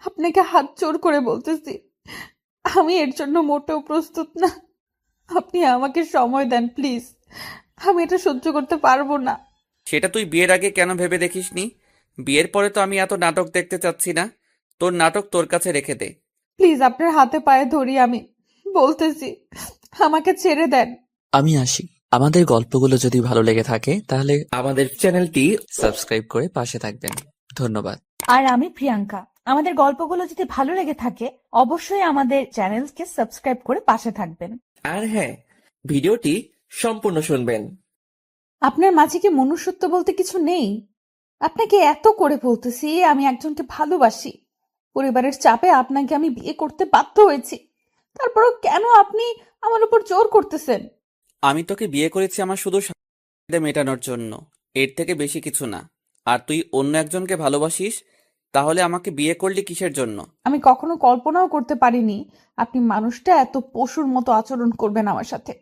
আপনাকে হাত জোড় করে বলতেছি, আমি এর জন্য মোটেও প্রস্তুত না। আপনি আমাকে সময় দেন প্লিজ। আমি এটা সহ্য করতে পারবো না। সেটা তুই বিয়ের আগে কেন ভেবে দেখিসনি? বিয়ের পরে তো আমি এত নাটক দেখতে চাচ্ছি না। তোর নাটক তোর কাছে রেখে দে। প্লিজ আপনার হাতে পায়ে ধরি আমি, বলতেছি আমাকে ছেড়ে দেন। আমি আসি। আমাদের গল্পগুলো যদি ভালো লেগে থাকে তাহলে আমাদের চ্যানেলটি সাবস্ক্রাইব করে পাশে থাকবেন। ধন্যবাদ। আর আমি প্রিয়াঙ্কা। আমাদের গল্পগুলো যদি ভালো লেগে থাকে অবশ্যই আমাদের চ্যানেলকে সাবস্ক্রাইব করে পাশে থাকবেন। আর হ্যাঁ, ভিডিওটি সম্পূর্ণ শুনবেন। আপনার মাঝে কি মনুষ্যত্ব বলতে কিছু নেই? আপনাকে এত করে বলতেছি আমি একজনকে ভালোবাসি, পরিবারের চাপে আপনাকে আমি বিয়ে করতে বাধ্য হয়েছি, তারপরও কেন আপনি আমার উপর জোর করতেছেন? আমি তোকে বিয়ে করেছি আমার শুধু চাহিদা মেটানোর জন্য, এর থেকে বেশি কিছু না। আর তুই অন্য একজনকে ভালোবাসিস, তাহলে আমাকে বিয়ে করলি কিসের জন্য? আমি কখনো কল্পনাও করতে পারিনি আপনি মানুষটা এত পশুর মতো আচরণ করবেন আমার সাথে।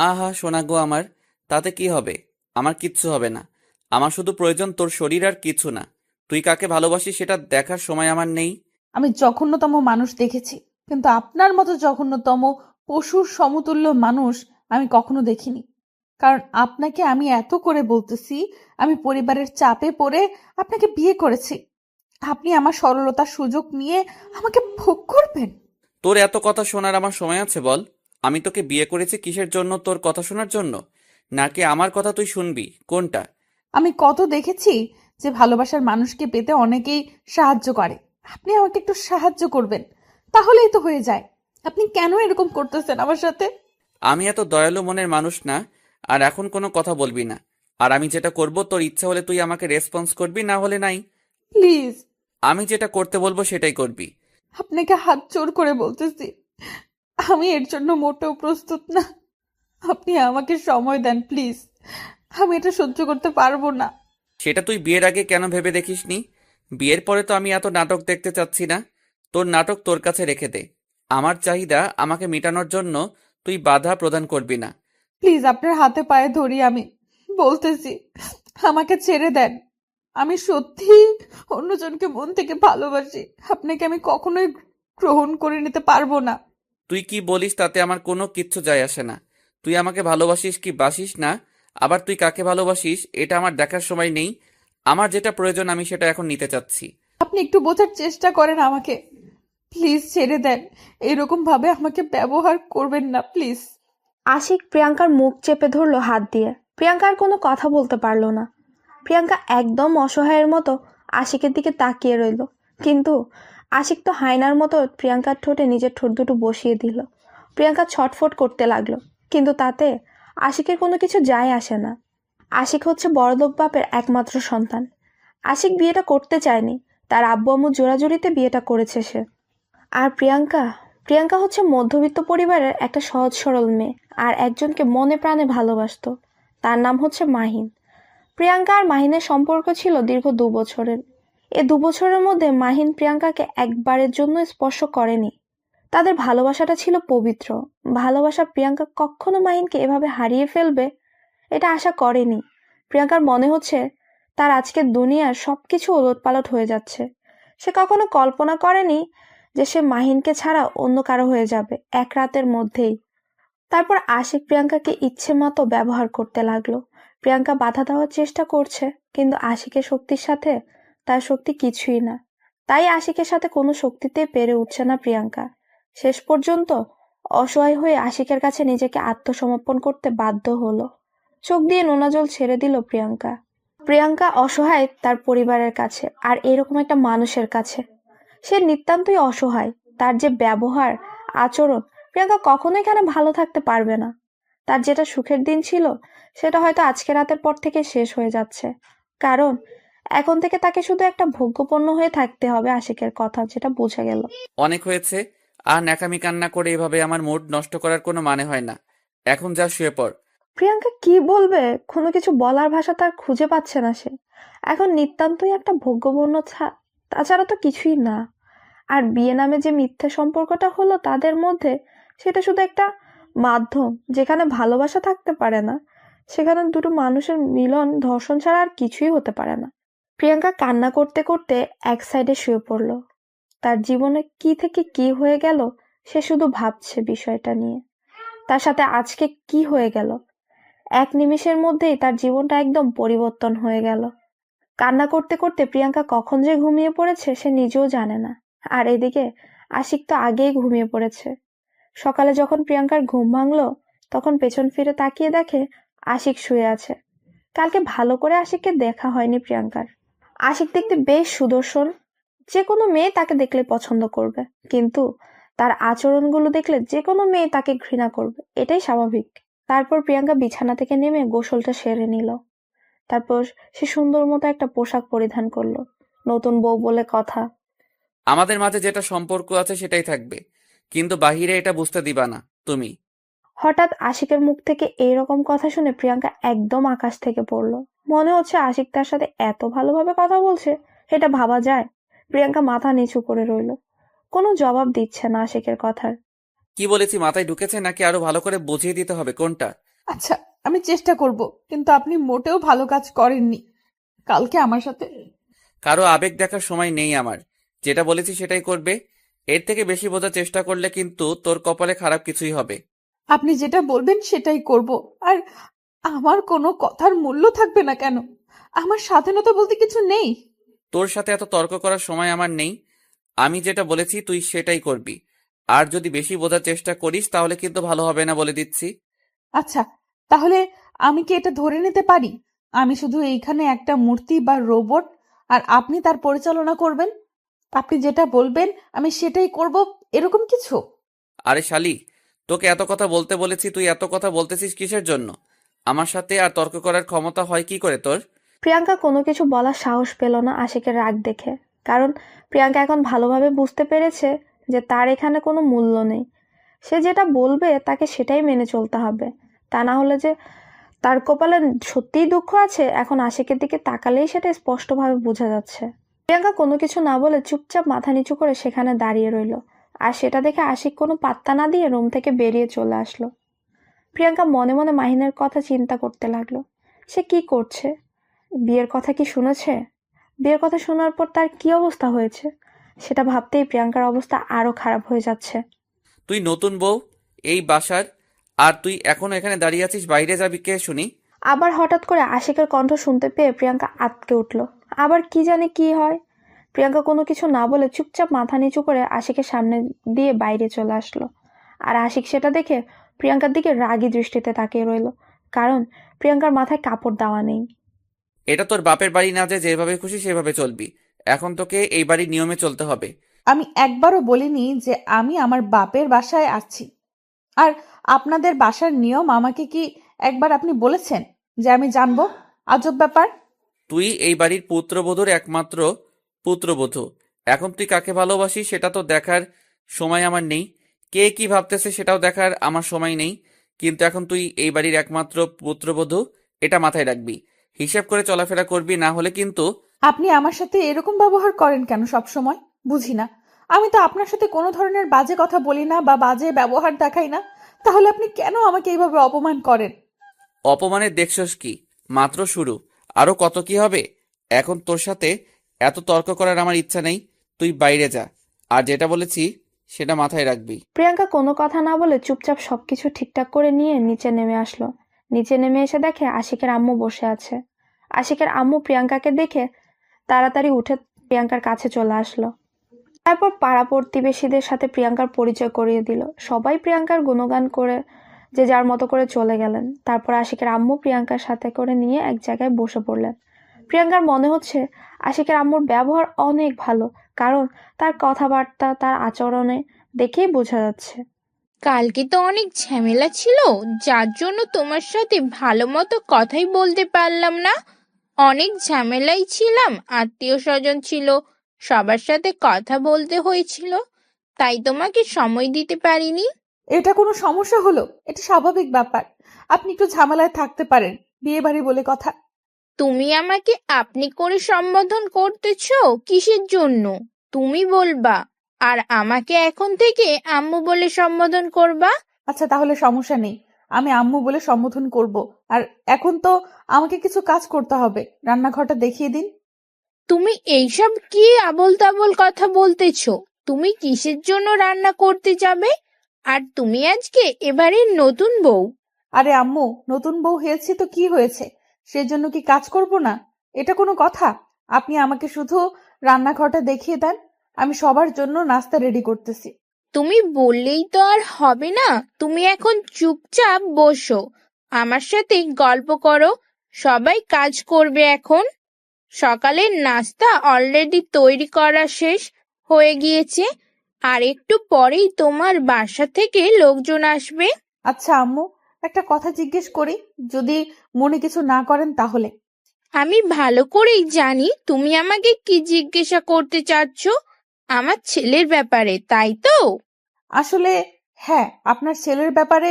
আহা সোনা গো আমার, তাতে কি হবে? আমার কিচ্ছু হবে না। আমার শুধু প্রয়োজন তোর শরীর, আর কিছু না। তুই কাকে ভালোবাসিস সেটা দেখার সময় আমার নেই। আমি জঘন্যতম মানুষ দেখেছি, কিন্তু আপনার মতো জঘন্যতম পশুর সমতুল্য মানুষ আমি কখনো দেখিনি। কারণ আপনাকে আমি এত করে বলতেছি, আমি পরিবারের চাপে পড়ে আপনাকে বিয়ে করেছি। আপনি আমার সরলতার সুযোগ নিয়ে আমাকে ভোগ করবেন? তোর এত কথা শোনার আমার সময় আছে বল? আমি তোকে বিয়ে করেছি কিসের জন্য? তোর কথা শোনার জন্য, নাকি আমার কথা তুই শুনবি? কোনটা? আমি কত দেখেছি যে ভালোবাসার মানুষকে পেতে অনেকেই সাহায্য করে। আপনি আমাকে একটু সাহায্য করবেন, তাহলেই তো হয়ে যায়। আপনি কেন এরকম করতেছেন আমার সাথে? আমি এত দয়ালু মনের মানুষ না। আর এখন কোনো কথা বলবি না। আর আমি যেটা করব, তোর ইচ্ছা হলে তুই আমাকে রেসপন্স করবি, না হলে নাই। প্লিজ। আমি যেটা করতে বলবো সেটাই করবি। আপনাকে হাত জোড় করে বলতেছি, আমি এর জন্য মোটেও প্রস্তুত না। আপনি আমাকে সময় দেন প্লিজ। আমি এটা সহ্য করতে পারবো না। সেটা তুই বিয়ের আগে কেন ভেবে দেখিসনি? বিয়ের পরে তো আমি এত নাটক দেখতে চাচ্ছি না। তোর নাটক তোর কাছে রেখে দে। আমার চাহিদা আমাকে মেটানোর জন্য তুই বাধা প্রদান করবি না। প্লিজ আপনার হাতে পায়ে ধরি আমি, বলতেছি আমাকে ছেড়ে দেন। আমি সত্যি অন্যজনকে মন থেকে ভালোবাসি। আপনাকে আমি কখনোই গ্রহণ করে নিতে পারবো না। তুই কি বলিস তাতে আমার কোনো কিচ্ছু যায় আসে না। তুই আমাকে ভালোবাসিস কি বাসিস না, আবার তুই কাকে ভালোবাসিস এটা আমার দেখার সময় নেই। আমার যেটা প্রয়োজন আমি সেটা এখন নিতে চাচ্ছি। আপনি একটু বোঝার চেষ্টা করেন আমাকে। প্লিজ ছেড়ে দেন। এরকম ভাবে আমাকে ব্যবহার করবেন না প্লিজ। আশিক প্রিয়াঙ্কার মুখ চেপে ধরলো হাত দিয়ে। প্রিয়াঙ্কা আর কোনো কথা বলতে পারলো না। প্রিয়াঙ্কা একদম অসহায়ের মতো আশিকের দিকে তাকিয়ে রইল, কিন্তু আশিক তো হায়নার মতো প্রিয়াঙ্কার ঠোঁটে নিজের ঠোঁট দুটো বসিয়ে দিল। প্রিয়াঙ্কা ছটফট করতে লাগলো, কিন্তু তাতে আশিকের কোনো কিছু যায় আসে না। আশিক হচ্ছে বড়লোক বাপের একমাত্র সন্তান। আশিক বিয়েটা করতে চায়নি, তার আব্বু আম্মু জোরাজুরিতে বিয়েটা করেছে সে। আর প্রিয়াঙ্কা প্রিয়াঙ্কা হচ্ছে মধ্যবিত্ত পরিবারের একটা সহজ সরল মেয়ে, আর একজনকে মনে প্রাণে ভালোবাসতো। তার নাম হচ্ছে মাহিন। প্রিয়াঙ্কা আর মাহিনের সম্পর্ক ছিল দীর্ঘ 2 বছরের। এ 2 বছরের মধ্যে মাহিন প্রিয়াঙ্কাকে একবারের জন্য স্পর্শ করেনি। তাদের ভালোবাসাটা ছিল পবিত্র। ভালোবাসা প্রিয়াঙ্কা কখনো মাহিনকে এভাবে হারিয়ে ফেলবে এটা আশা করেনি। প্রিয়াঙ্কার মনে হচ্ছে তার আজকের দুনিয়ার সবকিছু ওলটপালট হয়ে যাচ্ছে। সে কখনো কল্পনা করেনি যে সে মাহিনকে ছাড়া অন্য কারো হয়ে যাবে এক রাতের মধ্যেই। তারপর আশিক প্রিয়াঙ্কাকে ইচ্ছে মতো ব্যবহার করতে লাগলো। প্রিয়াঙ্কা বাধা দেওয়ার চেষ্টা করছে, কিন্তু আশিকের শক্তির সাথে তার শক্তি কিছুই না। তাই আশিকের সাথে কোনো শক্তিতে পেরে উঠছে না প্রিয়াঙ্কা। শেষ পর্যন্ত অসহায় হয়ে আশিকের কাছে নিজেকে আত্মসমর্পণ করতে বাধ্য হলো। চোখ দিয়ে নোনা জল ছেড়ে দিল প্রিয়াঙ্কা। প্রিয়াঙ্কা অসহায় তার পরিবারের কাছে, আর এরকম একটা মানুষের কাছে। সে নিতান্তই অসহায়। তার যে ব্যবহার, আচরণ, প্রিয়াঙ্কা কখনো এখানে ভালো থাকতে পারবে না। তার যেটা সুখের দিন ছিল সেটা হয়তো আজকে রাতের পর থেকে শেষ হয়ে যাচ্ছে। কারণ এখন থেকে তাকে শুধু একটা ভোগ্যপণ্য হয়ে থাকতে হবে আশিকের কথা, যেটা বোঝা গেল। অনেক হয়েছে। আর ন্যাকামি কান্না করে এভাবে আমার মুড নষ্ট করার কোনো মানে হয় না। এখন যা শুয়ে পড়। প্রিয়াঙ্কা কি বলবে, কোনো কিছু বলার ভাষা তার খুঁজে পাচ্ছে না সে। এখন নিতান্তই একটা ভোগ্যপণ্য, তাছাড়া তো কিছুই না। আর বিয়ে নামে যে মিথ্যে সম্পর্কটা হলো তাদের মধ্যে, সেটা শুধু একটা মাধ্যম যেখানে ভালোবাসা থাকতে পারে না। সেখানে দুটো মানুষের মিলন ধর্ষণ ছাড়া আর কিছুই হতে পারে না। প্রিয়াঙ্কা কান্না করতে করতে এক সাইডে শুয়ে পড়লো। তার জীবনে কি থেকে কি হয়ে গেল সে শুধু ভাবছে বিষয়টা নিয়ে। তার সাথে আজকে কি হয়ে গেল, এক নিমিষের মধ্যেই তার জীবনটা একদম পরিবর্তন হয়ে গেল। কান্না করতে করতে প্রিয়াঙ্কা কখন যে ঘুমিয়ে পড়েছে সে নিজেও জানে না। আর এদিকে আশিক তো আগেই ঘুমিয়ে পড়েছে। সকালে যখন প্রিয়াঙ্কার ঘুম ভাঙলো তখন পেছন ফিরে তাকিয়ে দেখে আশিক শুয়ে আছে। কালকে ভালো করে আশিককে দেখা হয়নি প্রিয়াঙ্কার। আশিক দেখতে বেশ সুদর্শন, যে কোনো মেয়ে তাকে দেখলে পছন্দ করবে, কিন্তু তার আচরণগুলো দেখলে যে কোনো মেয়ে তাকে ঘৃণা করবে, এটাই স্বাভাবিক। তারপর প্রিয়াঙ্কা বিছানা থেকে নেমে গোসলটা সেরে নিল। তারপর সে সুন্দর মতো একটা পোশাক পরিধান করলো। নতুন বউ বলে কথা। আমাদের মাঝে যেটা সম্পর্ক আছে সেটাই থাকবে, কিন্তু বাহিরে এটা বুঝতে দিবা না তুমি। হঠাৎ আশিকের মুখ থেকে এইরকম কথা শুনে প্রিয়াঙ্কা একদম আকাশ থেকে পড়লো। মনে হচ্ছে আশিক তার সাথে এত ভালোভাবে কথা বলছে, এটা ভাবা যায়? প্রিয়াঙ্কা মাথা নিচু করে রইল, কোনো জবাব দিচ্ছে না আশিকের কথার। কি বলেছি মাথায় ঢুকেছে নাকি আরো ভালো করে বুঝিয়ে দিতে হবে কোনটা? আচ্ছা, আমি চেষ্টা করব, কিন্তু আপনি মোটেও ভালো কাজ করেননি কালকে আমার সাথে। কারো আবেগ দেখার সময় নেই আমার। যেটা বলেছি সেটাই করবে। এর থেকে বেশি বোঝার চেষ্টা করলে কিন্তু তোর কপালে খারাপ কিছুই হবে। আপনি যেটা বলবেন সেটাই করব। আর আমার কোনো কথার মূল্য থাকবে না কেন? আমার স্বাধীনতা বলতে কিছু নেই? তোর সাথে এত তর্ক করার সময় আমার নেই। আমি যেটা বলেছি তুই সেটাই করবি। আর যদি বেশি বোঝার চেষ্টা করিস তাহলে কিন্তু ভালো হবে না, বলে দিচ্ছি। আচ্ছা, তাহলে আমি কি এটা ধরে নিতে পারি আমি শুধু এইখানে একটা মূর্তি বা রোবট, আর আপনি তার পরিচালনা করবেন? আপনি যেটা বলবেন আমি সেটাই করব, এরকম কিছু? আরে শালি, তোকে এত কথা বলতে বলেছি, তুই এত কথা বলতেছিস কিসের জন্য? আমার সাথে আর তর্ক করার ক্ষমতা হয় কি করে তোর? প্রিয়াঙ্কা কোনো কিছু বলার সাহস পেল না আশিকের রাগ দেখে, কারণ প্রিয়াঙ্কা এখন ভালোভাবে বুঝতে পেরেছে যে তার এখানে কোনো মূল্য নেই। সে যেটা বলবে তাকে সেটাই মেনে চলতে হবে, তা না হলে যে তার কপালে সত্যিই দুঃখ আছে এখন আশিকের দিকে তাকালেই সেটা স্পষ্টভাবে বোঝা যাচ্ছে। প্রিয়াঙ্কা কোনো কিছু না বলে চুপচাপ মাথা নিচু করে সেখানে দাঁড়িয়ে রইল, আর সেটা দেখে আশিক কোনো পাত্তা না দিয়ে রুম থেকে বেরিয়ে চলে আসলো। প্রিয়াঙ্কা মনে মনে মাহিনের কথা চিন্তা করতে লাগলো। সে কি করছে? বিয়ের কথা কি শুনেছে? বিয়ের কথা শোনার পর তার কি অবস্থা হয়েছে সেটা ভাবতেই প্রিয়াঙ্কার অবস্থা আরো খারাপ হয়ে যাচ্ছে। তুই নতুন বউ এই বাসার, আর তুই এখনো এখানে দাঁড়িয়ে আছিস, বাইরে যাবি কে শুনি? আবার হঠাৎ করে আশিকের কণ্ঠ শুনতে পেয়ে প্রিয়াঙ্কা আঁতকে উঠল। আবার কি জানে কি হয়। প্রিয়াঙ্কা কোনো কিছু না বলে চুপচাপ মাথা নিচু করে আশিকের সামনে দিয়ে বাইরে চলে আসলো। আর আশিক সেটা দেখে প্রিয়াঙ্কার দিকে রাগী দৃষ্টিতে তাকিয়ে রইল, কারণ প্রিয়াঙ্কার মাথায় কাপড় দেওয়া নেই। এটা তোর বাপের বাড়ি না যে যেভাবে খুশি সেভাবে চলবি। এখন তোকে এই বাড়ির নিয়মে চলতে হবে। আমি একবারও বলিনি যে আমি আমার বাপের বাসায় আছি। আর আপনাদের বাসার নিয়ম আমাকে কি একবার আপনি বলেছেন যে আমি জানবো? আজব ব্যাপার। তুই এই বাড়ির পুত্রবধূর একমাত্র পুত্রবধূ। এখন তুই কাকে ভালোবাসিস সেটা তো দেখার সময় আমার নেই, কে কি ভাবতেছে সেটাও দেখার আমার সময় নেই। কিন্তু এখন তুই এই বাড়ির একমাত্র পুত্রবধূ, এটা মাথায় রাখবি। হিসেব করে চলাফেরা করবি, না হলে কিন্তু। আপনি আমার সাথে এরকম ব্যবহার করেন কেন সব সময়? বুঝি না। আমি তো আপনার সাথে কোনো ধরনের বাজে কথা বলি না বা বাজে ব্যবহার দেখাই না, তাহলে আপনি কেন আমাকে এইভাবে অপমান করেন? অপমানের দেখছস কি? মাত্র শুরু, আরো কত কি হবে। এখন তোর সাথে এত তর্ক করার আমার ইচ্ছা নেই। তুই বাইরে যা, আর যেটা বলেছি সেটা মাথায় রাখবি। প্রিয়াঙ্কা কোনো কথা না বলে চুপচাপ সবকিছু ঠিকঠাক করে নিয়ে নিচে নেমে আসলো। নিচে নেমে এসে দেখে আশিকের আম্মু বসে আছে। আশিকের আম্মু প্রিয়াঙ্কাকে দেখে তাড়াতাড়ি উঠে প্রিয়াঙ্কার কাছে চলে আসলো। তারপর পাড়া প্রতিবেশীদের সাথে প্রিয়াঙ্কার পরিচয় করিয়ে দিল। সবাই প্রিয়াঙ্কার গুণগান করে যে যার মতো করে চলে গেলেন। তারপর আশিকের আম্মু প্রিয়াঙ্কার সাথে করে নিয়ে এক জায়গায় বসে পড়লেন। প্রিয়াঙ্কার মনে হচ্ছে আশিকের আম্মুর ব্যবহার অনেক ভালো, কারণ তার কথাবার্তা তার আচরণে দেখেই বোঝা যাচ্ছে। কালকে তো অনেক ঝামেলা ছিল, যার জন্য তোমার সাথে ভালো মতো কথাই বলতে পারলাম না। অনেক ঝামেলাই ছিলাম, আত্মীয় স্বজন ছিল, সবার সাথে কথা বলতে হয়েছিল, তাই তোমাকে সময় দিতে পারিনি। এটা কোনো সমস্যা হলো? এটা স্বাভাবিক ব্যাপার। আপনি একটু ঝামেলায় থাকতে পারেন, বিয়ে বাড়ি বলে কথা। তুমি আমাকে আপনি করে সম্বোধন করতেছো কিসের জন্য? তুমি বলবা, আর আমাকে এখন থেকে আম্মু বলে সম্বোধন করবা। আচ্ছা, তাহলে সমস্যা নেই, আমি আম্মু বলে সম্বোধন করব। আর এখন তো আমাকে কিছু কাজ করতে হবে, রান্নাঘরটা দেখিয়ে দিন। তুমি এইসব কি আবোল তাবোল কথা বলতেছো? তুমি কিসের জন্য রান্না করতে যাবে? আর তুমি আজকে এবারের নতুন বউ। আরে আম্মু, নতুন বউ হয়েছি তো কি হয়েছে? সেজন্য কি কাজ করব না? এটা কোনো কথা? আপনি আমাকে শুধু রান্নাঘরটা দেখিয়ে দেন, আমি সবার জন্য নাস্তা রেডি করতেছি। তুমি বললেই তো আর হবে না। তুমি এখন চুপচাপ বসো, আমার সাথে গল্প করো। সবাই কাজ করবে এখন। সকালের নাস্তা অলরেডি তৈরি করা শেষ হয়ে গিয়েছে। আর একটু পরেই তোমার বাসা থেকে লোকজন আসবে। আচ্ছা আম্মু, একটা কথা জিজ্ঞেস করি, যদি মনে কিছু না করেন তাহলে। আমি ভালো করেই জানি তুমি আমাকে কি জিজ্ঞাসা করতে চাচ্ছ। আমার ছেলের ব্যাপারে, তাই তো? আসলে হ্যাঁ, আপনার ছেলের ব্যাপারে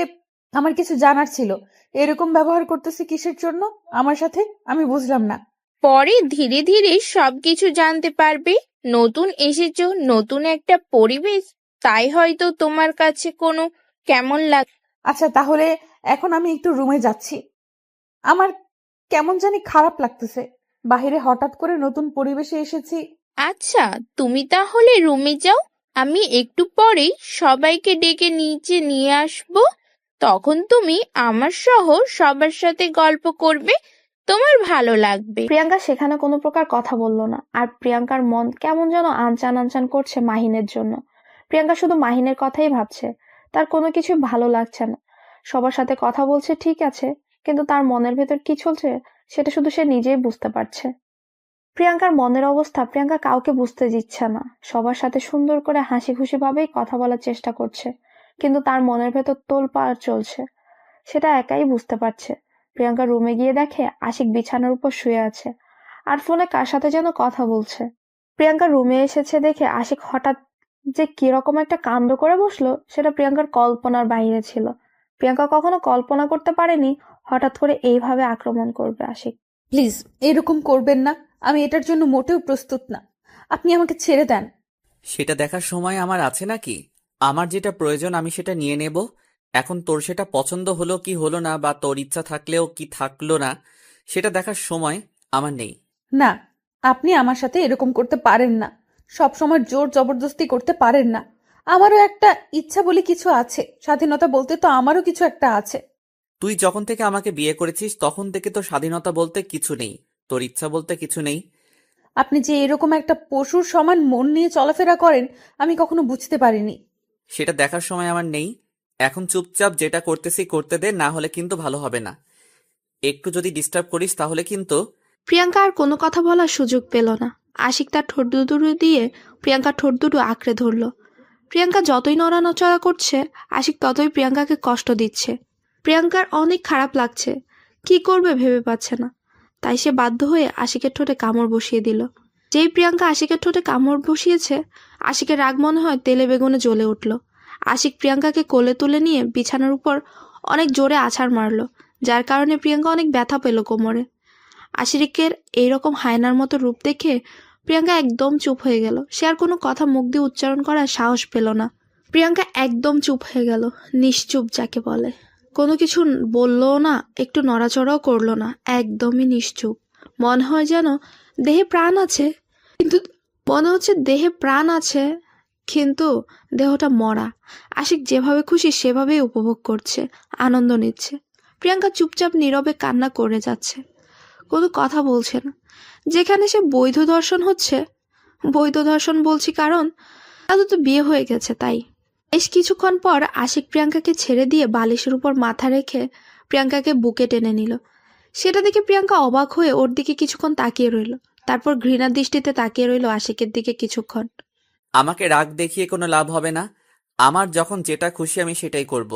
আমার কিছু জানার ছিল। এরকম ব্যবহার করতেছে কিসের জন্য আমার সাথে, আমি বুঝলাম না। পরে ধীরে ধীরে সবকিছু জানতে পারবে। নতুন এসেছো, নতুন একটা পরিবেশ, তাই হয়তো তোমার কাছে কোনো কেমন লাগে। আচ্ছা তাহলে এখন আমি একটু রুমে যাচ্ছি। আমার কেমন জানি খারাপ লাগতেছে। বাহিরে হঠাৎ করে নতুন পরিবেশে এসেছি। আচ্ছা, তুমি তাহলে রুমে যাও। আমি একটু পরেই সবাইকে ডেকে নিচে নিয়ে আসবো। তখন তুমি আমার সহ সবার সাথে গল্প করবে, তোমার ভালো লাগবে। প্রিয়াঙ্কা সেখানে কোনো প্রকার কথা বলল না। আর প্রিয়াঙ্কার মন কেমন যেন আনচান আনচান করছে মাহিনের জন্য। প্রিয়াঙ্কা শুধু মাহিনের কথাই ভাবছে। তার কোনো কিছু ভালো লাগছে না। সবার সাথে কথা বলছে ঠিক আছে, কিন্তু তার মনের ভেতর কি চলছে সেটা শুধু সে নিজেই বুঝতে পারছে। প্রিয়াঙ্কার মনের অবস্থা প্রিয়াঙ্কা কাউকে বুঝতে দিচ্ছে না। সবার সাথে সুন্দর করে হাসি খুশি ভাবেই কথা বলার চেষ্টা করছে, কিন্তু তার মনের ভেতর তোলপাড় চলছে, সেটা একাই বুঝতে পারছে। প্রিয়াঙ্কা রুমে গিয়ে দেখে আশিক বিছানার উপর শুয়ে আছে আর ফোনে কার সাথে যেন কথা বলছে। প্রিয়াঙ্কা রুমে এসেছে দেখে আশিক হঠাৎ যে কিরকম একটা কাণ্ড করে বসলো সেটা প্রিয়াঙ্কার কল্পনার বাইরে ছিল। প্রিয়াঙ্কা কখনো কল্পনা করতে পারেনি হঠাৎ করে এইভাবে আক্রমণ করবে আশিক। প্লিজ এরকম করবেন না, আমি এটার জন্য মোটেও প্রস্তুত না। আপনি আমাকে ছেড়ে দেন। সেটা দেখার সময় আমার আছে নাকি? আমার যেটা প্রয়োজন আমি সেটা নিয়ে নেব। এখন তোর সেটা পছন্দ হলো কি হলো না, বা তোর ইচ্ছা থাকলেও কি থাকলো না, সেটা দেখার সময় আমার নেই। না, আপনি আমার সাথে এরকম করতে পারেন না। সব সময় জোর জবরদস্তি করতে পারেন না। আমারও একটা ইচ্ছা বলে কিছু আছে, স্বাধীনতা বলতে তো আমারও কিছু একটা আছে। তুই যখন থেকে আমাকে বিয়ে করেছিস তখন থেকে তো স্বাধীনতা বলতে কিছু নেই, তোর ইচ্ছা বলতে কিছু নেই। আপনি যে এরকম একটা পশুর সমান মন নিয়ে চলাফেরা করেন, আমি কখনো বুঝতে পারিনি। সেটা দেখার সময় আমার নেই। এখন চুপচাপ যেটা করতেছি করতে দে, না হলে কিন্তু ভালো হবে না। একটু যদি ডিস্টার্ব করিস তাহলে কিন্তু। প্রিয়াঙ্কা আর কোনো কথা বলার সুযোগ পেল না। আশিক তার ঠোঁট দুটো দিয়ে প্রিয়াঙ্কার ঠোঁট দুটো আঁকড়ে ধরল। প্রিয়াঙ্কা যতই নড়ানচড়া করছে আশিক ততই প্রিয়াঙ্কাকে কষ্ট দিচ্ছে। প্রিয়াঙ্কার অনেক খারাপ লাগছে, কি করবে ভেবে পাচ্ছে না। তাই সে বাধ্য হয়ে আশিকের ঠোঁটে কামড় বসিয়ে দিল। যেই প্রিয়াঙ্কা আশিকের ঠোঁটে কামড় বসিয়েছে, আশিকের রাগ মনে হয় তেলে বেগুনে জ্বলে উঠল। আশিক প্রিয়াঙ্কাকে কোলে তুলে নিয়ে বিছানার উপর অনেক জোরে আছাড় মারল, যার কারণে প্রিয়াঙ্কা অনেক ব্যথা পেল কোমরে। আশিকের এইরকম হায়নার মতো রূপ দেখে প্রিয়াঙ্কা একদম চুপ হয়ে গেল। সে আর কোনো কথা মুখ দিয়ে উচ্চারণ করার সাহস পেল না। প্রিয়াঙ্কা একদম চুপ হয়ে গেল, নিশ্চুপ যাকে বলে। কোনো কিছু বললও না, একটু নড়াচড়াও করলো না, একদমই নিশ্চুপ। মনে হয় যেন দেহে প্রাণ আছে, কিন্তু মনে হচ্ছে দেহে প্রাণ আছে কিন্তু দেহটা মরা। আশিক যেভাবে খুশি সেভাবেই উপভোগ করছে, আনন্দ নিচ্ছে। প্রিয়াঙ্কা চুপচাপ নীরবে কান্না করে যাচ্ছে, কোনো কথা বলছে না। যেখানে সে বৈধ দর্শন হচ্ছে, বৈধ দর্শন বলছি কারণ তাদের তো বিয়ে হয়ে গেছে তাই। বেশ কিছুক্ষণ পর আশিক প্রিয়াঙ্কাকে ছেড়ে দিয়ে বালিশের উপর মাথা রেখে প্রিয়াঙ্কাকে বুকে টেনে নিল। সেটা দেখে প্রিয়াঙ্কা অবাক হয়ে ওর দিকে কিছুক্ষণ তাকিয়ে রইল, তারপর ঘৃণার দৃষ্টিতে তাকিয়ে রইল আশিকের দিকে কিছুক্ষণ। আমাকে রাগ দেখিয়ে কোনো লাভ হবে না। আমার যখন যেটা খুশি আমি সেটাই করব।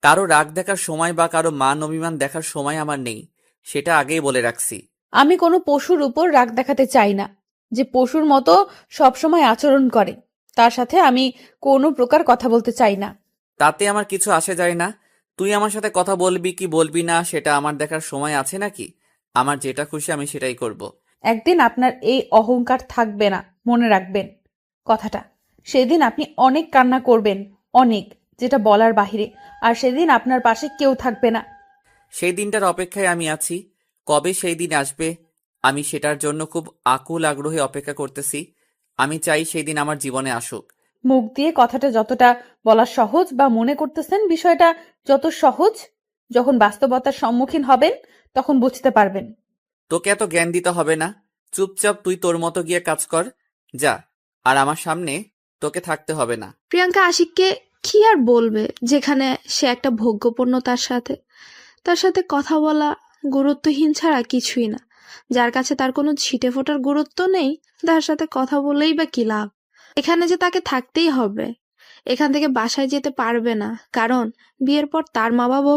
কারো রাগ দেখার সময় বা কারো মান অভিমান দেখার সময় আমার নেই, সেটা আগেই বলে রাখছি। আমি কোনো পশুর উপর রাগ দেখাতে চাই না, যে পশুর মতো সবসময় আচরণ করে তার সাথে আমি কোনো প্রকার কথা বলতে চাই না। তাতে আমার কিছু আসে যায় না। তুই আমার সাথে কথা বলবি কি বলবি না সেটা আমার দেখার সময় আছে নাকি? আমার যেটা খুশি আমি সেটাই করব। একদিন আপনার এই অহংকার থাকবে না, মনে রাখবেন কথাটা। সেদিন আপনি অনেক কান্না করবেন, অনেক, যেটা বলার বাহিরে। আর সেদিন আপনার পাশে কেউ থাকবে না। সেই দিনটার অপেক্ষায় আমি আছি। কবে সেই দিন আসবে আমি সেটার জন্য খুব আকুল আগ্রহে অপেক্ষা করতেছি। আমি চাই সেই দিন আমার জীবনে আসুক, মুখ দিয়ে কথাটা যতটা বলা সহজ বা মনে করতেছেন বিষয়টা যত সহজ, যখন বাস্তবতার সম্মুখীন হবেন তখন বুঝতে পারবেন। তোকে এত জ্ঞান দিতে হবে না, চুপচাপ তুই তোর মতো গিয়ে কাজ কর, যা। আর আমার সামনে তোকে থাকতে হবে না। প্রিয়াঙ্কা আশিককে কি আর বলবে, যেখানে সে একটা ভোগ্যপূর্ণ, তার সাথে কথা বলা গুরুত্বহীন ছাড়া কিছুই না। যার কাছে তার কোনো ছিটে ফোটার গুরুত্ব নেই, তার সাথে কথা বলেই বা কি লাভ? এখানে যে তাকে থাকতেই হবে, এখান থেকে বাসায় যেতে পারবে না, কারণ বিয়ের পর তার মা বাবা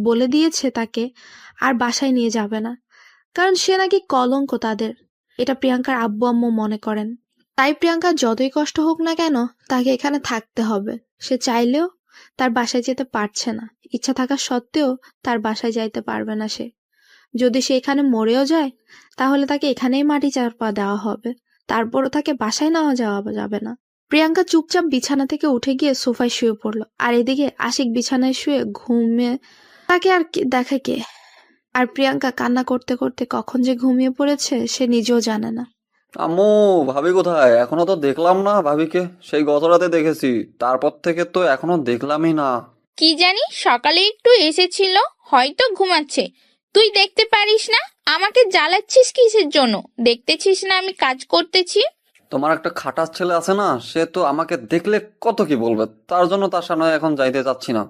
বলে দিয়েছে তাকে আর বাসায় নিয়ে যাবে না, কারণ সে নাকি কলঙ্ক তাদের। এটা প্রিয়াঙ্কার আব্বু আম্মু মনে করেন। তাই প্রিয়াঙ্কা যতই কষ্ট হোক না কেন তাকে এখানে থাকতে হবে। সে চাইলেও তার বাসায় যেতে পারছে না, ইচ্ছা থাকা সত্ত্বেও তার বাসায় যাইতে পারবে না সে। যদি সে এখানে মরেও যায় তাহলে তাকে এখানেই মাটি চাপা দেওয়া হবে, তারপরও তাকে বাসায় নেওয়া যাওয়া যাবে না। প্রিয়াঙ্কা চুপচাপ বিছানা থেকে উঠে গিয়ে সোফায় শুয়ে পড়লো, আর এদিকে আশিক বিছানায় শুয়ে ঘুমিয়ে তাকে আর দেখে কে। আর প্রিয়াঙ্কা কান্না করতে করতে কখন যে ঘুমিয়ে পড়েছে সে নিজেও জানে না। আম্মু, ভাবি কোথায়? এখনো তো দেখলাম না ভাবিকে। সেই গত রাতে দেখেছি, তারপর থেকে তো এখনো দেখলামই না। কি জানি, সকালে একটু এসেছিল, হয়তো ঘুমাচ্ছে। তুই দেখতে পারিস না? আমাকে জ্বালাচ্ছিস কিসের জন্য? দেখতেছিস না আমি কাজ করতেছি? তোমার একটা খাটাস ছেলে আছে না, সে তো আমাকে দেখলে কত কি বলবে, তার জন্য তার সামনে এখন যাইতে চাচ্ছি না।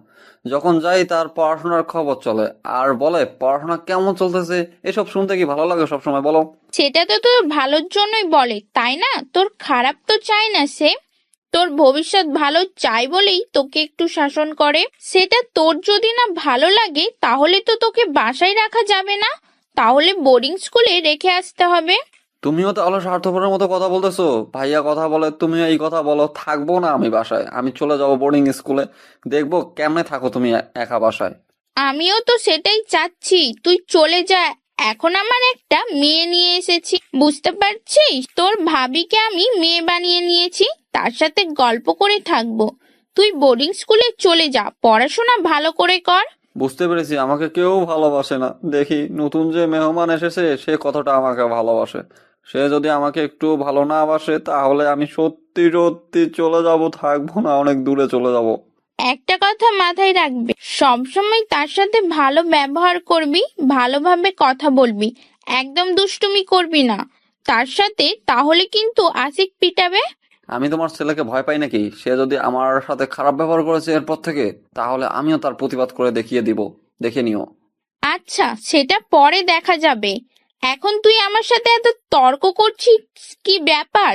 যখন যাই তার পড়াশোনার খবর চলে আর বলে পড়াশোনা কেমন চলতেছে। এসব শুনতে কি ভালো লাগে সবসময় বলো? সেটা তো তোর ভালোর জন্যই বলে, তাই না? তোর খারাপ তো চায় না সে, তোর ভবিষ্যৎ ভালো চাই বলেই তোকে একটু শাসন করে। সেটা তোর যদি না ভালো লাগে তাহলে তো তোকে বাসায় রাখা যাবে না, তাহলে বোর্ডিং স্কুলে রেখে আসতে হবে। তুমিও তাহলে স্বার্থপরের মতো কথা বলতেছো। ভাইয়া কথা বলে, তুমিও এই কথা বলো। থাকবো না আমি বাসায়, আমি চলে যাবো বোর্ডিং স্কুলে। দেখবো কেমনে থাকো তুমি একা বাসায়। আমিও তো সেটাই চাচ্ছি, তুই চলে যা। এখন আমার একটা মেয়ে নিয়ে এসেছি, বুঝতে পারছিস? তোর ভাবিকে আমি মেয়ে বানিয়ে নিয়েছি, তার সাথে গল্প করে থাকবো। তুই বোর্ডিং স্কুলে চলে যা, পড়াশোনা ভালো করে কর। বুঝতে পেরেছি, আমাকে কেউ ভালোবাসে না। দেখি নতুন যে মেহমান এসেছে সে কতটা আমাকে ভালোবাসে। সে যদি আমাকে একটু ভালো না বাসে তাহলে আমি সত্যি সত্যি চলে যাব, থাকবো না, অনেক দূরে চলে যাব। একটা কথা মাথায় রাখবে, সবসময় তার সাথে ভালো ব্যবহার করবি, ভালোভাবে কথা বলবি, একদম দুষ্টুমি করবি না তার সাথে, তাহলে কিন্তু আশিক পিটাবে। আমি তোমার ছেলেকে ভয় পাই নাকি? সে যদি আমার সাথে খারাপ ব্যবহার করেছে এরপর থেকে, তাহলে আমিও তার প্রতিবাদ করে দেখিয়ে দিব, দেখে নিও। আচ্ছা, সেটা পরে দেখা যাবে। এখন তুই আমার সাথে এত তর্ক করছিস, কি ব্যাপার?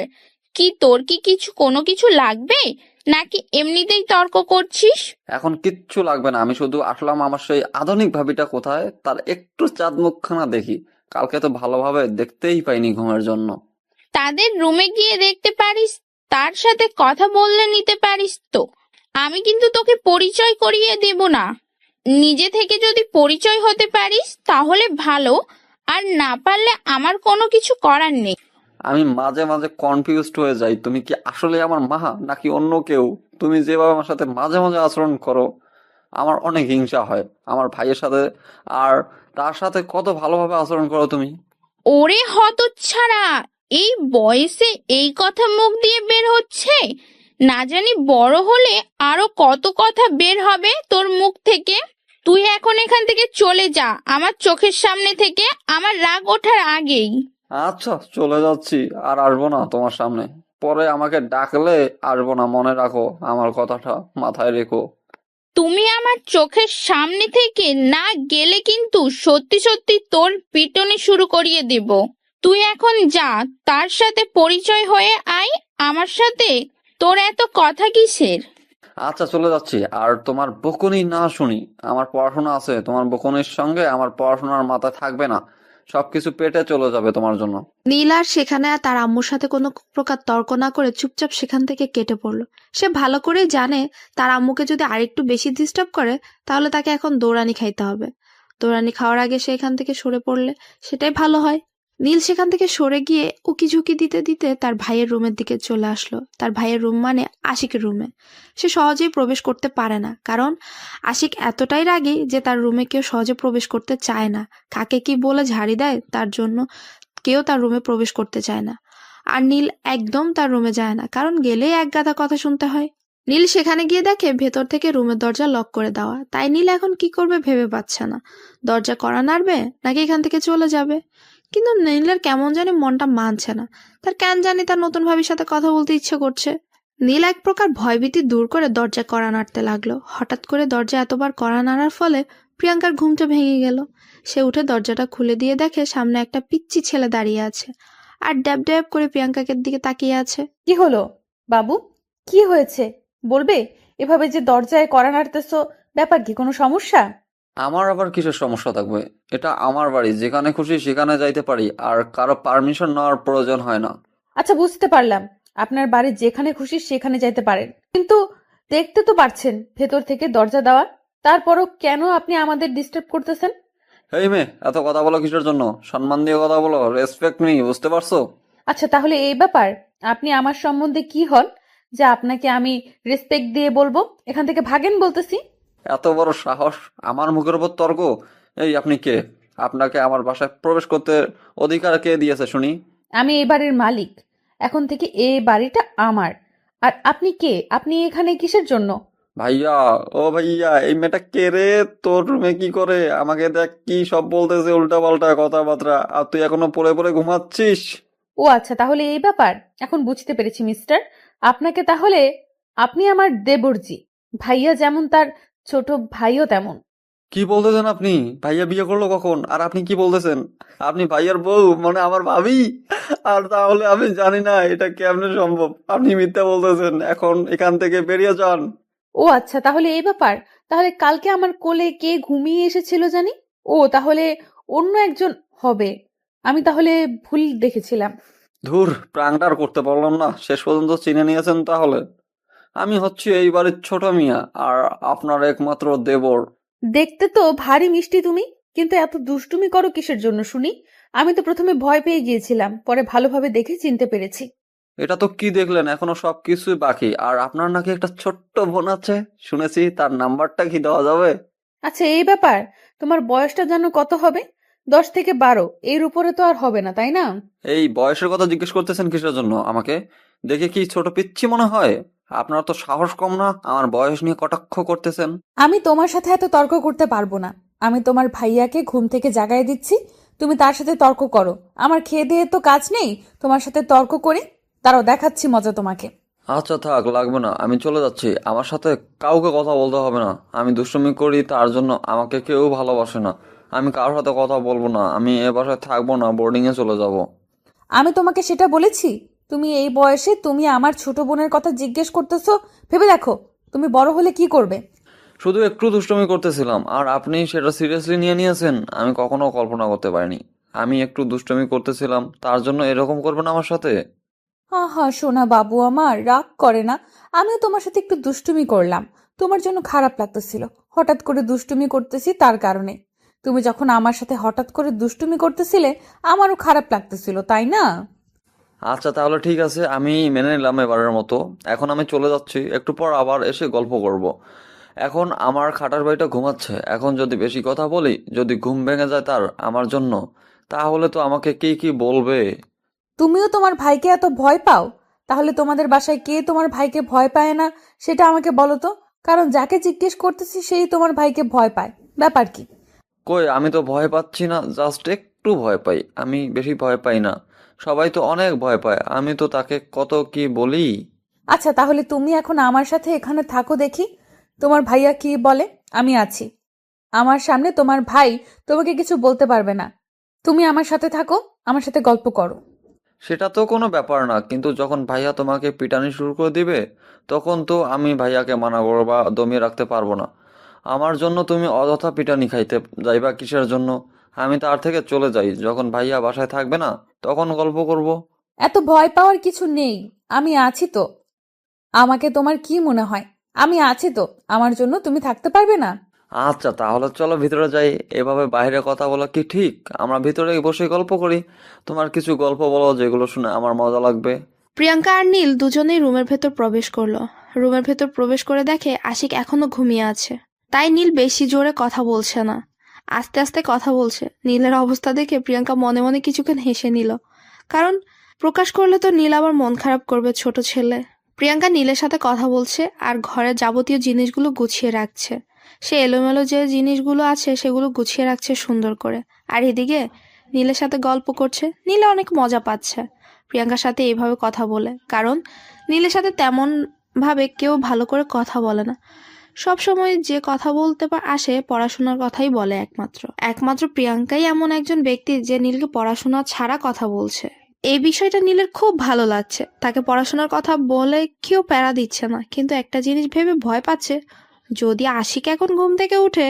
কি তোর কি কোনো কিছু লাগবে, নাকি এমনিতেই তর্ক করছিস? এখন কিচ্ছু লাগবে না, আমি শুধু আসলাম আমার সেই আধুনিক ভাবিটা কোথায় তার একটু চাঁদ মুখখানা দেখি। কালকে তো ভালোভাবে দেখতেই পাইনি ঘুমের জন্য। তাদের রুমে গিয়ে দেখতে পারিস, তার সাথে কথা বললে নিতে পারিস তো। আমি কিন্তু তোকে পরিচয় করিয়ে দেব না। নিজে থেকে যদি পরিচয় হতে পারিস তাহলে ভালো, আর না পারলে আমার কোনো কিছু করার নেই। আমি মাঝে মাঝে কনফিউজড হয়ে যাই, তুমি কি আসলে আমার মা নাকি অন্য কেউ? তুমি যেভাবে আমার সাথে মাঝে মাঝে আচরণ করো আমার অনেক হিংসা হয়। আমার ভাইয়ের সাথে আর তার সাথে কত ভালোভাবে আচরণ করো তুমি। ওরে হতচ্ছাড়া, এই বয়সে এই কথা মুখ দিয়ে বের হচ্ছে? না জানি বড় হলে আরো কত কথা বের হবে তোর মুখ থেকে। তুই এখন এখান থেকে চলে যা, আমার চোখের সামনে থেকে, আমার রাগ ওঠার আগেই। আচ্ছা, চলে যাচ্ছি, আর আসবো না তোমার সামনে। পরে আমাকে ডাকলে আসবো না, মনে রাখো আমার কথাটা, মাথায় রেখো। তুমি আমার চোখের সামনে থেকে না গেলে কিন্তু সত্যি সত্যি তোর পিটুনি শুরু করিয়ে দেব। তুই এখন যা, তার সাথে পরিচয় হয়ে আয় আমার সাথে। তোর এত কথা কিসের? আচ্ছা, চলে যাচ্ছি। আর তোমার বকুনি না শুনি, আমার পড়াশোনা আছে। তোমার বকুনির সঙ্গে আমার পড়াশোনার মাথা থাকবে না, সবকিছু পেটে চলে যাবে তোমার জন্য। নীল আর সেখানে আর তার আম্মুর সাথে কোনো প্রকার তর্ক না করে চুপচাপ সেখান থেকে কেটে পড়লো। সে ভালো করেই জানে তার আম্মুকে যদি আরেকটু বেশি ডিস্টার্ব করে তাহলে তাকে এখন দৌড়ানি খাইতে হবে। দৌড়ানি খাওয়ার আগে সে এখান থেকে সরে পড়লে সেটাই ভালো হয়। নীল সেখান থেকে সরে গিয়ে উকি ঝুঁকি দিতে দিতে তার ভাইয়ের রুমের দিকে চলে আসলো। তার ভাইয়ের রুম মানে আশিকের রুমে। সে সহজেই প্রবেশ করতে পারে না, কারণ আশিক এতটাই রাগী যে তার রুমে কেউ সহজে প্রবেশ করতে চায় না। কাকে কি বলে ঝাড়ি দেয়, তার জন্য কেউ তার রুমে প্রবেশ করতে চায় না। আর নীল একদম তার রুমে যায় না, কারণ গেলেই এক গাদা কথা শুনতে হয়। নীল সেখানে গিয়ে দেখে ভেতর থেকে রুমের দরজা লক করে দেওয়া। তাই নীল এখন কি করবে ভেবে পাচ্ছে না। দরজা কড়া নাড়বে নাকি এখান থেকে চলে যাবে। কিন্তু নীলের কেমন জানি মনটা মানছে না। তার কেন জানি তার নতুন ভাবির সাথে কথা বলতে ইচ্ছে করছে। নীল এক প্রকার ভয়ভীতি দূর করে দরজা কড়া নাড়তে লাগলো। হঠাৎ করে দরজা এতবার কড়া নাড়ার ফলে প্রিয়াঙ্কার ঘুমটা ভেঙে গেল। সে উঠে দরজাটা খুলে দিয়ে দেখে সামনে একটা পিচ্চি ছেলে দাঁড়িয়ে আছে আর ড্যাব ড্যাব করে প্রিয়াঙ্কাকে দিকে তাকিয়ে আছে। কি হলো বাবু, কি হয়েছে বলবে? এভাবে যে দরজায় কড়া নাড়তেছো, ব্যাপার কি, কোনো সমস্যা? আমার আবার কিসের সমস্যা থাকবে? এটা আমার বাড়ি, যেখানে খুশি সেখানে যাইতে পারি, আর কারো পারমিশন নেওয়ার প্রয়োজন হয় না। আচ্ছা, বুঝতে পারলাম আপনার বাড়ি যেখানে খুশি সেখানে যাইতে পারেন, কিন্তু দেখতে তো পারছেন ভেতর থেকে দরজা দেওয়া। তারপরও কেন আপনি আমাদের ডিস্টার্ব করতেছেন? এই মেয়ে, এত কথা বলো কিসের জন্য? সম্মান দিয়ে কথা বলো, রেসপেক্ট নেই, বুঝতে পারছো? আচ্ছা, তাহলে এই ব্যাপার, আপনি আমার সম্বন্ধে কি হন যে আপনাকে আমি রেসপেক্ট দিয়ে বলবো? এখান থেকে ভাগেন বলতেছি। এত বড় সাহস, আমার মুখের উপর তর্ক! এই, আপনি কে? আপনাকে আমার বাসায় প্রবেশ করতে অধিকার কে দিয়েছে শুনি? আমি এই বাড়ির মালিক, এখন থেকে এই বাড়িটা আমার। আর আপনি কে? আপনি এখানে কিসের জন্য? ভাইয়া, ও ভাইয়া, এই মেয়েটা কে রে? তোর রুমে কি করে? আমাকে দেখ কি সব বলতেছে, উল্টা পাল্টা কথাবার্তা, আর তুই এখনো পড়ে পড়ে ঘুমাচ্ছিস? ও আচ্ছা, তাহলে এই ব্যাপার, এখন বুঝতে পেরেছি মিস্টার। আপনাকে তাহলে, আপনি আমার দেবরজি। ভাইয়া যেমন তার ছোট ভাইও তেমন। কি বলতেছেন আপনি? ভাইয়া বিয়ে করলো কখন? আর আপনি কি বলতেছেন? আপনি ভাইয়ার বউ, মানে আমার ভাবি? আর তাহলে আমি জানি না এটা কেমনে সম্ভব। আপনি মিথ্যা বলতেছেন, এখন এখান থেকে বেরিয়ে যান। ও আচ্ছা, তাহলে এই ব্যাপার। তাহলে কালকে আমার কোলে কে ঘুমিয়ে এসেছিল জানি? ও তাহলে অন্য একজন হবে। আমি তাহলে ভুল দেখেছিলাম। ধুর, প্রাণটা আর করতে পারলাম না। শেষ পর্যন্ত চিনে নিয়েছেন তাহলে। আমি হচ্ছি এই বাড়ির ছোট মিয়া, আর আপনার একমাত্র দেবর। দেখতে তো ভারী মিষ্টি তুমি, কিন্তু এত দুষ্টুমি করো কিসের জন্য শুনি? আমি তো প্রথমে ভয় পেয়ে গিয়েছিলাম, পরে ভালোভাবে দেখে চিনতে পেরেছি। এটা তো কি দেখলেন? এখনো সবকিছুই বাকি। আর আপনার নাকি একটা ছোট্ট বোন আছে শুনেছি, তার নাম্বারটা কি দেওয়া যাবে? আচ্ছা, এই ব্যাপার। তোমার বয়সটা যেন কত হবে? 10 থেকে 12, এর উপরে তো আর হবে না, তাই না? এই বয়সের কথা জিজ্ঞেস করতেছেন কিসের জন্য আমাকে? দেখে কি ছোট পিচ্ছি মনে হয়? আপনার তো সাহস কম না, আমার বয়স নিয়ে কটাক্ষ করতেছেন? আমি তোমার সাথে এত তর্ক করতে পারবো না। আমি তোমার ভাইয়াকে ঘুম থেকে জাগায় দিচ্ছি, তুমি তার সাথে তর্ক করো। আমার খেয়ে দিয়ে তো কাজ নেই তোমার সাথে তর্ক করি। তারাও দেখাচ্ছি মজা তোমাকে। আচ্ছা থাক, লাগবে না, আমি চলে যাচ্ছি। আমার সাথে কাউকে কথা বলতে হবে না। আমি দুষ্টুমি করি, তার জন্য আমাকে কেউ ভালোবাসে না। আমি কারোর সাথে কথা বলবো না। আমি এ বাসায় থাকবো না, বোর্ডিংয়ে চলে যাব। আমি তোমাকে সেটা বলেছি? তুমি এই বয়সে তুমি আমার ছোট বোনের কথা জিজ্ঞেস করতেছো? ভেবে দেখো তুমি বড় হলে কি করবে। শুধু একটু দুষ্টুমি করতেছিলাম, আর আপনি সেটা সিরিয়াসলি নিয়ে নিয়েছেন। আমি কখনো কল্পনা করতে পারিনি আমি একটু দুষ্টুমি করতেছিলাম, তার জন্য এরকম করবেন আমার সাথে। আহা সোনা বাবু আমার, রাগ করে না। আমিও তোমার সাথে একটু দুষ্টুমি করলাম, তোমার জন্য খারাপ লাগতেছিল। হঠাৎ করে দুষ্টুমি করতেছি তার কারণে। তুমি যখন আমার সাথে হঠাৎ করে দুষ্টুমি করতেছিলে আমারও খারাপ লাগতেছিল, তাই না? আচ্ছা তাহলে ঠিক আছে, আমি মেনে নিলাম এবারের মতো। এখন আমি চলে যাচ্ছি, একটু পর আবার এসে গল্প করব। এখন আমার খাটার ভাইটা ঘুমাচ্ছে। এখন যদি বেশি কথা বলি, যদি ঘুম ভেঙে যায় তার আমার জন্য, তাহলে তো আমাকে কি কি বলবে। তুমিও তোমার ভাইকে এত ভয় পাও? তাহলে তোমাদের বাসায় কে তোমার ভাইকে ভয় পায় না সেটা আমাকে বলো তো। কারণ যাকে জিজ্ঞেস করতেছি সেই তোমার ভাইকে ভয় পায়, ব্যাপার কি? কই, আমি তো ভয় পাচ্ছি না, জাস্ট একটু ভয় পাই। আমি বেশি ভয় পাই না, সবাই তো অনেক ভয় পায়। আমি তো তাকে কত কি বলি। আচ্ছা, তাহলে তুমি এখন আমার সাথে এখানে থাকো, দেখি তোমার ভাইয়া কি বলে। আমি আছি। আমার সামনে তোমার ভাই তোমাকে কিছু বলতে পারবে না। তুমি আমার সাথে থাকো, আমার সাথে গল্প করো। সেটা তো কোনো ব্যাপার না, কিন্তু যখন ভাইয়া তোমাকে পিটানি শুরু করে দিবে, তখন তো আমি ভাইয়াকে মানা করবো বা দমিয়ে রাখতে পারবো না। আমার জন্য তুমি অযথা পিটানি খাইতে যাইবা কিসের জন্য? আমি তার থেকে চলে যাই, যখন ভাইয়া বাসায় থাকবে না তখন গল্প করব। এত ভয় পাওয়ার কিছু নেই, আমি আছি তো। আমাকে তোমার কি মনে হয়? আমি আছি তো, আমার জন্য তুমি থাকতে পারবে না? আচ্ছা তাহলে চলো ভিতরে যাই। এভাবে বাইরে কথা বলা কি ঠিক? আমরা ভিতরে বসে গল্প করি। তোমার কিছু গল্প বলো যেগুলো শুনে আমার মজা লাগবে। প্রিয়াঙ্কা আর নীল দুজনেই রুমের ভেতর প্রবেশ করলো। রুমের ভেতর প্রবেশ করে দেখে আশিক এখনো ঘুমিয়ে আছে। তাই নীল বেশি জোরে কথা বলছে না, আস্তে আস্তে কথা বলছে। নীলের অবস্থা দেখে প্রিয়াঙ্কা মনে মনে কিছুক্ষণ হেসে নিল, কারণ প্রকাশ করলে তো নীল আবার মন খারাপ করবে, ছোট ছেলে। প্রিয়াঙ্কা নীলের সাথে কথা বলছে আর ঘরের যাবতীয় জিনিসগুলো গুছিয়ে রাখছে। সে এলোমেলো যে জিনিসগুলো আছে সেগুলো গুছিয়ে রাখছে সুন্দর করে। আর এদিকে নীলের সাথে গল্প করছে। নীলে অনেক মজা পাচ্ছে প্রিয়াঙ্কার সাথে এইভাবে কথা বলে, কারণ নীলের সাথে তেমন ভাবে কেউ ভালো করে কথা বলে না। সব সময় যে কথা বলতে আসে পড়াশোনার কথাই বলে একমাত্র প্রিয়াঙ্কাই এমন একজন ব্যক্তি যে নীলকে পড়াশোনা ছাড়া কথা বলছে। এই বিষয়টা নীলের খুব ভালো লাগছে। তাকে পড়াশোনার কথা বলে কেউ প্যারা দিচ্ছে না, কিন্তু একটা জিনিস ভেবে ভয় পাচ্ছে, যদি আশিক এখন ঘুম থেকে উঠে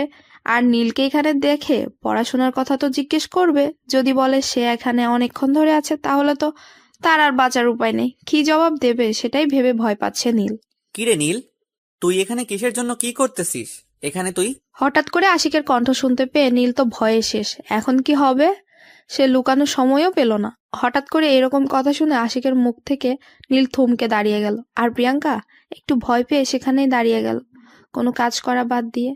আর নীলকে এখানে দেখে পড়াশোনার কথা তো জিজ্ঞেস করবে। যদি বলে সে এখানে অনেকক্ষণ ধরে আছে, তাহলে তো তার আর বাঁচার উপায় নেই। কি জবাব দেবে সেটাই ভেবে ভয় পাচ্ছে নীল। কিরে নীল, তুই এখানে কিসের জন্য, কি করতেছিস এখানে তুই? হঠাৎ করে আশিকের কণ্ঠ শুনতে পেয়ে নীল তো ভয়ে শেষ। এখন কি হবে সে লুকানোর সময়ও পেল না। হঠাৎ করে এরকম কথা শুনে আশিকের মুখ থেকে নীল থমকে দাঁড়িয়ে গেল, আর প্রিয়াঙ্কা একটু ভয় পেয়ে সেখানেই দাঁড়িয়ে গেল, কোনো কাজ করা বাদ দিয়ে।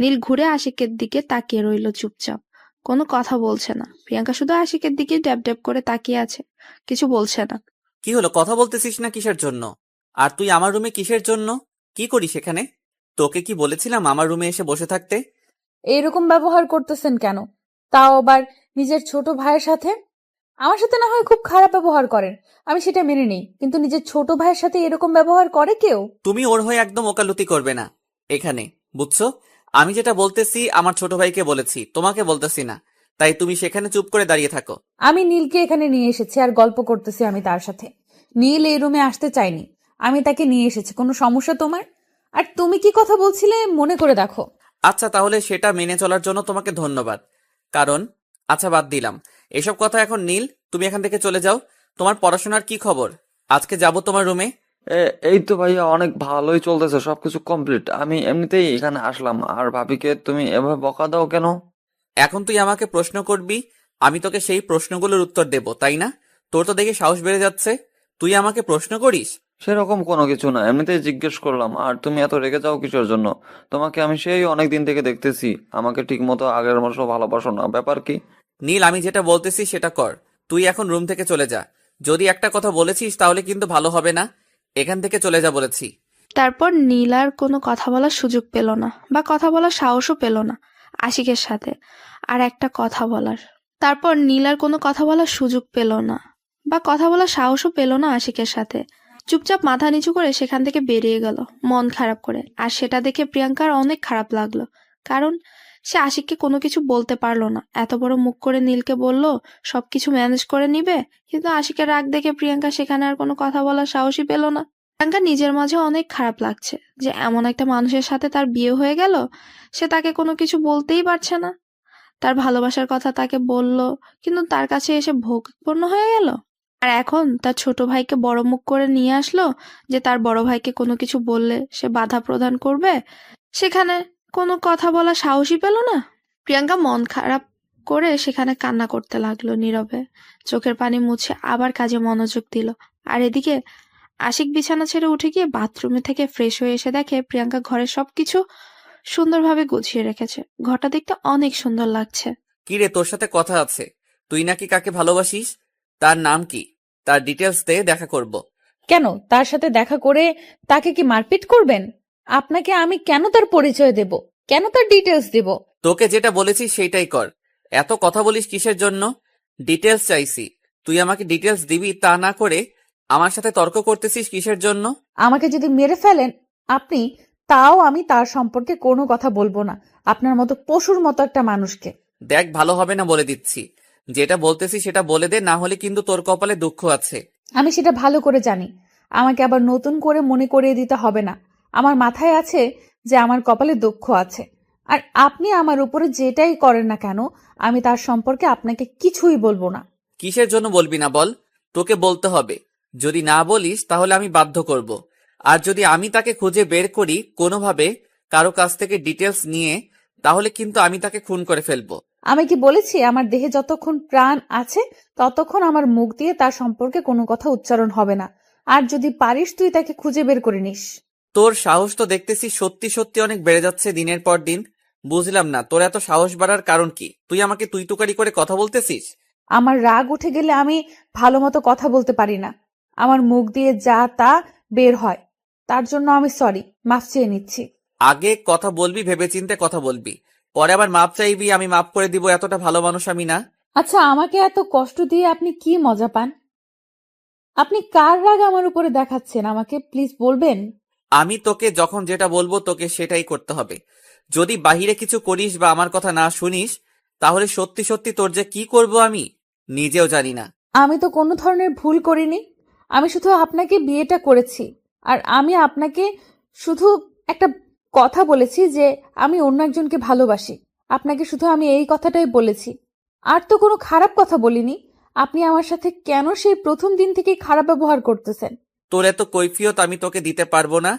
নীল ঘুরে আশিকের দিকে তাকিয়ে রইল চুপচাপ, কোনো কথা বলছে না। প্রিয়াঙ্কা শুধু আশিকের দিকে ড্যাব ড্যাব করে তাকিয়ে আছে, কিছু বলছে না। কি হলো, কথা বলতেছিস না কিসের জন্য? আর তুই আমার রুমে কিসের জন্য? কি করিস এখানে? তোকে কি বলেছিলাম আমার রুমে এসে বসে থাকতে? এরকম ব্যবহার করতেছেন কেন? তাও আবার নিজের ছোট ভাইয়ের সাথে। আমার সাথে না হয় খুব খারাপ ব্যবহার করেন, আমি সেটা মেনে নেই, কিন্তু নিজের ছোট ভাইয়ের সাথে এরকম ব্যবহার করে কেউ? তুমি ওর হয়ে একদম ওকালতি করবে না এখানে, বুঝছো? আমি যেটা বলতেছি আমার ছোট ভাইকে বলেছি, তোমাকে বলতেছি না। তাই তুমি সেখানে চুপ করে দাঁড়িয়ে থাকো। আমি নীলকে এখানে নিয়ে এসেছি আর গল্প করতেছি আমি তার সাথে। নীল এই রুমে আসতে চাইনি, আমি তাকে নিয়ে এসেছি। কোনো সমস্যা তোমার? আর তুমি কি কথা বলছিলে মনে করে দেখো। আচ্ছা, তাহলে সেটা মেনে চলার জন্য তোমাকে ধন্যবাদ। কারণ আচ্ছা, বাদ দিলাম এসব কথা এখন। নীল, তুমি এখান থেকে চলে যাও। তোমার পড়াশোনার কি খবর? আজকে যাব তোমার রুমে। এই তো ভাইয়া, অনেক ভালোই চলতেছে, সবকিছু কমপ্লিট। আমি এমনিতেই এখানে আসলাম। আর ভাবিকে তুমি এভাবে বকা দাও কেন? এখন তুই আমাকে প্রশ্ন করবি, আমি তোকে সেই প্রশ্নগুলোর উত্তর দেব, তাই না? তোর তো দেখে সাহস বেড়ে যাচ্ছে, তুই আমাকে প্রশ্ন করিস। সেরকম কোনো কিছু না, এমনিতেই জিজ্ঞেস করলাম। আর তুমি এত রেগে যাও কিসের জন্য? তোমাকে আমি সেই অনেক দিন থেকে দেখতেছি, আমাকে ঠিক মতো আগের মতো ভালোবাসো না, ব্যাপার কি? নীল, আমি যেটা বলতেছি সেটা কর। তুই এখন রুম থেকে চলে যা। যদি একটা কথা বলেছিস তাহলে কিন্তু ভালো হবে না। এখান থেকে চলে যা বলেছি। তারপর নীল আর কোনো কথা বলার সুযোগ পেল না, বা কথা বলার সাহসও পেল না আশিকের সাথে। আর একটা কথা বলার তারপর নীল আর কোনো কথা বলার সুযোগ পেল না, বা কথা বলার সাহসও পেল না আশিকের সাথে। চুপচাপ মাথা নিচু করে সেখান থেকে বেরিয়ে গেল, মন খারাপ করে। আর সেটা দেখে প্রিয়াঙ্কার অনেক খারাপ লাগলো, কারণ সে আশিককে কোনো কিছু বলতে পারলো না। এত বড় মুখ করে নীলকে বলল সবকিছু ম্যানেজ করে নিবে, কিন্তু আশিকের রাগ দেখে প্রিয়াঙ্কা সেখানে আর কোনো কথা বলার সাহসই পেল না। প্রিয়াঙ্কা নিজের মাঝে অনেক খারাপ লাগছে যে এমন একটা মানুষের সাথে তার বিয়ে হয়ে গেল, সে তাকে কোনো কিছু বলতেই পারছে না। তার ভালোবাসার কথা তাকে বলল, কিন্তু তার কাছে এসে ভোগপূর্ণ হয়ে গেল। আর এখন তার ছোট ভাইকে বড় মুখ করে নিয়ে আসলো যে তার বড় ভাইকে কোনো কিছু বললে সে বাধা প্রদান করবে, সেখানে কোনো কথা বলার সাহসই পেল না। প্রিয়াঙ্কা মন খারাপ করে সেখানে কান্না করতে লাগলো নীরবে, চোখের পানি মুছে আবার কাজে মনোযোগ দিল। আর এদিকে আশিক বিছানা ছেড়ে উঠে গিয়ে বাথরুমে থেকে ফ্রেশ হয়ে এসে দেখে প্রিয়াঙ্কা ঘরের সবকিছু সুন্দরভাবে গুছিয়ে রেখেছে। ঘরটা দেখতে অনেক সুন্দর লাগছে। কি রে, তোর সাথে কথা আছে। তুই নাকি কাকে ভালোবাসিস? তার নাম কি? তার ডিটেলস দে, দেখা করব। কেন তার সাথে দেখা করে তাকে কি মারপিট করবেন? আপনাকে আমি কেন তার পরিচয় দেব, কেন তার ডিটেলস দেব? তোকে যেটা বলেছি সেইটাই কর। এত কথা বলিস কিসের জন্য? ডিটেলস চাইছি, তুই আমাকে ডিটেলস দিবি, তা না করে আমার সাথে তর্ক করতেছিস কিসের জন্য? আমাকে যদি মেরে ফেলেন আপনি, তাও আমি তার সম্পর্কে কোনো কথা বলবো না, আপনার মতো পশুর মতো একটা মানুষকে। দেখ, ভালো হবে না বলে দিচ্ছি। যেটা বলতেছি সেটা বলে দে, না হলে কিন্তু তোর কপালে দুঃখ আছে। আমি সেটা ভালো করে জানি, আমাকে আবার নতুন করে মনে করিয়ে দিতে হবে না। আমার মাথায় আছে যে আমার কপালে দুঃখ আছে। আর আপনি আমার উপরে যেটাই করেন না কেন, আমি তার সম্পর্কে আপনাকে কিছুই বলবো না। কিসের জন্য বলবি না বল? তোকে বলতে হবে। যদি না বলিস তাহলে আমি বাধ্য করব। আর যদি আমি তাকে খুঁজে বের করি কোনোভাবে কারো কাছ থেকে ডিটেলস নিয়ে, তাহলে কিন্তু আমি তাকে খুন করে ফেলবো। আমি কি বলেছি আমার দেহে যতক্ষণ প্রাণ আছে ততক্ষণ আমার মুখ দিয়ে তার সম্পর্কে কোনো কথা উচ্চারণ হবে না। আর যদি পারিস তুই তাকে খুঁজে বের করে নিস। তোর সাহস তো দেখতেছি সত্যি সত্যি অনেক বেড়ে যাচ্ছে দিনের পর দিন। বুঝলাম না তোর এত সাহস বাড়ার কারণ কি? তুই আমাকে তুই তুকারি করে কথা বলতেছিস? আমার রাগ উঠে গেলে আমি ভালো মতো কথা বলতে পারি না, আমার মুখ দিয়ে যা তা বের হয়। তার জন্য আমি সরি, মাফ চেয়ে নিচ্ছি। আগে কথা বলবি ভেবেচিন্তে কথা বলবি, পরে আবার মাপ চাইবি আমি মাপ করে দিব, এতটা ভালো মানুষ আমি না। আচ্ছা, আমাকে এত কষ্ট দিয়ে আপনি কি মজা পান? আপনি কার রাগ আমার উপরে দেখাচ্ছেন আমাকে প্লিজ বলবেন? আমি তোকে যখন যেটা বলবো তোকে সেটাই করতে হবে। যদি বাহিরে কিছু করিস বা আমার কথা না শুনিস, তাহলে সত্যি সত্যি তোর যে কি করব আমি নিজেও জানি না। আমি তো কোনো ধরনের ভুল করিনি, আমি শুধু আপনাকে বিয়েটা করেছি। আর আমি আপনাকে শুধু একটা কথা বলেছি যে আমি অন্য একজনকে ভালোবাসি। আপনাকে শুধু আমি এই কথাটাই বলেছি, আর তো কোনো খারাপ কথা বলিনি। আপনি আমার সাথে কেন সেই প্রথম দিন থেকেই খারাপ ব্যবহার করতেছেন? তোর এত কৈফিয়ত আমি তোকে দিতে পারবো না।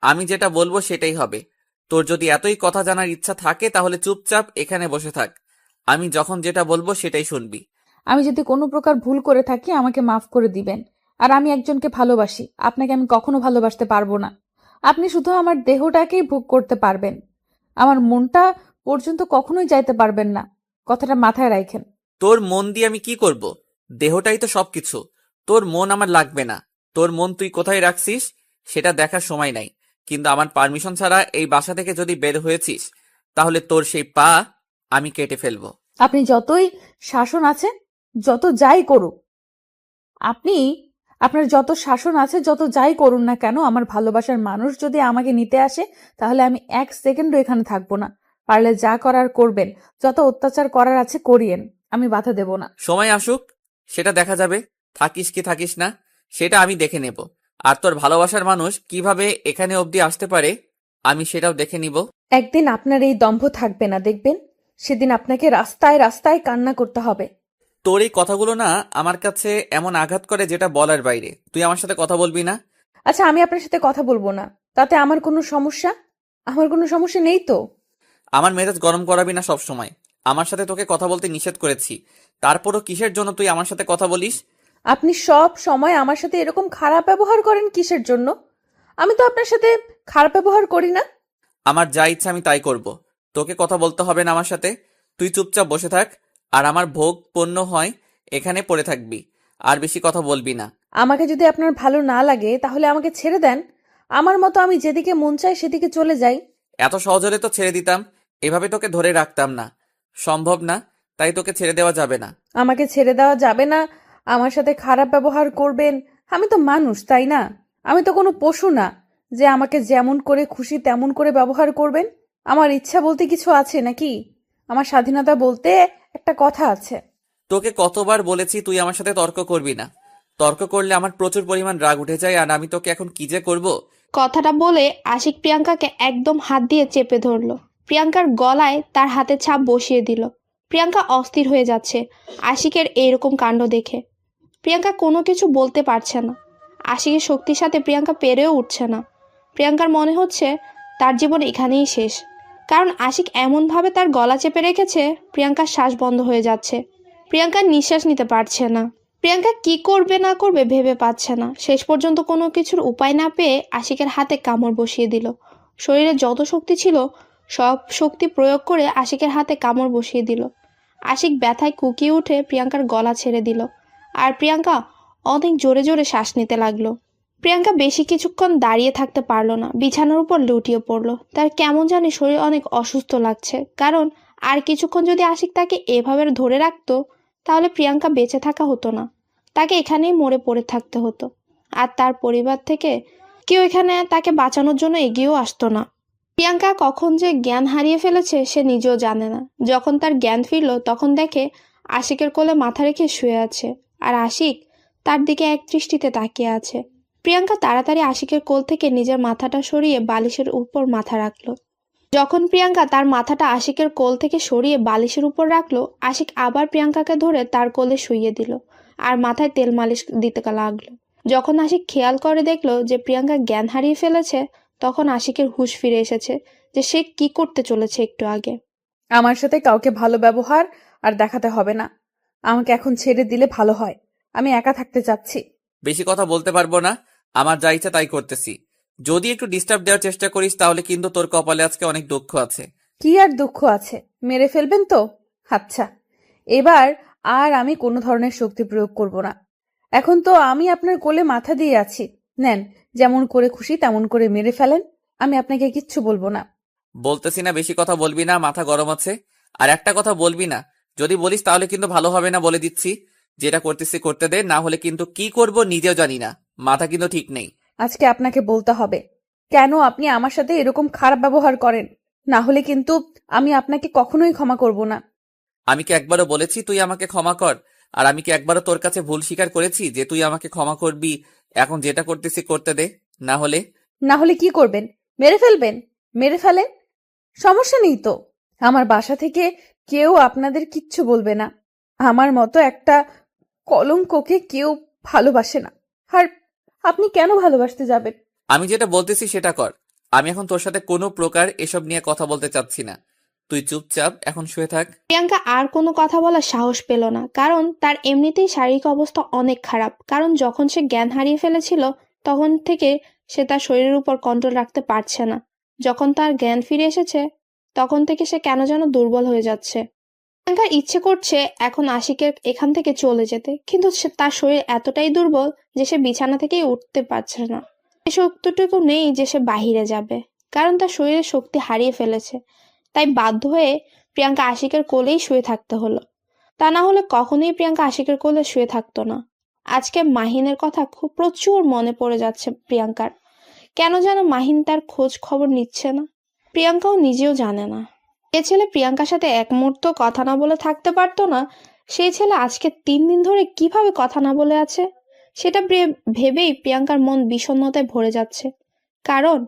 আমি যেটা বলবো সেটাই হবে। তোর যদি এতই কথা জানার ইচ্ছা থাকে তাহলে চুপচাপ এখানে বসে থাক, আমি যখন যেটা বলবো সেটাই শুনবি। আমি যদি কোনো প্রকার ভুল করে থাকি আমাকে মাফ করে দিবেন। আর আমি একজনকে ভালোবাসি, আপনাকে আমি কখনো ভালোবাসতে পারবো না। আপনি শুধু আমার দেহটাকেই ভোগ করতে পারবেন, আমার মনটা পর্যন্ত কখনোই যাইতে পারবেন না। কথাটা মাথায় রাখেন। তোর মন দিয়ে আমি কি করব? দেহটাই তো সবকিছু। তোর মন আমার লাগবে না। তোর মন তুই কোথায় রাখছিস সেটা দেখার সময় নাই, কিন্তু আমার পারমিশন ছাড়া এই বাসা থেকে যদি বের হয়েছিস তাহলে তোর সেই পা আমি কেটে ফেলবো। আপনি যতই শাসন আছে, যত যাই করুক, আপনার যত শাসন আছে, যত যাই করুন না কেন, আমার ভালোবাসার মানুষ যদি আমাকে নিতে আসে তাহলে আমি এক সেকেন্ডও এখানে থাকবো না। পারলে যা করার করবেন, যত অত্যাচার করার আছে করিয়েন, আমি বাধা দেব না। সময় আসুক, সেটা দেখা যাবে। থাকিস কি থাকিস না সেটা আমি দেখে নেব। আর তোর ভালোবাসার মানুষ কিভাবে এখানে অবধি আসতে পারে আমি সেটাও দেখে নিব। একদিন আপনার এই দম্ভ থাকবে না, দেখবেন সেদিন আপনাকে রাস্তায় রাস্তায় কান্না করতে হবে। তোর এই কথাগুলো না আমার কাছে এমন আঘাত করে যেটা বলার বাইরে। তুই আমার সাথে কথা বলবি না? আচ্ছা, আমি আপনার সাথে কথা বলবো না, তাতে আমার কোনো সমস্যা? আমার কোনো সমস্যা নেই তো। আমার মেজাজ গরম করাবি না সব সময়। আমার সাথে তোকে কথা বলতে নিষেধ করেছি, তারপরও কিসের জন্য তুই আমার সাথে কথা বলিস? আপনি সব সময় আমার সাথে এরকম খারাপ ব্যবহার করেন কিসের জন্য? আমি তো আপনার সাথে খারাপ ব্যবহার করি না। আমার যা ইচ্ছা আমি তাই করব। তোকে কথা বলতে হবে না আমার সাথে। তুই চুপচাপ বসে থাক, আর আমার ভোগ পণ্য হয় এখানে পড়ে থাকবি, আর বেশি কথা বলবি না। আমাকে যদি আপনার ভালো না লাগে তাহলে আমাকে ছেড়ে দেন, আমার মতো আমি যেদিকে মন চাই সেদিকে চলে যাই। এত সহজ হলে তো ছেড়ে দিতাম, এভাবে তোকে ধরে রাখতাম না। সম্ভব না, তাই তোকে ছেড়ে দেওয়া যাবে না। আমাকে ছেড়ে দেওয়া যাবে না, আমার সাথে খারাপ ব্যবহার করবেন? আমি তো মানুষ, তাই না? আমি তো কোনো পশু না যে আমাকে যেমন করে খুশি তেমন করে ব্যবহার করবেন। আমার ইচ্ছা বলতে কিছু আছে নাকি? আমার স্বাধীনতা বলতে একটা কথা আছে। তোকে কতবার বলেছি তুই আমার সাথে তর্ক করবি না। তর্ক করলে আমার প্রচুর পরিমাণ রাগ উঠে যায়, আর আমি তোকে এখন কি যে করব। কথাটা বলে আশিক প্রিয়াঙ্কাকে একদম হাত দিয়ে চেপে ধরলো। প্রিয়াঙ্কার গলায় তার হাতের ছাপ বসিয়ে দিল। প্রিয়াঙ্কা অস্থির হয়ে যাচ্ছে আশিকের এইরকম কাণ্ড দেখে। প্রিয়াঙ্কা কোনো কিছু বলতে পারছে না। আশিকের শক্তির সাথে প্রিয়াঙ্কা পেরেও উঠছে না। প্রিয়াঙ্কার মনে হচ্ছে তার জীবন এখানেই শেষ, কারণ আশিক এমনভাবে তার গলা চেপে রেখেছে প্রিয়াঙ্কার শ্বাস বন্ধ হয়ে যাচ্ছে। প্রিয়াঙ্কার নিঃশ্বাস নিতে পারছে না। প্রিয়াঙ্কা কি করবে না করবে ভেবে পাচ্ছে না। শেষ পর্যন্ত কোনো কিছুর উপায় না পেয়ে আশিকের হাতে কামড় বসিয়ে দিল। শরীরে যত শক্তি ছিল সব শক্তি প্রয়োগ করে আশিকের হাতে কামড় বসিয়ে দিল। আশিক ব্যথায় কুকিয়ে উঠে প্রিয়াঙ্কার গলা ছেড়ে দিল, আর প্রিয়াঙ্কা অনেক জোরে জোরে শ্বাস নিতে লাগলো। প্রিয়াঙ্কা বেশি কিছুক্ষণ দাঁড়িয়ে থাকতে পারলো না, বিছানার উপর লুটিয়ে পড়লো। তার কেমন জানি শরীর অনেক অসুস্থ লাগছে, কারণ আর কিছুক্ষণ যদি আশিক তাকে এভাবে ধরে রাখতো তাহলে প্রিয়াঙ্কা বেঁচে থাকা হতো না, তাকে এখানেই মরে পড়ে থাকতে হতো। আর তার পরিবার থেকে কেউ এখানে তাকে বাঁচানোর জন্য এগিয়েও আসতো না। প্রিয়াঙ্কা কখন যে জ্ঞান হারিয়ে ফেলেছে সে নিজেও জানে না। যখন তার জ্ঞান ফিরল তখন দেখে আশিকের কোলে মাথা রেখে শুয়ে আছে, আর আশিক তার দিকে এক দৃষ্টিতে তাকিয়ে আছে। প্রিয়াঙ্কা তাড়াতাড়ি আশিকের কোল থেকে নিজের মাথাটা সরিয়ে বালিশের উপর মাথা রাখলো। যখন প্রিয়াঙ্কা তার মাথাটা আশিকের কোল থেকে সরিয়ে বালিশের উপর রাখলো, আশিক আবার প্রিয়াঙ্কাকে ধরে তার কোলে শুইয়ে দিল আর মাথায় তেল মালিশ দিতে লাগলো। যখন আশিক খেয়াল করে দেখলো যে প্রিয়াঙ্কা জ্ঞান হারিয়ে ফেলেছে, তখন আশিকের হুঁশ ফিরে এসেছে যে সে কি করতে চলেছে একটু আগে। আমার সাথে কাউকে ভালো ব্যবহার আর দেখাতে হবে না, আমাকে এখন ছেড়ে দিলে ভালো হয়। আমি একা থাকতে চাচ্ছি। বেশি কথা বলতে পারবো না, আমার যা ইচ্ছা তাই করতেছি। যদি একটু ডিস্টার্ব দেওয়ার চেষ্টা করিস তাহলে কিন্তু তোর কপালে আজকে অনেক দুঃখ আছে। কি আর দুঃখ আছে, মেরে ফেলবেন তো? আচ্ছা, এবার আর আমি কোনো ধরনের শক্তি প্রয়োগ করব না। এখন তো আমি আপনার কোলে মাথা দিয়ে আছি, নেন, যেমন করে খুশি তেমন করে মেরে ফেলেন, আমি আপনাকে কিচ্ছু বলবো না। বলতেছি না বেশি কথা বলবি না, মাথা গরম আছে। আর একটা কথা বলবি না, যদি বলিস তাহলে কিন্তু ভালো হবে না, বলে দিচ্ছি। যেটা করতেছি করতে দে, না হলে কিন্তু কি করব নিজেও জানি না, মাথা কিন্তু ঠিক নেই। আজকে আপনাকে বলতে হবে কেন আপনি আমার সাথে এরকম খারাপ ব্যবহার করেন, না হলে কিন্তু আমি আপনাকে কখনোই ক্ষমা করব না। আমি কি একবারও বলেছি তুই আমাকে ক্ষমা কর? আর আমি কি একবারও তোর কাছে ভুল স্বীকার করেছি যে তুই আমাকে ক্ষমা করবি? এখন যেটা করতেছি করতে দে, না হলে। না হলে কি করবেন? মেরে ফেলবেন? মেরে ফেলেন, সমস্যা নেই তো। আমার বাসা থেকে কেউ আপনাদের কিচ্ছু বলবে না। আমার মতো একটা কলঙ্ককে কেউ ভালোবাসে না। আর আপনি কেন ভালোবাসতে যাবেন? আমি যেটা বলতেছি সেটা কর। আমি এখন তোর সাথে কোনো প্রকার এসব নিয়ে কথা বলতে চাচ্ছি না। তুই চুপচাপ এখন শুয়ে থাক। প্রিয়াঙ্কা আর কোনো কথা বলার সাহস পেল না, কারণ তার এমনিতেই শারীরিক অবস্থা অনেক খারাপ। কারণ যখন সে জ্ঞান হারিয়ে ফেলেছিল তখন থেকে সে তার শরীরের উপর কন্ট্রোল রাখতে পারছে না। যখন তার জ্ঞান ফিরে এসেছে তখন থেকে সে কেন যেন দুর্বল হয়ে যাচ্ছে। প্রিয়াঙ্কার ইচ্ছে করছে এখন আশিকের এখান থেকে চলে যেতে, কিন্তু তার শরীর এতটাই দুর্বল যে সে বিছানা থেকেই উঠতে পারছে না। সে শক্তিটুকু নেই যে সে বাহিরে যাবে, কারণ তার শরীরের শক্তি হারিয়ে ফেলেছে। তাই বাধ্য হয়ে প্রিয়াঙ্কা আশিকের কোলেই শুয়ে থাকতে হলো। তা না হলে কখনোই প্রিয়াঙ্কা আশিকের কোলে শুয়ে থাকতো না। আজকে মাহিনের কথা খুব প্রচুর মনে পড়ে যাচ্ছে প্রিয়াঙ্কার। কেন যেন মাহিন তার খোঁজ খবর নিচ্ছে না, প্রিয়াঙ্কাও নিজেও জানে না। যে ছেলে প্রিয়াঙ্কার সাথে এক মুহূর্ত কথা না বলে থাকতে পারতো না, সেই ছেলে আজকে 3 দিন ধরে কিভাবে কথা না বলে আছে, সেটা ভেবেই প্রিয়াঙ্কার মন বিষণ্ণতায় ভরে যাচ্ছে। কারণ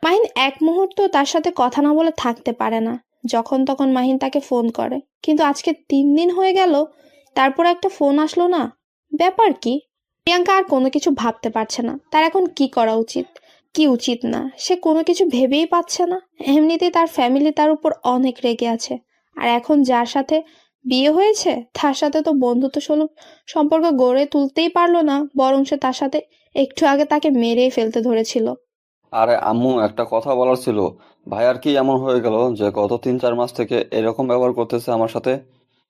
মাহিন এক মুহূর্ত তার সাথে কথা না বলে থাকতে পারে না। যখন তখন মাহিন তাকে ফোন করে, কিন্তু আজকে 3 দিন হয়ে গেল তারপর একটা ফোন আসলো না। ব্যাপার কি? প্রিয়াঙ্কা আর কোনো কিছু ভাবতে পারছে না তার এখন কি করা উচিত, কি উচিত না। সে কোনো কিছু ভেবেই পাচ্ছে না। এমনিতেই তার ফ্যামিলি তার উপর অনেক রেগে আছে, আর এখন যার সাথে বিয়ে হয়েছে তার সাথে তো বন্ধুত্ব সুলভ সম্পর্ক গড়ে তুলতেই পারলো না, বরং সে তার সাথে একটু আগে তাকে মেরেই ফেলতে ধরেছিল। আরে আম্মু, একটা কথা বলার ছিল। ভাইয়ার কি এমন হয়ে গেল যে গত 3-4 মাস থেকে এরকম ব্যবহার করতেছে আমার সাথে?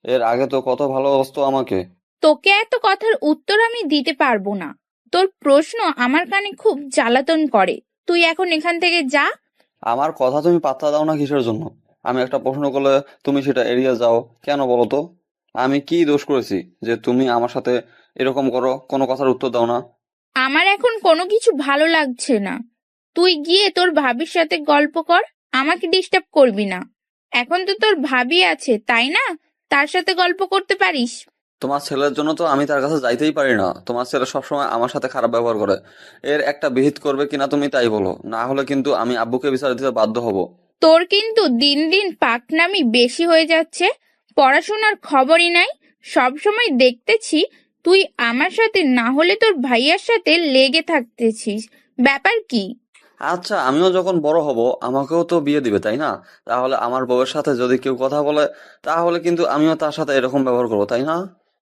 এর আগে তো কত ভালোবাসতো আমাকে। তোকে এত কথার উত্তর আমি দিতে পারবো না। তোর প্রশ্ন আমার কানে খুব জ্বালাতন করে। তুই এখন এখান থেকে যা। আমার কথা তুমি পাত্তা দাও না কিসের জন্য? আমি একটা প্রশ্ন করলে তুমি সেটা এড়িয়ে যাও কেন বলো তো? আমি কি দোষ করেছি যে তুমি আমার সাথে এরকম করো, কোনো কথার উত্তর দাও না? আমার এখন কোনো কিছু ভালো লাগছে না। তুই গিয়ে তোর ভাবির সাথে গল্প কর, আমাকে ডিস্টার্ব করবি না। এখন তো তোর ভাবি আছে, তাই না? তার সাথে গল্প করতে পারিস। তোমার ছেলের জন্য তো আমি তার কাছে যাইতেই পারি না। তোমার ছেলে সবসময় আমার সাথে খারাপ ব্যবহার করে। এর একটা বিহিত করবে কিনা তুমি তাই বলো, না হলে কিন্তু আমি আব্বুকে বিচার দিতে বাধ্য হব। তোর কিন্তু দিন দিন পাকনামি বেশি হয়ে যাচ্ছে। পড়াশোনার খবরই নাই। সব সময় দেখতেছি তুই আমার সাথে না হলে তোর ভাইয়ার সাথে লেগে থাকতেছিস। ব্যাপার কি? আচ্ছা, আমিও যখন বড় হব আমাকেও তো বিয়ে দিবে, তাই না? তাহলে আমার বউয়ের সাথে যদি কেউ কথা বলে তাহলে কিন্তু আমিও তার সাথে এরকম ব্যবহার করবো, তাই না?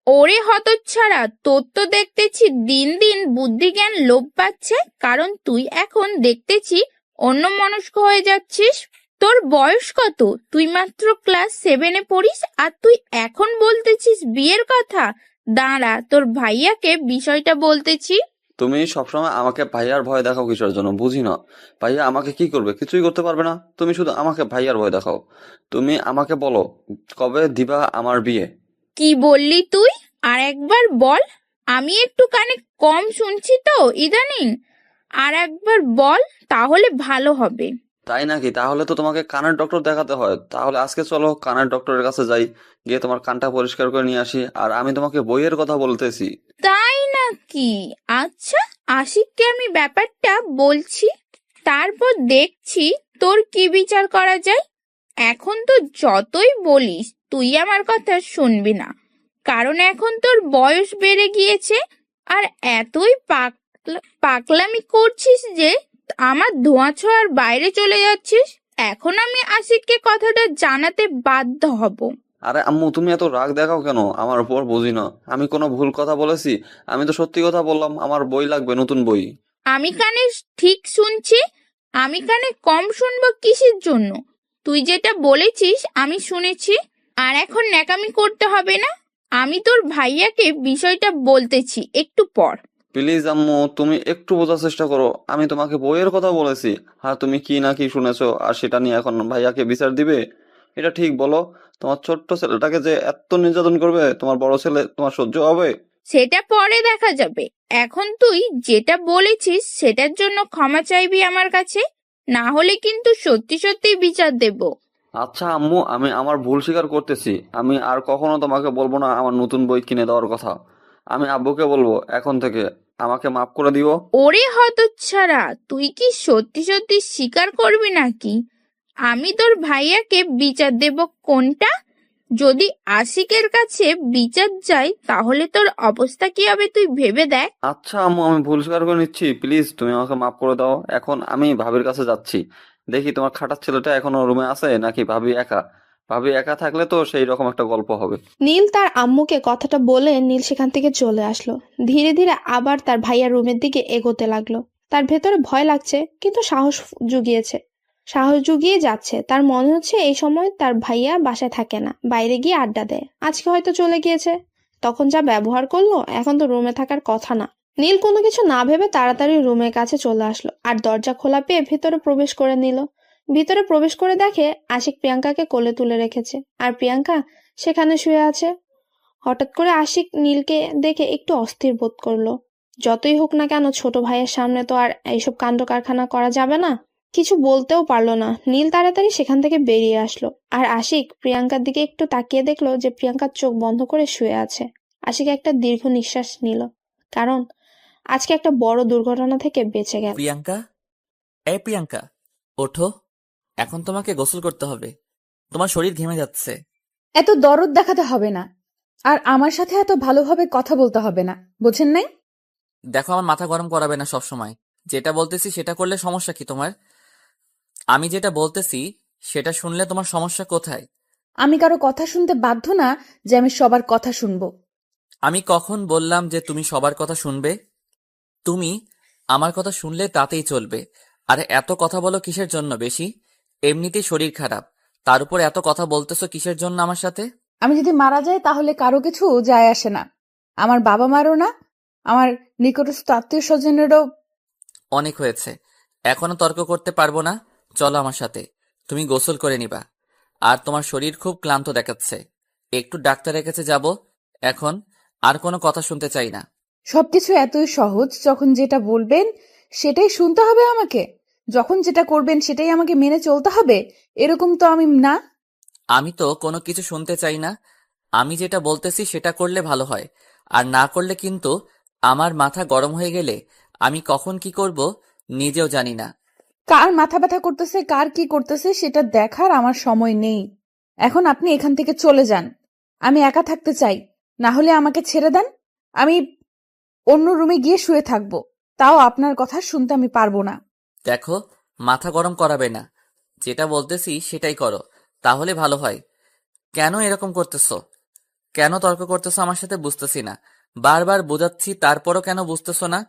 ওরে হতচ্ছাড়া, তোর তো দেখতেছি দিন দিন বুদ্ধি জ্ঞান লোপ পাচ্ছে। কারণ তুই এখন দেখতেছি অন্যমনস্ক হয়ে যাচ্ছিস। তোর বয়স কত? তুই মাত্র ক্লাস 7-এ পড়িস, আর তুই এখন বলতেছিস বিয়ের কথা। দাঁড়া, তোর ভাইয়াকে বিষয়টা বলতেছি। তুমি সবসময় আমাকে ভাইয়ার ভয় দেখাও কিসের জন্য বুঝি না। ভাইয়া আমাকে কি করবে? কিছুই করতে পারবে না। তুমি শুধু আমাকে ভাইয়ার ভয় দেখাও। তুমি আমাকে বলো, কবে দিবা আমার বিয়ে? কি বললি তুই? আর একবার বল। আমি একটু কানে কম শুনছি তো ইদানিং। আর একবার বল, তাহলে ভালো হবে। তাই নাকি? তাহলে তো তোমাকে কানের ডক্টর দেখাতে হয়। তাহলে আজকে চলো কানের ডক্টরের কাছে যাই, গিয়ে তোমার কানটা পরিষ্কার করে নিয়ে আসি। আর আমি তোমাকে বইয়ের কথা বলতেছি। তাই নাকি? আচ্ছা, আশিককে আমি ব্যাপারটা বলছি, তারপর দেখছি তোর কি বিচার করা যায়। এখন তো যতই বলিস তুই আমার কথা শুনবি না, কারণ এখন তোর বয়স বেড়ে গিয়েছে। আর এতই পাকলামি করছিস যে আমার ধোঁয়া ছোঁয়ার বাইরে চলে যাচ্ছিস। এখন আমি আশিককে কথাটা জানাতে বাধ্য হব। আরে আম্মু, তুমি এত রাগ দেখাও কেন আমার উপর? বুঝি না, আমি কোনো ভুল কথা বলেছি? আমি তো সত্যি কথা বললাম, আমার বই লাগবে, নতুন বই। আমি কানে ঠিক শুনছি। আমি কানে কম শুনবো কিসের জন্য? তুই যেটা বলেছিস আমি শুনেছি। আর এখন ন্যাকামি করতে হবে না। আমি তোর ভাইয়াকে বিষয়টা বলতেছি একটু পর। প্লিজ আম্মু, তুমি একটু বোঝার চেষ্টা করো। আমি তোমাকে বইয়ের কথা বলেছি। হ্যাঁ, তুমি কি না কি শুনেছো আর সেটা নিয়ে এখন ভাইয়াকে বিচার দিবে? এটা ঠিক বলো? তোমার ছোট্ট ছেলেটাকে যে এত নির্যাতন করবে তোমার বড় ছেলে, তোমার সহ্য হবে? সেটা পরে দেখা যাবে। এখন তুই যেটা বলেছিস সেটার জন্য ক্ষমা চাইবি আমার কাছে, না হলে কিন্তু সত্যি সত্যি বিচার দেব। আচ্ছা আম্মু, আমি আমার ভুল স্বীকার করতেছি। আমি আর কখনো তোমাকে বলবো না আমার নতুন বই কিনে দেওয়ার কথা। আমি আব্বুকে বলবো এখন থেকে। আমাকে মাফ করে দিও। ওরে হতচ্ছাড়া, তুই কি সত্যি সত্যি স্বীকার করবি নাকি? আমি তোর ভাইয়াকে বিচার দেব কোনটা? যদি আশিকের কাছে বিচার যাই তাহলে তোর অবস্থা কি হবে তুই ভেবে দেখ। আচ্ছা আম্মু, আমি ভুল স্বীকার করে নিচ্ছি। প্লিজ তুমি আমাকে মাফ করে দাও। এখন আমি ভাবির কাছে যাচ্ছি। দেখি তোমার খাটার ছেলেটা এখনো রুমে আছে নাকি ভাবি একা। ভাবি একা থাকলে তো সেই রকম একটা গল্প হবে। নীল তার আম্মুকে কথাটা বলে নীল সেখান থেকে চলে আসলো। ধীরে ধীরে আবার তার ভাইয়ার রুমের দিকে এগোতে লাগলো। তার ভেতরে ভয় লাগছে, কিন্তু সাহস জুগিয়ে যাচ্ছে। তার মনে হচ্ছে এই সময় তার ভাইয়া বাসায় থাকে না, বাইরে গিয়ে আড্ডা দেয়। আজকে হয়তো চলে গিয়েছে। তখন যা ব্যবহার করলো, এখন তো রুমে থাকার কথা না। নীল কোনো কিছু না ভেবে তাড়াতাড়ি রুমের কাছে চলে আসলো আর দরজা খোলা পেয়ে ভেতরে প্রবেশ করে নিল। ভিতরে প্রবেশ করে দেখে আশিক প্রিয়াঙ্কাকে কোলে তুলে রেখেছে, আর প্রিয়াঙ্কা সেখানে শুয়ে আছে। হঠাৎ করে আশিক নীলকে দেখে একটু অস্থির বোধ করলো। যতই হোক না কেন, ছোট ভাইয়ের সামনে তো আর এইসব কাণ্ড কারখানা করা যাবে না। কিছু বলতেও পারলো না। নীল তাড়াতাড়ি সেখান থেকে বেরিয়ে আসলো, আর আশিক প্রিয়াঙ্কার দিকে একটু তাকিয়ে দেখলো যে প্রিয়াঙ্কার চোখ বন্ধ করে শুয়ে আছে। আশিক একটা দীর্ঘ নিঃশ্বাস নিল, কারণ আজকে একটা বড় দুর্ঘটনা থেকে বেঁচে গেল। প্রিয়াঙ্কা, এই প্রিয়াঙ্কা, ওঠো। এখন তোমাকে গোসল করতে হবে। তোমার শরীর ঘেমে যাচ্ছে। এত দরদ দেখাতে হবে না, আর আমার সাথে এত ভালোভাবে কথা বলতে হবে না, বোঝেন নাই? দেখো, আমার মাথা গরম করাবে না সব সময়। যেটা বলতেছি সেটা করলে সমস্যা কি তোমার? আমি যেটা বলতেছি সেটা শুনলে তোমার সমস্যা কোথায়? আমি কারো কথা শুনতে বাধ্য না যে আমি সবার কথা শুনবো। আমি কখন বললাম যে তুমি সবার কথা শুনবে? তুমি আমার কথা শুনলে তাতেই চলবে। আর এত কথা বলো কিসের জন্য বেশি? এমনিতেই শরীর খারাপ, তার উপর এত কথা বলতেছো কিসের জন্য আমার সাথে? আমি যদি মারা যাই তাহলে কারো কিছু যায় আসে না, আমার বাবা মারও না, আমার নিকটস্থ আত্মীয় স্বজনেরও। অনেক হয়েছে, এখনো তর্ক করতে পারবো না। চলো আমার সাথে, তুমি গোসল করে নিবা। আর তোমার শরীর খুব ক্লান্ত দেখাচ্ছে, একটু ডাক্তারের কাছে যাব। এখন আর কোনো কথা শুনতে চাই না। সবকিছু এতই সহজ, যখন যেটা বলবেন সেটাই শুনতে হবে আমাকে, যখন যেটা করবেন সেটাই আমাকে মেনে চলতে হবে, এরকম তো আমি না। আমি তো কোনো কিছু শুনতে চাই না। আমি যেটা বলতেছি সেটা করলে ভালো হয়, আর না করলে কিন্তু আমার মাথা গরম হয়ে গেলে আমি কখন কি করব নিজেও জানি না। কার মাথা ব্যথা করতেছে, কার কি করতেছে সেটা দেখার আমার সময় নেই। এখন আপনি এখান থেকে চলে যান। আমি একা থাকতে চাই, না হলে আমাকে ছেড়ে দেন। আমি অন্য রুমে গিয়ে শুয়ে থাকবো, তাও আপনার কথা শুনতে আমি পারবো না। দেখো, মাথা গরম করাবে না। যেটা বলতেছি সেটাই করো, তাহলে ভালো হয়। কেন এরকম করতেছো? কেন তর্ক করতেছো আমার সাথে বুঝতেছি না। বারবার বোঝাচ্ছি, তারপরও কেন বুঝতেছো না?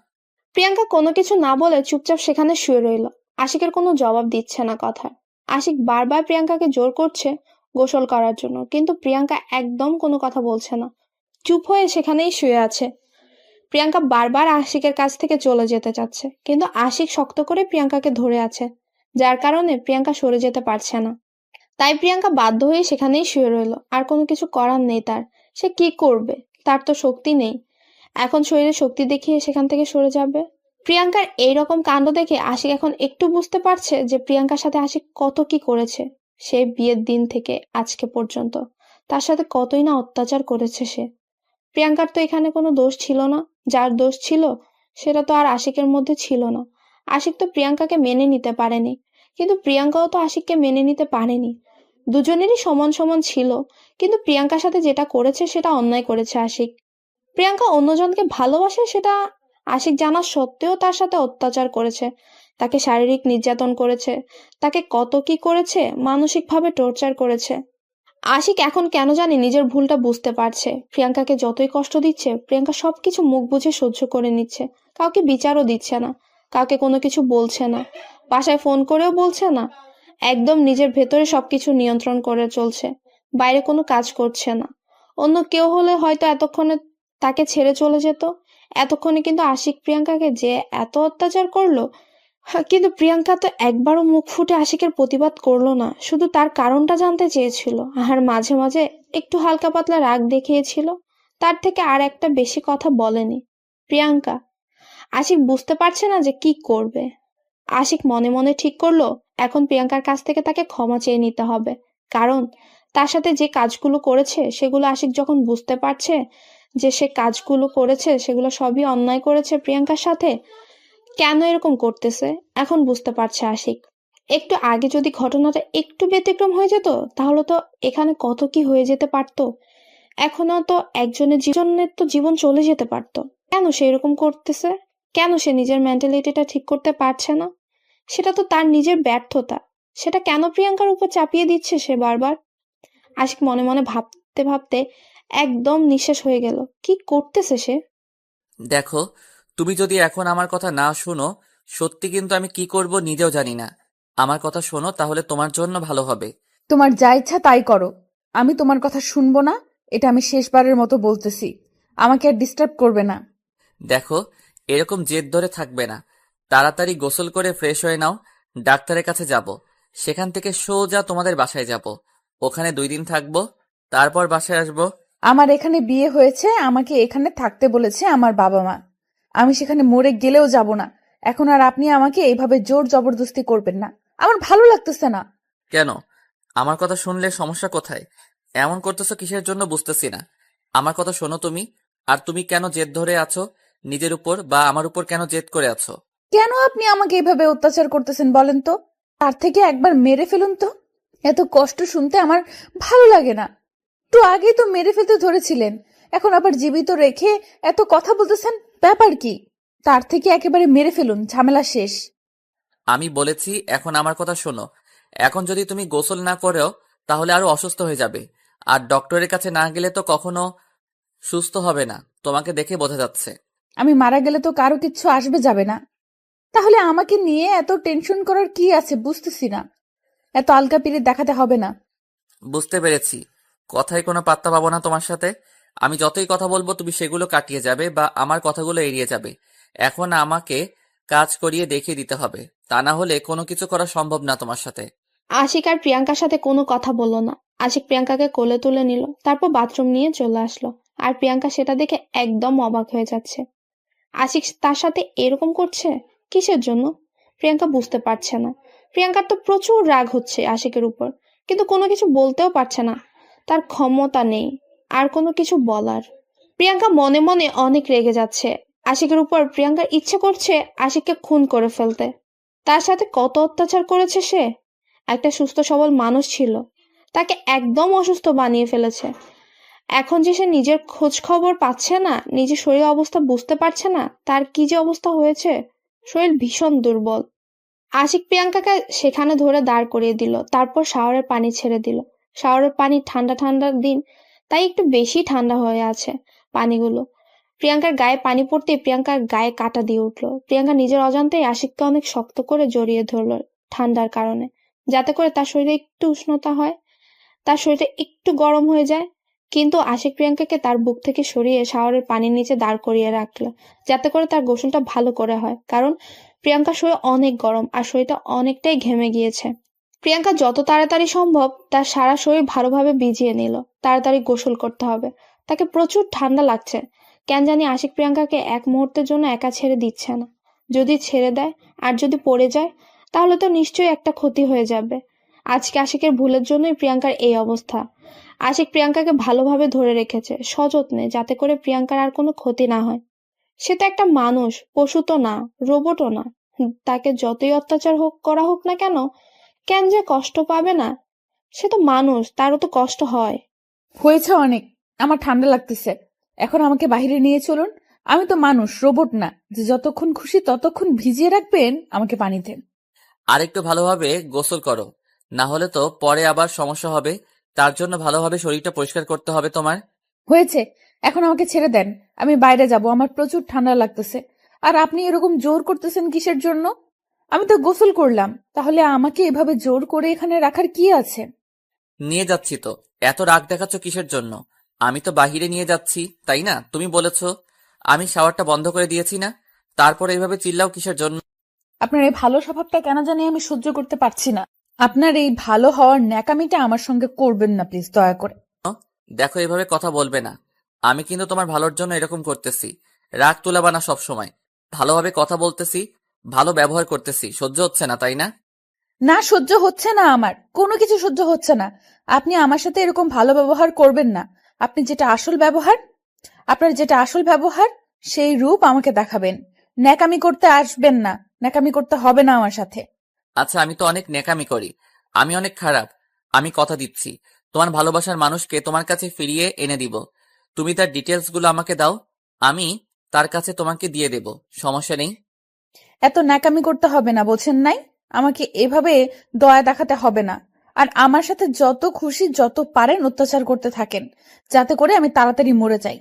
প্রিয়াঙ্কা কোনো কিছু না বলে চুপচাপ সেখানে শুয়ে রইল। আশিকের কোনো জবাব দিচ্ছে না কথার। আশিক বারবার প্রিয়াঙ্কাকে জোর করছে গোসল করার জন্য, কিন্তু প্রিয়াঙ্কা একদম কোনো কথা বলছে না, চুপ হয়ে সেখানেই শুয়ে আছে। প্রিয়াঙ্কা বারবার আশিকের কাছ থেকে চলে যেতে চাচ্ছে, কিন্তু আশিক শক্ত করে প্রিয়াঙ্কাকে ধরে আছে, যার কারণে প্রিয়াঙ্কা সরে যেতে পারছে না। তাই প্রিয়াঙ্কা বাধ্য হয়ে সেখানেই শুয়ে রইল। আর কোনো কিছু করার নেই তার। সে কি করবে? তার তো শক্তি নেই। এখন শরীরে শক্তি দেখিয়ে সেখান থেকে সরে যাবে? প্রিয়াঙ্কার এইরকম কাণ্ড দেখে আশিক এখন একটু বুঝতে পারছে যে প্রিয়াঙ্কার সাথে আশিক কত কি করেছে। সে বিয়ের দিন থেকে আজকে পর্যন্ত তার সাথে কতই না অত্যাচার করেছে সে। প্রিয়াঙ্কার তো এখানে কোনো দোষ ছিল না। যার দোষ ছিল সেটা তো আর আশিকের মধ্যে ছিল না। আশিক তো প্রিয়াঙ্কাকে মেনে নিতে পারেনি, কিন্তু প্রিয়াঙ্কাও তো আশিককে মেনে নিতে পারেনি। দুজনেরই সমান সমান ছিল, কিন্তু প্রিয়াঙ্কার সাথে যেটা করেছে সেটা অন্যায় করেছে আশিক। প্রিয়াঙ্কা অন্যজনকে ভালোবাসে সেটা আশিক জানা সত্ত্বেও তার সাথে অত্যাচার করেছে, তাকে শারীরিক নির্যাতন করেছে, তাকে কত কি করেছে, মানসিকভাবে টর্চার করেছে। আশিক এখন কেন জানি নিজের ভুলটা বুঝতে পারছে। প্রিয়াঙ্কাকে যতই কষ্ট দিচ্ছে, প্রিয়াঙ্কা সবকিছু মুখ বুঝে সহ্য করে নিচ্ছে। কাউকে বিচারও দিচ্ছে না, কাউকে কোনো কিছু বলছে না, বাসায় ফোন করেও বলছে না। একদম নিজের ভেতরে সবকিছু নিয়ন্ত্রণ করে চলছে, বাইরে কোনো কাজ করছে না। অন্য কেউ হলে হয়তো এতক্ষণে তাকে ছেড়ে চলে যেত। এতক্ষণে কিন্তু আশিক প্রিয়াঙ্কাকে যে এত অত্যাচার করলো, কিন্তু প্রিয়াঙ্কা তো একবারও মুখ ফুটে আশিকের প্রতিবাদ করলো না, শুধু তার কারণটা জানতে চেয়েছিল আর মাঝে মাঝে একটু হালকা পাতলা রাগ দেখিয়েছিল। তার থেকে আর একটা বেশি কথা বলেনি প্রিয়াঙ্কা। আশিক বুঝতে পারছে না যে কি করবে। আশিক মনে মনে ঠিক করলো এখন প্রিয়াঙ্কার কাছ থেকে তাকে ক্ষমা চেয়ে নিতে হবে, কারণ তার সাথে যে কাজগুলো করেছে সেগুলো আশিক যখন বুঝতে পারছে যে সে কাজগুলো করেছে সেগুলো সবই অন্যায় করেছে প্রিয়াঙ্কার সাথে, কেন এরকম করতেছে এখন বুঝতে পারছে আশিক। একটু আগে যদি ঘটনাটা একটু ব্যতিক্রম হয়ে যেত তাহলে তো এখানে কত কি হয়ে যেতে পারতো। এখনো তো একজনের জীবন চলে যেতে পারতো। কেন সে এরকম করতেছে? কেন সে নিজের মেন্টালিটিটা ঠিক করতে পারছে না? সেটা তো তার নিজের ব্যর্থতা। সেটা কেন প্রিয়াঙ্কার উপর চাপিয়ে দিচ্ছে সে বারবার? আশিক মনে মনে ভাবতে ভাবতে একদম নিঃশেষ হয়ে গেল। কি করতেছে সে? দেখো, তুমি যদি এখন আমার কথা না শোনো, সত্যি কিন্তু আমি কি করব নিজেও জানি না। আমার কথা শোনো, তাহলে তোমার জন্য ভালো হবে। তোমার যা ইচ্ছা তাই করো, আমি তোমার কথা শুনবো না। এটা আমি শেষবারের মতো বলতেছি, আমাকে আর ডিস্টার্ব করবে না। দেখো, এরকম জেদ ধরে থাকবে না। তাড়াতাড়ি গোসল করে ফ্রেশ হয়ে নাও। ডাক্তারের কাছে যাব, সেখান থেকে সোজা তোমাদের বাসায় যাব। ওখানে 2 দিন থাকবো, তারপর বাসায় আসবো। আমার এখানে বিয়ে হয়েছে, আমাকে এখানে থাকতে বলেছে আমার বাবা মা। আমি সেখানে মরে গেলেও যাব না। এখন আর আপনি আমাকে এইভাবে জোর জবরদস্তি করবেন না, আমার ভালো লাগতেছে না। কেন? আমার কথা শুনলে সমস্যা কোথায়? এমন করতেছো কিসের জন্য বুঝতেছি না। আমার কথা শোনো তুমি। আর তুমি কেন জেদ ধরে আছো নিজের উপর, বা আমার উপর কেন জেদ করে আছো? কেন আপনি আমাকে এইভাবে অত্যাচার করতেছেন বলেন তো? তার থেকে একবার মেরে ফেলুন তো। এত কষ্ট শুনতে আমার ভালো লাগে না। একটু আগেই তো মেরে ফেলতে ধরেছিলেন, এখন আবার জীবিত রেখে এত কথা বলতেছেন, ব্যাপার কি? তার থেকে একেবারে মেরে ফেলুন, ঝামেলা শেষ। আমি বলেছি এখন আমার কথা শোনো। এখন যদি তুমি গোসল না করো তাহলে আরো অসুস্থ হয়ে যাবে। আর ডক্টরের কাছে না গেলে তো কখনো সুস্থ হবে না, তোমাকে দেখে বোঝা যাচ্ছে। আমি মারা গেলে তো কারো কিচ্ছু আসবে যাবে না, তাহলে আমাকে নিয়ে এত টেনশন করার কি আছে বুঝতেছি না। এত আলগা পিরিত দেখাতে হবে না। বুঝতে পেরেছি, কথায় কোনো পাত্তা পাবো না তোমার সাথে। আমি যতই কথা বলবো তুমি সেগুলো কাটিয়ে যাবে বা আমার কথাগুলো এড়িয়ে যাবে। এখন আমাকে কাজ করিয়ে দেখিয়ে দিতে হবে, তা না হলে কোনো কিছু করা সম্ভব না তোমার সাথে। আশিক আর প্রিয়াঙ্কার সাথে কোনো কথা বললো না। আশিক প্রিয়াঙ্কাকে কোলে তুলে নিল, তারপর বাথরুম নিয়ে চলে আসলো। আর প্রিয়াঙ্কা সেটা দেখে একদম অবাক হয়ে যাচ্ছে। আশিক তার সাথে এরকম করছে কিসের জন্য? প্রিয়াঙ্কা বুঝতে পারছে না। প্রিয়াঙ্কার তো প্রচুর রাগ হচ্ছে আশিকের উপর, কিন্তু কোনো কিছু বলতেও পারছে না। তার ক্ষমতা নেই আর কোনো কিছু বলার। প্রিয়াঙ্কা মনে মনে অনেক রেগে যাচ্ছে আশিকের উপর। প্রিয়াঙ্কার ইচ্ছে করছে আশিককে খুন করে ফেলতে। তার সাথে কত অত্যাচার করেছে সে। একটা সুস্থ সবল মানুষ ছিল, তাকে একদম অসুস্থ বানিয়ে ফেলেছে। এখন যে সে নিজের খোঁজ খবর পাচ্ছে না, নিজের শরীর অবস্থা বুঝতে পারছে না, তার কি যে অবস্থা হয়েছে। শরীর ভীষণ দুর্বল। আশিক প্রিয়াঙ্কাকে সেখানে ধরে দাঁড় করিয়ে দিল, তারপর শাওয়ারের পানি ছেড়ে দিল। শাওয়ারের পানি ঠান্ডা ঠান্ডার দিন, তাই একটু বেশি ঠান্ডা হয়ে আছে পানিগুলো। প্রিয়াঙ্কার গায়ে পানি পড়তেই প্রিয়াঙ্কার গায়ে কাঁটা দিয়ে উঠলো। প্রিয়াঙ্কা নিজের অজান্তেই আশিককে অনেক শক্ত করে জড়িয়ে ধরলো ঠান্ডার কারণে, যাতে করে তার শরীরে একটু উষ্ণতা হয়, তার শরীরটা একটু গরম হয়ে যায়। কিন্তু আশিক প্রিয়াঙ্কাকে তার বুক থেকে সরিয়ে শাওয়ারের পানির নিচে দাঁড় করিয়ে রাখলো, যাতে করে তার গোসলটা ভালো করে হয়, কারণ প্রিয়াঙ্কার শরীর অনেক গরম আর শরীরটা অনেকটাই ঘেমে গিয়েছে। প্রিয়াঙ্কা যত তাড়াতাড়ি সম্ভব তার সারা শরীর ভালোভাবে ভিজিয়ে নিল। তাড়াতাড়ি গোসল করতে হবে, তাকে প্রচুর ঠান্ডা লাগছে। কেন জানি আশিক প্রিয়াঙ্কাকে এক মুহূর্তের জন্য একা ছেড়ে দিচ্ছে না। যদি ছেড়ে দেয় আর যদি পড়ে যায় তাহলে তো নিশ্চয়ই একটা ক্ষতি হয়ে যাবে। আজকে আশিকের ভুলের জন্যই প্রিয়াঙ্কার এই অবস্থা। আশিক প্রিয়াঙ্কাকে ভালোভাবে ধরে রেখেছে সযত্নে, যাতে করে প্রিয়াঙ্কার আর কোনো ক্ষতি না হয়। সে তো একটা মানুষ, পশু তো না, রোবটও না। তাকে যতই অত্যাচার করা হোক না কেন, কেন যে কষ্ট পাবে না? সে তো মানুষ, তারও তো কষ্ট হয়। হয়েছে অনেক, আমার ঠান্ডা লাগতেছে, এখন আমাকে বাইরে নিয়ে চলুন। আমি তো মানুষ, রোবট না যে যতক্ষণ খুশি ততক্ষণ ভিজিয়ে রাখবেন আমাকে পানিতে। আর একটু ভালোভাবে গোসল করো, না হলে তো পরে আবার সমস্যা হবে। তার জন্য ভালোভাবে শরীরটা পরিষ্কার করতে হবে তোমার। হয়েছে, এখন আমাকে ছেড়ে দেন, আমি বাইরে যাব, আমার প্রচুর ঠান্ডা লাগতেছে। আর আপনি এরকম জোর করতেছেন কিসের জন্য? আমি তো গোসল করলাম, তাহলে আমাকে এভাবে জোর করে এখানে রাখার কি আছে? নিয়ে যাচ্ছি তো, এত রাগ দেখাচ্ছ কিসের জন্য? আমি তো বাহিরে নিয়ে যাচ্ছি, তাই না? তুমি বলেছো। আমি শাওয়ারটা বন্ধ করে দিয়েছি না? তারপর এইভাবে চিল্লাও কিসের জন্য? আপনার এই ভালো স্বভাবটা কেন জানি আমি সহ্য করতে পারছি না। আপনার এই ভালো হওয়ার ন্যাকামিটা আমার সঙ্গে করবেন না প্লিজ, দয়া করে। দেখো, এভাবে কথা বলবে না। আমি কিন্তু তোমার ভালোর জন্য এরকম করতেছি। রাগ তুলাবা না সব সময়। ভালোভাবে কথা বলতেছি, ভালো ব্যবহার করতেছি, সহ্য হচ্ছে না তাই না? না, সহ্য হচ্ছে না, আমার কোনো কিছু সহ্য হচ্ছে না। আপনি আমার সাথে এরকম ভালো ব্যবহার করবেন না। আপনি যেটা আসল ব্যবহার, আপনার যেটা আসল ব্যবহার সেই রূপ আমাকে দেখাবেন। ন্যাকামি করতে আসবেন না, ন্যাকামি করতে হবে না আমার সাথে। আচ্ছা, আমি তো অনেক নেকামি করি। আমি অনেক খারাপ। আমি কথা দিচ্ছি, তোমার ভালোবাসার মানুষকে তোমার কাছে ফিরিয়ে এনে দিব। তুমি তার ডিটেলস গুলো আমাকে দাও, আমি তার কাছে তোমাকে দিয়ে দেব। সমস্যা নেই। এত ন্যাকামি করতে হবে না, বোঝেন নাই? আমাকে এভাবে দয়া দেখাতে হবে না। আর আমার সাথে যত খুশি যত পারেন অত্যাচার করতে থাকেন, যাতে করে আমি তাড়াতাড়ি মরে যাই।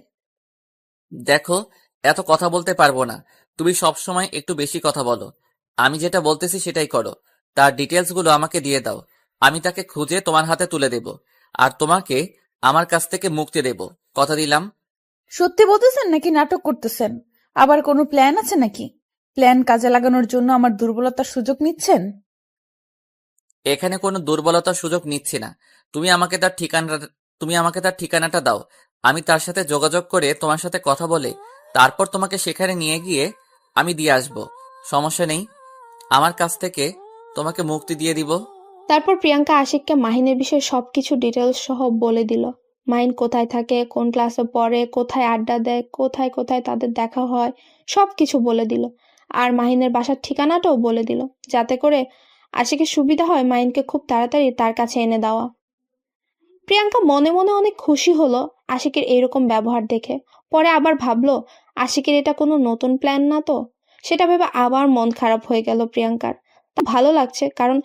দেখো, এত কথা বলতে পারবো না। তুমি সব সময় একটু বেশি কথা বলো। আমি যেটা বলতেছি সেটাই করো। তার ডিটেলস গুলো আমাকে দিয়ে দাও। আমি তাকে খুঁজে তোমার হাতে তুলে দেব, আর তোমাকে আমার কাছ থেকে মুক্তি দেব। কথা দিলাম। সত্যি বলতেছেন নাকি নাটক করতেছেন? আবার কোনো প্ল্যান আছে নাকি? প্ল্যান কাজে লাগানোর জন্য আমার দুর্বলতার সুযোগ নিচ্ছেন? এখানে কোনো দুর্বলতার সুযোগ নিচ্ছি না। তুমি আমাকে তার ঠিকানাটা দাও। আমি তার সাথে যোগাযোগ করে তোমার সাথে কথা বলে তারপর তোমাকে সেখানে নিয়ে গিয়ে আমি দিয়ে আসব। সমস্যা নেই। আমার কাছ থেকে তোমাকে মুক্তি দিয়ে দিব। তারপর প্রিয়াঙ্কা আশিককে মাহিনের বিষয়ে সবকিছু ডিটেলস সহ বলে দিল। মাহিন কোথায় থাকে, কোন ক্লাসে পড়ে, কোথায় আড্ডা দেয়, কোথায় কোথায় তাদের দেখা হয়, সবকিছু বলে দিল। আর মাহিনের বাসার ঠিকানাটাও বলে দিল, যাতে করে আশিকের সুবিধা হয় মাহিনকে খুব তাড়াতাড়ি তার কাছে এনে দেওয়া। প্রিয়াঙ্কা মনে মনে অনেক খুশি হলো আশিকের এরকম ব্যবহার দেখে। পরে আবার ভাবলো আশিকের এটা কোনো নতুন প্ল্যান না তো। সেটা ভেবে আবার মন খারাপ হয়ে গেল প্রিয়াঙ্কার। তা ভালো লাগছে, কারণ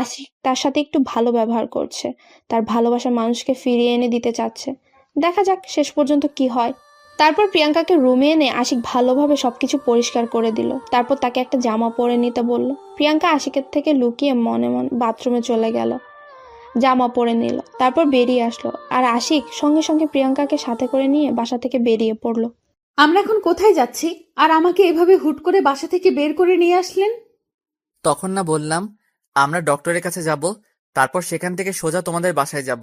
আশিক তার সাথে একটু ভালো ব্যবহার করছে, তার ভালোবাসার মানুষকে ফিরিয়ে এনে দিতে চাচ্ছে। দেখা যাক শেষ পর্যন্ত কি হয়। তারপর প্রিয়াঙ্কাকে রুমে এনে আশিক ভালোভাবে সবকিছু পরিষ্কার করে দিল। তারপর তাকে একটা জামা পরে নিতে বলল। প্রিয়াঙ্কা আশিকের থেকে লুকিয়ে মনে মনে বাথরুমে চলে গেল, জামা পরে নিল, তারপর বেরিয়ে আসলো। আর আশিক সঙ্গে সঙ্গে প্রিয়াঙ্কাকে সাথে করে নিয়ে বাসা থেকে বেরিয়ে পড়লো। আমরা এখন কোথায় যাচ্ছি, আর আমাকে এভাবে হুট করে বাসা থেকে বের করে নিয়ে আসলেন? তখন না বললাম আমরা ডক্টরের কাছে যাব, তারপর সেখান থেকে সোজা তোমাদের বাসায় যাব।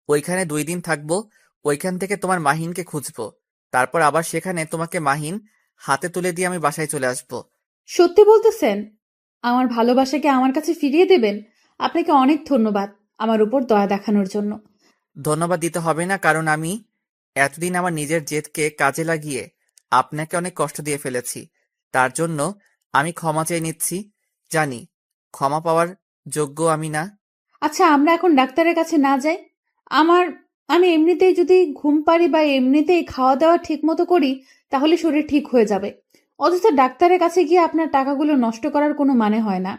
ওইখানে 2 দিন থাকবো। ওইখান থেকে তোমার মাহিনকে খুঁজবো। তারপর আবার সেখানে তোমাকে মাহিন হাতে তুলে দিয়ে আমি বাসায় চলে আসবো। সত্যি বলতেছেন? আমার ভালোবাসাকে আমার কাছে ফিরিয়ে দেবেন? আপনাকে অনেক ধন্যবাদ আমার উপর দয়া দেখানোর জন্য। ধন্যবাদ দিতে হবে না, কারণ আমি এতদিন আমার নিজের জেদকে কাজে লাগিয়ে আপনাকে অনেক কষ্ট দিয়ে ফেলেছি। তার জন্য আমি ক্ষমা চেয়ে নিচ্ছি। জানি ক্ষমা পাওয়ার যোগ্য আমি না। আচ্ছা, আমরা এখন ডাক্তারের কাছে না যাই? আমি এমনিতেই যদি ঘুম পারি বা এমনিতেই খাওয়া দাওয়া ঠিক মতো করি তাহলে শরীর ঠিক হয়ে যাবে। অথচ ডাক্তারের কাছে গিয়ে আপনার টাকাগুলো নষ্ট করার কোনো মানে হয় না।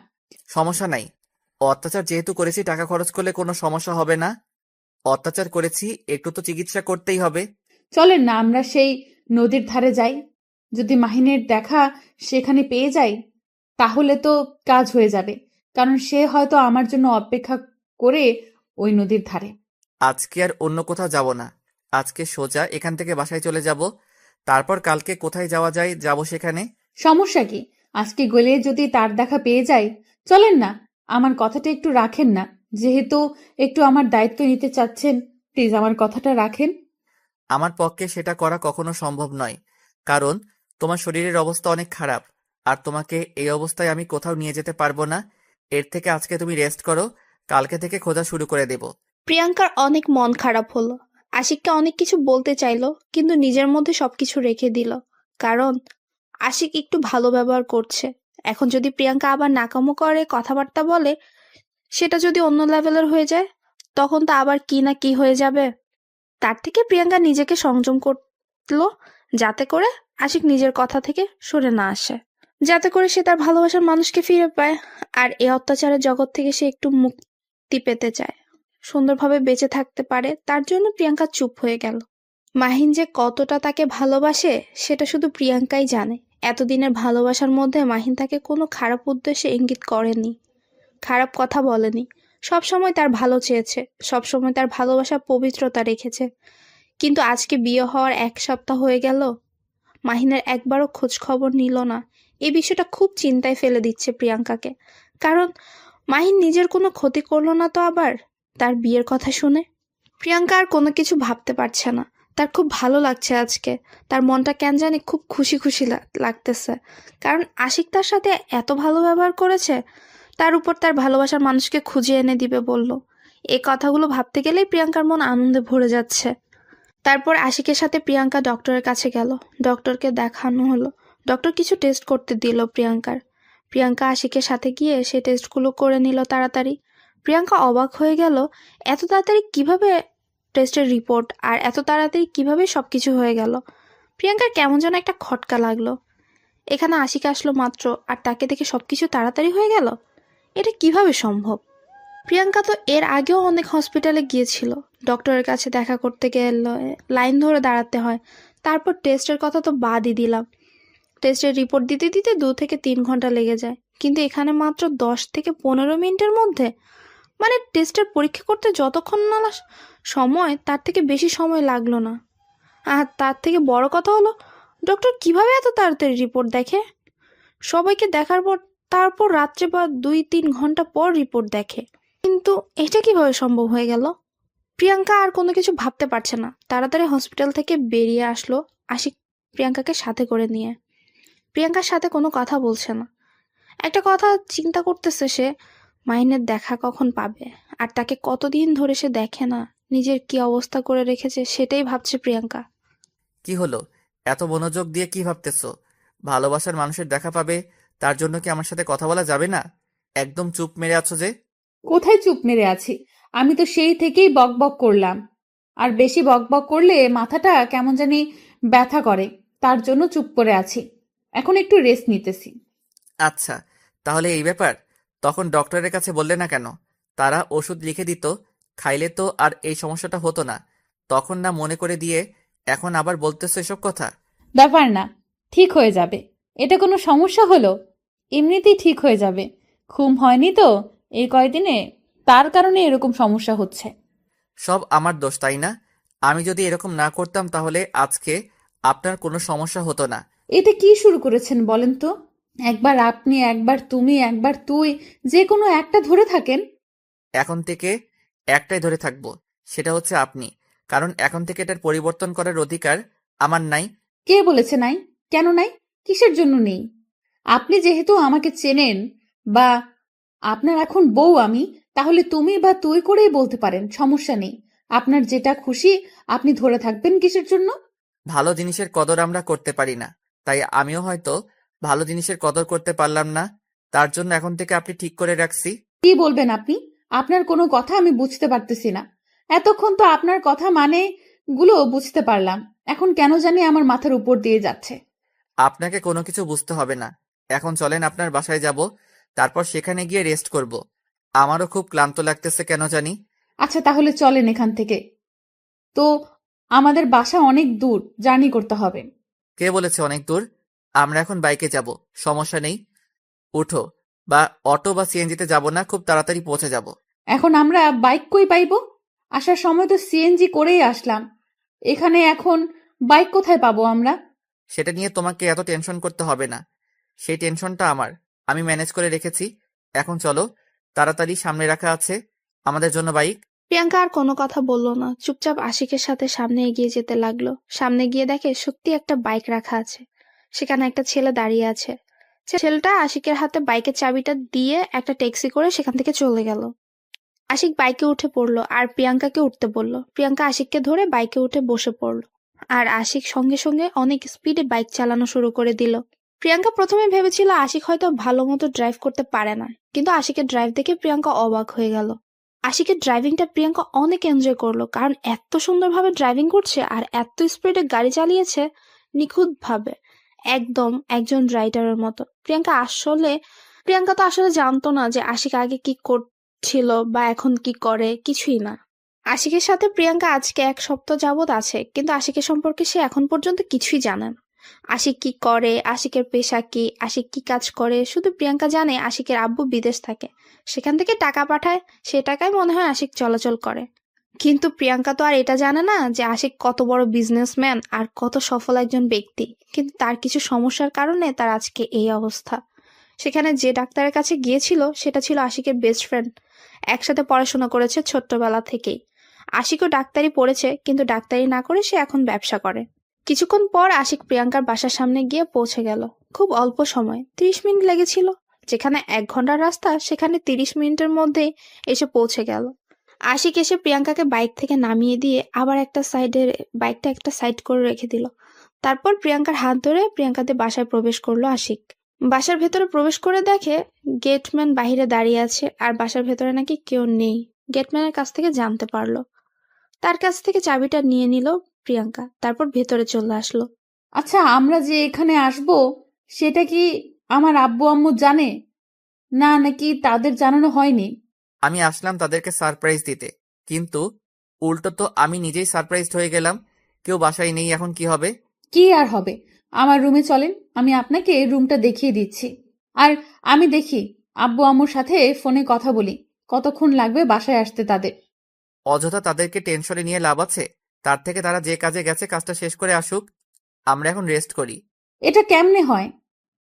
সমস্যা নাই। অত্যাচার যেহেতু করেছি, টাকা খরচ করলে কোনো সমস্যা হবে না। অত্যাচার করেছি, একটু তো চিকিৎসা করতেই হবে। চলেন না আমরা সেই নদীর ধারে যাই। যদি মাহিনের দেখা সেখানে পেয়ে যাই তাহলে তো কাজ হয়ে যাবে, কারণ সে হয়তো আমার জন্য অপেক্ষা করে ওই নদীর ধারে। আজকে আর অন্য কোথাও যাব না। আজকে সোজা এখান থেকে বাসায় চলে যাব। তারপর কালকে কোথায় যাওয়া যায় যাব সেখানে। সমস্যা কি? আজকে গেলে যদি তার দেখা পেয়ে যাই, চলেন না। আমার কথাটা একটু রাখেন না, যেহেতু একটু আমার দায়িত্ব নিতে চাচ্ছেন, প্লিজ আমার কথাটা রাখেন। আমার পক্ষে সেটা করা কখনো সম্ভব নয়, কারণ তোমার শরীরের অবস্থা অনেক খারাপ, আর তোমাকে এই অবস্থায় আমি কোথাও নিয়ে যেতে পারবো না। এর থেকে আজকে তুমি রেস্ট করো, কালকে থেকে খোঁজা শুরু করে দেব। প্রিয়াঙ্কার অনেক মন খারাপ হলো। আশিককে অনেক কিছু বলতে চাইলো, কিন্তু নিজের মধ্যে সবকিছু রেখে দিল, কারণ আশিক একটু ভালো ব্যবহার করছে। এখন যদি প্রিয়াঙ্কা আবার নাকামো করে, কথাবার্তা বলে, সেটা যদি অন্য লেভেলের হয়ে যায়, তখন তো আবার কি না কি হয়ে যাবে। তার থেকে প্রিয়াঙ্কা নিজেকে সংযম করলো, যাতে করে আশিক নিজের কথা থেকে সরে না আসে, যাতে করে সে তার ভালোবাসার মানুষকে ফিরে পায়। আর এই অত্যাচারের জগৎ থেকে সে একটু মুক্তি পেতে চায়, সুন্দরভাবে বেঁচে থাকতে পারে। তার জন্য প্রিয়াঙ্কা চুপ হয়ে গেল। মাহিন যে কতটা তাকে ভালোবাসে সেটা শুধু প্রিয়াঙ্কাই জানে। এতদিনের ভালোবাসার মধ্যে মাহিন তাকে কোনো খারাপ উদ্দেশ্যে ইঙ্গিত করেনি, খারাপ কথা বলেনি। সবসময় তার ভালো চেয়েছে, সবসময় তার ভালোবাসার পবিত্রতা রেখেছে। কিন্তু আজকে বিয়ে হওয়ার 1 সপ্তাহ হয়ে গেল, মাহিনের একবারও খোঁজ খবর নিল না। এই বিষয়টা খুব চিন্তায় ফেলে দিচ্ছে প্রিয়াঙ্কাকে। কারণ মাহিন নিজের কোনো ক্ষতি করলো না তো আবার তার বিয়ের কথা শুনে? প্রিয়াঙ্কা আর কোনো কিছু ভাবতে পারছে না। তার খুব ভালো লাগছে আজকে। তার মনটা কেন জানি খুব খুশি খুশি লাগতেছে। কারণ আশিক তার সাথে এত ভালো ব্যবহার করেছে, তার উপর তার ভালোবাসার মানুষকে খুঁজে এনে দিবে বলল। এই কথাগুলো ভাবতে গেলেই প্রিয়াঙ্কার মন আনন্দে ভরে যাচ্ছে। তারপর আশিকের সাথে প্রিয়াঙ্কা ডক্টরের কাছে গেল। ডক্টরকে দেখানো হলো। ডক্টর কিছু টেস্ট করতে দিল প্রিয়াঙ্কার। প্রিয়াঙ্কা আশিকের সাথে গিয়ে সেই টেস্টগুলো করে নিল তাড়াতাড়ি। প্রিয়াঙ্কা অবাক হয়ে গেল, এত তাড়াতাড়ি কিভাবে টেস্টের রিপোর্ট আর এত তাড়াতাড়ি কিভাবে সবকিছু হয়ে গেল। প্রিয়াঙ্কার কেমন যেন একটা খটকা লাগলো। এখানে আশিক আসলো মাত্র আর তাকে দেখে সবকিছু তাড়াতাড়ি হয়ে গেল, এটা কিভাবে সম্ভব? প্রিয়াঙ্কা তো এর আগেও অনেক হসপিটালে গিয়েছিল। ডক্টরের কাছে দেখা করতে গেলে লাইন ধরে দাঁড়াতে হয়। তারপর টেস্টের কথা তো বাদই দিলাম, টেস্টের রিপোর্ট দিতে দিতে 2 থেকে 3 ঘন্টা লেগে যায়। কিন্তু এখানে মাত্র 10 থেকে 15 মিনিটের মধ্যে, মানে টেস্টের পরীক্ষা করতে যতক্ষণ না সময়, তার থেকে বেশি সময় লাগলো না। আর তার থেকে বড় কথা হলো, ডক্টর কিভাবে এত তাড়াতাড়ি রিপোর্ট দেখে? সবাইকে দেখার পর তারপর রাত্রে বা 2-3 ঘন্টা পর রিপোর্ট দেখে। কিন্তু এটা কিভাবে সম্ভব হয়ে গেল? প্রিয়াঙ্কা আর কোনো কিছু ভাবতে পারছে না। তাড়াতাড়ি হসপিটাল থেকে বেরিয়ে আসলো আশিক প্রিয়াঙ্কাকে সাথে করে নিয়ে। প্রিয়াঙ্কার সাথে কোনো কথা বলছে না। একটা কথা চিন্তা করতেছে সে, মাহিনের দেখা কখন পাবে। আর তাকে কতদিন ধরে সে দেখে না, নিজের কি অবস্থা করে রেখেছে সেটাই ভাবছে প্রিয়াঙ্কা। কি হলো? এত মনোযোগ দিয়ে কি ভাবতেছো? ভালোবাসার মানুষের দেখা পাবে, তার জন্য কি আমার সাথে কথা বলা যাবে না? একদম চুপ মেরে আছো যে। কোথায় চুপ মেরে আছি? আমি তো সেই থেকেই বকবক করলাম। আর বেশি বকবক করলে মাথাটা কেমন জানি ব্যথা করে, তার জন্য চুপ করে আছি। এখন একটু রেস্ট নিতেছি। আচ্ছা, তাহলে এই ব্যাপার। তখন ডক্টরের কাছে বললে না কেন? তারা ওষুধ লিখে দিত, খাইলে তো আর এই সমস্যাটা হতো না। তখন না মনে করে দিয়ে এখন আবার বলতেছো এসব কথা? ব্যাপার না, ঠিক হয়ে যাবে। এটা কোনো সমস্যা হলো? এমনিতেই ঠিক হয়ে যাবে। ঘুম হয়নি তো এই কয়দিনে, তার কারণে এরকম সমস্যা হচ্ছে। সব আমার দোষ, তাই না? আমি যদি এরকম না করতাম তাহলে আজকে আপনার কোনো সমস্যা হতো না। এটা কি শুরু করেছেন বলেন তো? একবার আপনি, একবার তুমি, একবার তুই, যে কোনো একটা ধরে থাকেন। এখন থেকে একটাই ধরে থাকবো, সেটা হচ্ছে আপনি। কারণ এখন থেকে এটার পরিবর্তন করার অধিকার আমার নাই। কে বলেছে নাই? কেন নাই? কিসের জন্য নেই? আপনি যেহেতু আমাকে চেনেন, বা আপনার এখন বউ আমি, তাহলে তুমি বা তুই করেই বলতে পারেন, সমস্যা নেই। আপনার যেটা খুশি আপনি ধরে থাকবেন কিসের জন্য? ভালো জিনিসের কদর আমরা করতে পারি না, তাই আমিও হয়তো ভালো জিনিসের কদর করতে পারলাম না। তার জন্য এখন থেকে আপনি ঠিক করে রাখছি। কি বলবেন আপনি? আপনার কোনো কথা আমি বুঝতে পারতেছি না। এতক্ষণ তো আপনার কথা মানে গুলো বুঝতে পারলাম, এখন কেন জানি আমার মাথার উপর দিয়ে যাচ্ছে। আপনাকে কোনো কিছু বুঝতে হবে না। এখন চলেন আপনার বাসায় যাব, তারপর সেখানে গিয়ে রেস্ট করব। আমারও খুব ক্লান্ত লাগতেছে কেন জানি। আচ্ছা তাহলে চলেন এখান থেকে। তো আমাদের বাসা অনেক দূর, জার্নি করতে হবে। কে বলেছে অনেক দূর? আমরা এখন বাইকে যাব, সমস্যা নেই। উঠো, বা অটো বা সিএনজিতে যাব না, খুব তাড়াতাড়ি পৌঁছে যাব। এখন আমরা বাইক কই পাইবো? আসার সময় তো সিএনজি করেই আসলাম, এখানে এখন বাইক কোথায় পাবো আমরা? সেটা নিয়ে তোমাকে এত টেনশন করতে হবে না, সেই টেনশনটা আমার, আমি ম্যানেজ করে রেখেছি। এখন চলো, তাড়াতাড়ি সামনে রাখা আছে আমাদের জন্য বাইক। প্রিয়াঙ্কা আর কোনো কথা বলল না, চুপচাপ আশিকের সাথে সামনে এগিয়ে যেতে লাগলো। সামনে গিয়ে দেখে সত্যি একটা বাইক রাখা আছে, সেখানে একটা ছেলে দাঁড়িয়ে আছে। ছেলেটা আশিকের হাতে বাইকের চাবিটা দিয়ে একটা ট্যাক্সি করে সেখান থেকে চলে গেল। আশিক বাইকে উঠে পড়লো আর প্রিয়াঙ্কাকে উঠতে বলল। প্রিয়াঙ্কা আশিককে ধরে বাইকে উঠে বসে পড়লো আর আশিক সঙ্গে সঙ্গে অনেক স্পিডে বাইক চালানো শুরু করে দিল। প্রিয়াঙ্কা প্রথমে ভেবেছিল আশিক হয়তো ভালো মতো ড্রাইভ করতে পারে না, কিন্তু আশিকের ড্রাইভ দেখে প্রিয়াঙ্কা অবাক হয়ে গেল। আশিকের ড্রাইভিংটা প্রিয়াঙ্কা অনেক এনজয় করলো, কারণ এত সুন্দরভাবে ড্রাইভিং করছে আর এত স্পিডে গাড়ি চালিয়েছে, নিখুঁত ভাবে, একদম একজন রাইডারের মতো। প্রিয়াঙ্কা তো আসলে জানতো না যে আশিক আগে কি ছিল বা এখন কি করে, কিছুই না। আশিকের সাথে প্রিয়াঙ্কা আজকে 1 সপ্তাহ যাবৎ আছে, কিন্তু আশিকের সম্পর্কে সে এখন পর্যন্ত কিছুই জানে না। আশিক কি করে, আশিকের পেশা কি, আশিক কি কাজ করে, শুধু প্রিয়াঙ্কা জানে আশিকের আব্বু বিদেশ থাকে, সেখান থেকে টাকা পাঠায়, সে টাকায় মনে হয় আশিক চলাচল করে। কিন্তু প্রিয়াঙ্কা তো আর এটা জানে না যে আশিক কত বড় বিজনেসম্যান আর কত সফল একজন ব্যক্তি। কিন্তু তার কিছু সমস্যার কারণে তার আজকে এই অবস্থা। সেখানে যে ডাক্তারের কাছে গিয়েছিল সেটা ছিল আশিকের বেস্ট ফ্রেন্ড। একসাথে পড়াশোনা করেছে ছোট্টবেলা থেকেই। আশিকও ডাক্তারি পড়েছে, কিন্তু ডাক্তারি না করে সে এখন ব্যবসা করে। কিছুক্ষণ পর আশিক প্রিয়াঙ্কার বাসার সামনে গিয়ে পৌঁছে গেল। খুব অল্প সময়, 30 মিনিট লেগেছিল। যেখানে 1 ঘন্টার রাস্তা সেখানে 30 মিনিটের মধ্যেই এসে পৌঁছে গেল। আশিক এসে প্রিয়াঙ্কাকে বাইক থেকে নামিয়ে দিয়ে আবার বাইকটা একটা সাইড করে রেখে দিল। তারপর প্রিয়াঙ্কার হাত ধরে প্রিয়াঙ্কাদের বাসায় প্রবেশ করলো আশিক। বাসার ভেতরে প্রবেশ করে দেখে গেটম্যান বাহিরে দাঁড়িয়ে আছে আর বাসার ভেতরে নাকি কেউ নেই। গেটম্যানের কাছ থেকে জানতে পারলো। তার কাছ থেকে চাবিটা নিয়ে নিল প্রিয়াঙ্কা, তারপর ভেতরে চলে আসলো। আচ্ছা, আমরা যে এখানে আসব সেটা কি আমার আব্বু আম্মু জানে না, নাকি তাদের জানানো হয়নি? আমি আসলাম তাদেরকে সারপ্রাইজ দিতে, কিন্তু উল্টো তো আমি নিজেই সারপ্রাইজড হয়ে গেলাম। কেউ বাসায় নেই, এখন কি হবে? কি আর হবে, আমার রুমে চলেন, আমি আপনাকে রুমটা দেখিয়ে দিচ্ছি। আর আমি দেখি আব্বু আম্মুর সাথে ফোনে কথা বলি, কতক্ষণ লাগবে বাসায় আসতে তাদের। অযথা তাদেরকে টেনশনে নিয়ে লাভ আছে? তার থেকে তারা যে কাজে গেছে কাজটা শেষ করে আসুক, আমরা এখন রেস্ট করি। এটা কেমনে হয়?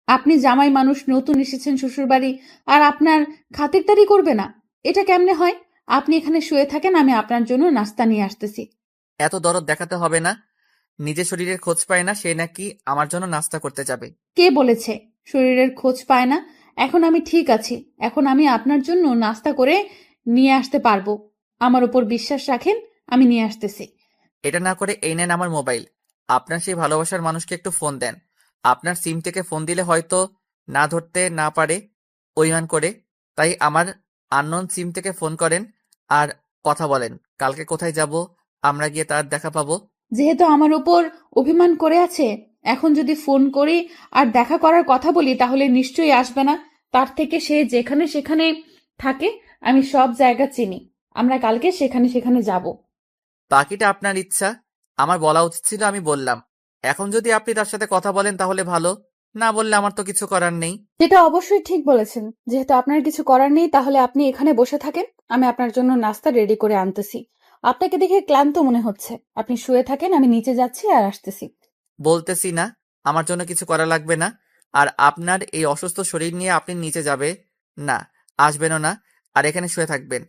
আপনি জামাই মানুষ, নতুন এসেছেন শ্বশুরবাড়ি, আর আপনার খাতিরদারি করবে না? এটা কেমনে হয়? আপনি এখানে শুয়ে থাকেন, আমি আপনার জন্য নাস্তা নিয়ে আসতেছি। এত দরদ দেখাতে হবে না। নিজের শরীরের খোঁজ পায় না, সে নাকি আমার জন্য নাস্তা করতে যাবে? কে বলেছে শরীরের খোঁজ পায় না? এখন আমি ঠিক আছি, এখন আমি আপনার জন্য নাস্তা করে নিয়ে আসতে পারবো। আমার উপর বিশ্বাস রাখেন, আমি নিয়ে আসতেছি। এটা না করে এই নেন আমার মোবাইল। আপনার সেই ভালোবাসার মানুষকে একটু ফোন দেন। আপনার সিম থেকে ফোন দিলে হয়তো না ধরতে না পারে অভিমান করে, তাই আমার আননোন সিম থেকে ফোন করেন আর কথা বলেন কালকে কোথায় যাব, আমরা গিয়ে তার দেখা পাবো। যেহেতু আমার উপর অভিমান করে আছে, এখন যদি ফোন করি আর দেখা করার কথা বলি তাহলে নিশ্চয়ই আসবে না। তার থেকে সে যেখানে সেখানে থাকে, আমি সব জায়গা চিনি। আমরা কালকে সেখানে সেখানে যাব। বাকিটা আপনার ইচ্ছা। আমার বলা উচিত ছিল, আমি বললাম। এখন যদি আপনি তার সাথে কথা বলেন তাহলে ভালো, না বললে আমার তো কিছু করার নেই। যেটা অবশ্যই ঠিক বলেছেন, যেহেতু আপনার কিছু করার নেই তাহলে আপনি এখানে বসে থাকেন, আমি আপনার জন্য নাস্তা রেডি করে আনতেছি। আপনাকে দেখে ক্লান্ত মনে হচ্ছে, আপনি শুয়ে থাকেন, আমি নিচে যাচ্ছি আর আসতেছি। বলতেছি না আমার জন্য কিছু করা লাগবে না। আর আপনার এই অসুস্থ শরীর নিয়ে আপনি নিচে যাবে না, আসবেনও না, আর এখানে শুয়ে থাকবেন।